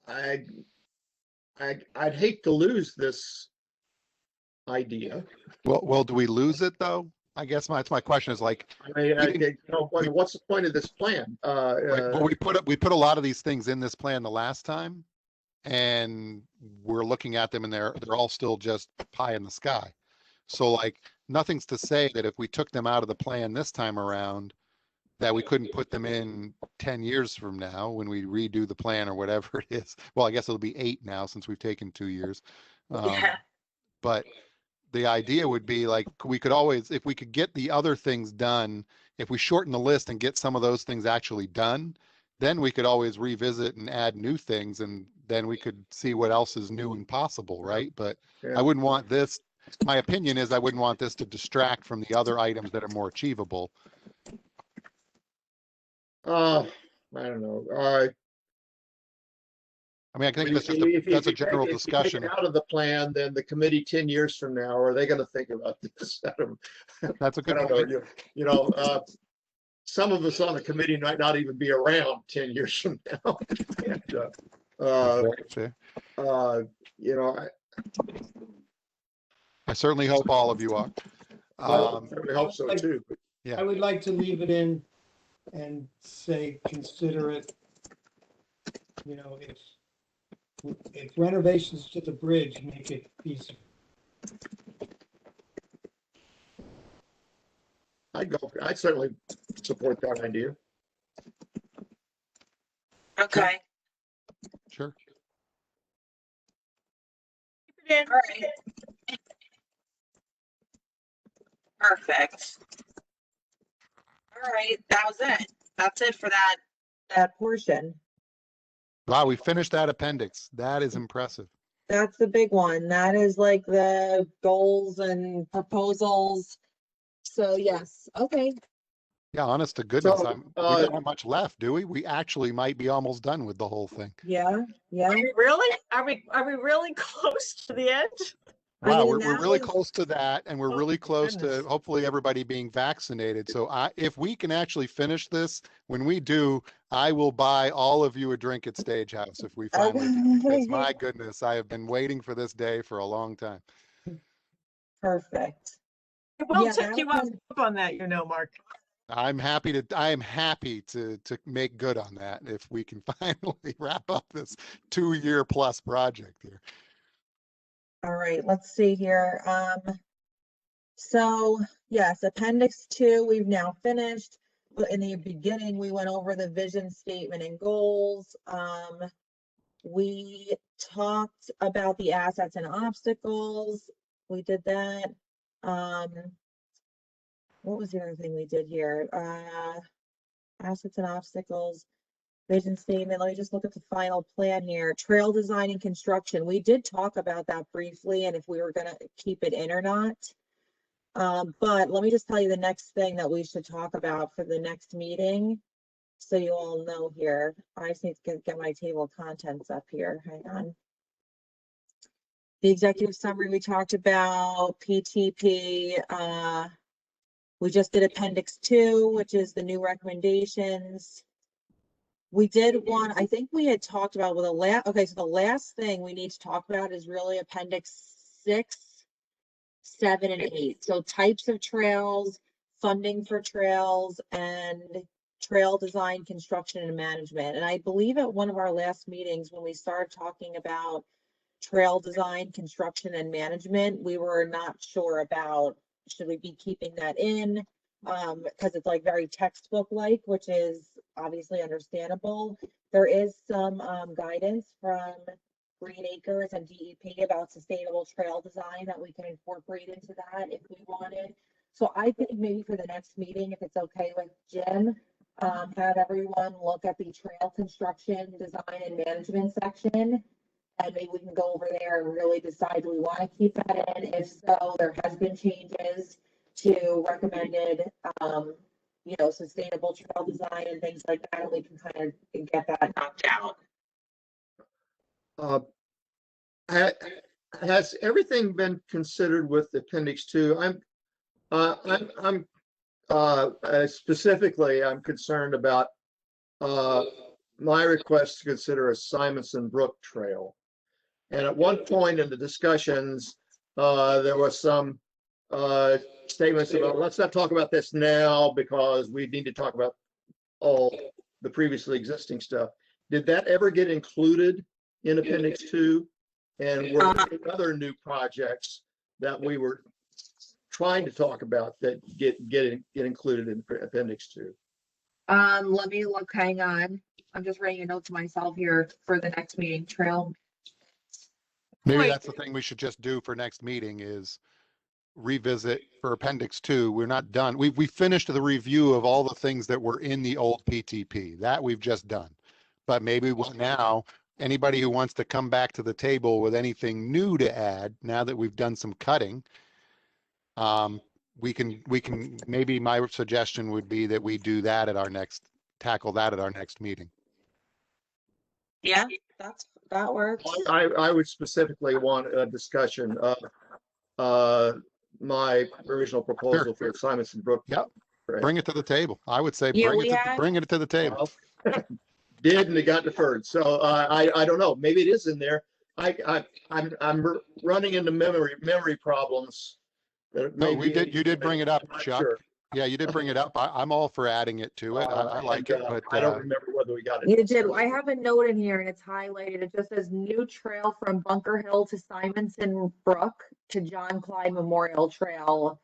I'd hate to lose this idea. Well, do we lose it though? I guess that's my question is like, What's the point of this plan? well, we put a lot of these things in this plan the last time, and we're looking at them and they're all still just pie in the sky. So like, nothing's to say that if we took them out of the plan this time around, that we couldn't put them in 10 years from now when we redo the plan or whatever it is. Well, I guess it'll be 8 now since we've taken 2 years. But the idea would be like, we could always, if we could get the other things done, if we shorten the list and get some of those things actually done, then we could always revisit and add new things, and then we could see what else is new and possible, right? But Yeah. I wouldn't want this, my opinion is I wouldn't want this to distract from the other items that are more achievable. I don't know. I mean, I think that's a general discussion. If you take it out of the plan, then the committee 10 years from now, are they going to think about this? That's a good I don't know. You know, some of us on the committee might not even be around 10 years from now. And, you know, I certainly hope all of you are. I certainly hope so too. But Yeah. I would like to leave it in and say, consider it, you know, if renovations to the bridge make it feasible. I'd certainly support that idea. Okay. Sure. All right. Perfect. All right, that was it. That's it for that portion. Wow, we finished that appendix. That is impressive. That's the big one. That is like the goals and proposals. So yes, okay. Yeah, honest to goodness, So, we don't have much left, do we? We actually might be almost done with the whole thing. Yeah, yeah. Are we really? Are we really close to the end? Wow, mean, we're that really was- close to that, and we're Oh, really close to goodness. hopefully everybody being vaccinated. So if we can actually finish this, when we do, I will buy all of you a drink at Stage House if we finally do. Because my goodness, I have been waiting for this day for a long time. Perfect. We'll Yeah, take that you up was- on that, Mark. I am happy to make good on that if we can finally wrap up this 2-year plus project here. All right, let's see here. So yes, Appendix 2, we've now finished. But in the beginning, we went over the vision statement and goals. We talked about the assets and obstacles. We did that. What was the other thing we did here? Assets and obstacles, vision statement. Let me just look at the final plan here. Trail design and construction. We did talk about that briefly and if we were gonna keep it in or not. But let me just tell you the next thing that we should talk about for the next meeting. So you all know here. I just need to get my table of contents up here. Hang on. The executive summary we talked about, PTP, we just did Appendix 2, which is the new recommendations. We did one, I think we had talked about with okay, so the last thing we need to talk about is really Appendix 6, 7, and 8. So types of trails, funding for trails, and trail design, construction, and management. And I believe at one of our last meetings, when we started talking about trail design, construction, and management, we were not sure about, should we be keeping that in? Because it's like very textbook-like, which is obviously understandable. There is some guidance from Green Acres and DEP about sustainable trail design that we can incorporate into that if we wanted. So I think maybe for the next meeting, if it's okay with Jim, have everyone look at the trail construction, design, and management section. And maybe we can go over there and really decide, do we want to keep that in? If so, there has been changes to recommended, sustainable trail design and things like that, and we can kind of get that knocked out. Has everything been considered with Appendix 2? I'm Specifically, I'm concerned about my request to consider a Simonson Brook Trail. And at one point in the discussions, there was some statements about, let's not talk about this now because we need to talk about all the previously existing stuff. Did that ever get included in Appendix 2? And were there other new projects that we were trying to talk about that get included in Appendix 2? Let me look, hang on. I'm just writing a note to myself here for the next meeting, trail. Maybe that's the thing we should just do for next meeting is revisit for Appendix 2. We're not done. We finished the review of all the things that were in the old PTP. That we've just done. But maybe now, anybody who wants to come back to the table with anything new to add, now that we've done some cutting, we can, maybe my suggestion would be that we do that at our next, tackle that at our next meeting. Yeah, that works. I would specifically want a discussion of my original proposal for Simonson Brook. Yep. Bring it to the table. I would say Yeah, bring it to the table. Did and it got deferred. So I don't know. Maybe it is in there. I'm running into memory problems. No, you did bring it up, Chuck. Sure. Yeah, you did bring it up. I'm all for adding it to it. I like it, but I don't remember whether we got it. You did. I have a note in here and it's highlighted. It just says new trail from Bunker Hill to Simonson Brook to John Clyde Memorial Trail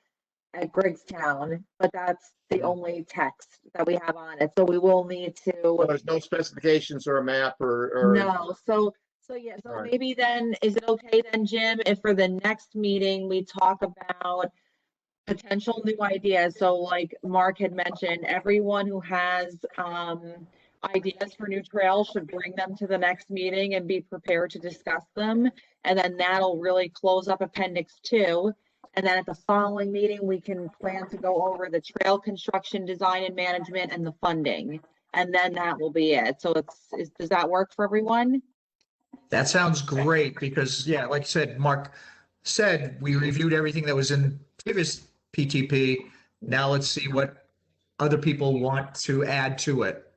at Griggstown, but that's the only text that we have on it. So we will need to. Well, there's no specifications or a map or. No. So yeah. So Right. maybe then, is it okay then, Jim, if for the next meeting we talk about potential new ideas? So like Mark had mentioned, everyone who has ideas for new trails should bring them to the next meeting and be prepared to discuss them. And then that'll really close up Appendix 2. And then at the following meeting, we can plan to go over the trail construction, design and management and the funding. And then that will be it. So does that work for everyone? That sounds great because, yeah, like I said, Mark said, we reviewed everything that was in previous PTP. Now let's see what other people want to add to it.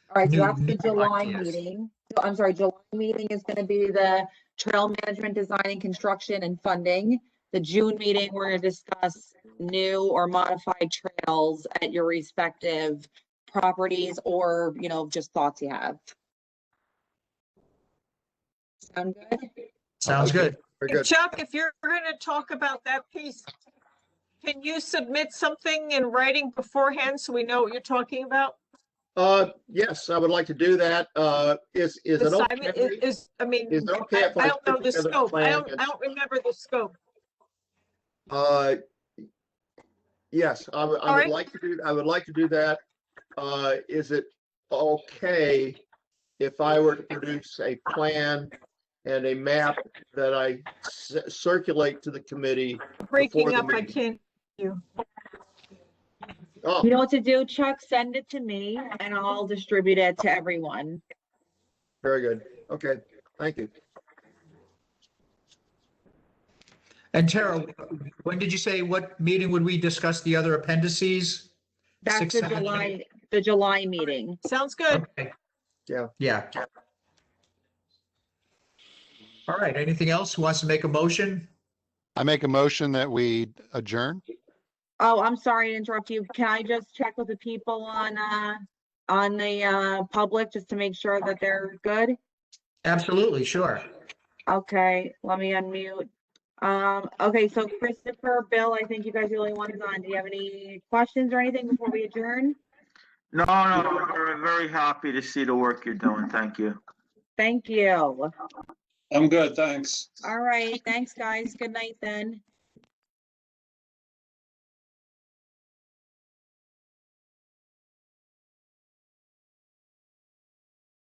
All right, so that's the New July ideas. meeting. So I'm sorry, July meeting is going to be the trail management, design and construction and funding. The June meeting, we're going to discuss new or modified trails at your respective properties or, just thoughts you have. Sound good? Sounds good. Very good. Chuck, if you're going to talk about that piece, can you submit something in writing beforehand so we know what you're talking about? Yes, I would like to do that. Is it Assignment okay? is, I mean, Is it okay if I don't know put the together a scope. I plan don't remember the scope. Yes, I would right. like to do, I would like to do that. Is it okay if I were to produce a plan and a map that I circulate to the committee? Breaking the up, I meeting. can't. Oh, You know what to do, Chuck? Send it to me and I'll distribute it to everyone. very good. Okay, thank you. And Tara, when did you say, what meeting would we discuss the other appendices? That's 6, the 7, 8? July meeting. Sounds good. Okay. Yeah. Yeah. All right, anything else? Who wants to make a motion? I make a motion that we adjourn. Oh, I'm sorry to interrupt you. Can I just check with the people on the public just to make sure that they're good? Absolutely, sure. Okay, let me unmute. Okay, so Christopher, Bill, I think you guys are the only ones on. Do you have any questions or anything before we adjourn? No, we're very happy to see the work you're doing. Thank you. Thank you. I'm good, thanks. All right, thanks, guys. Good night then.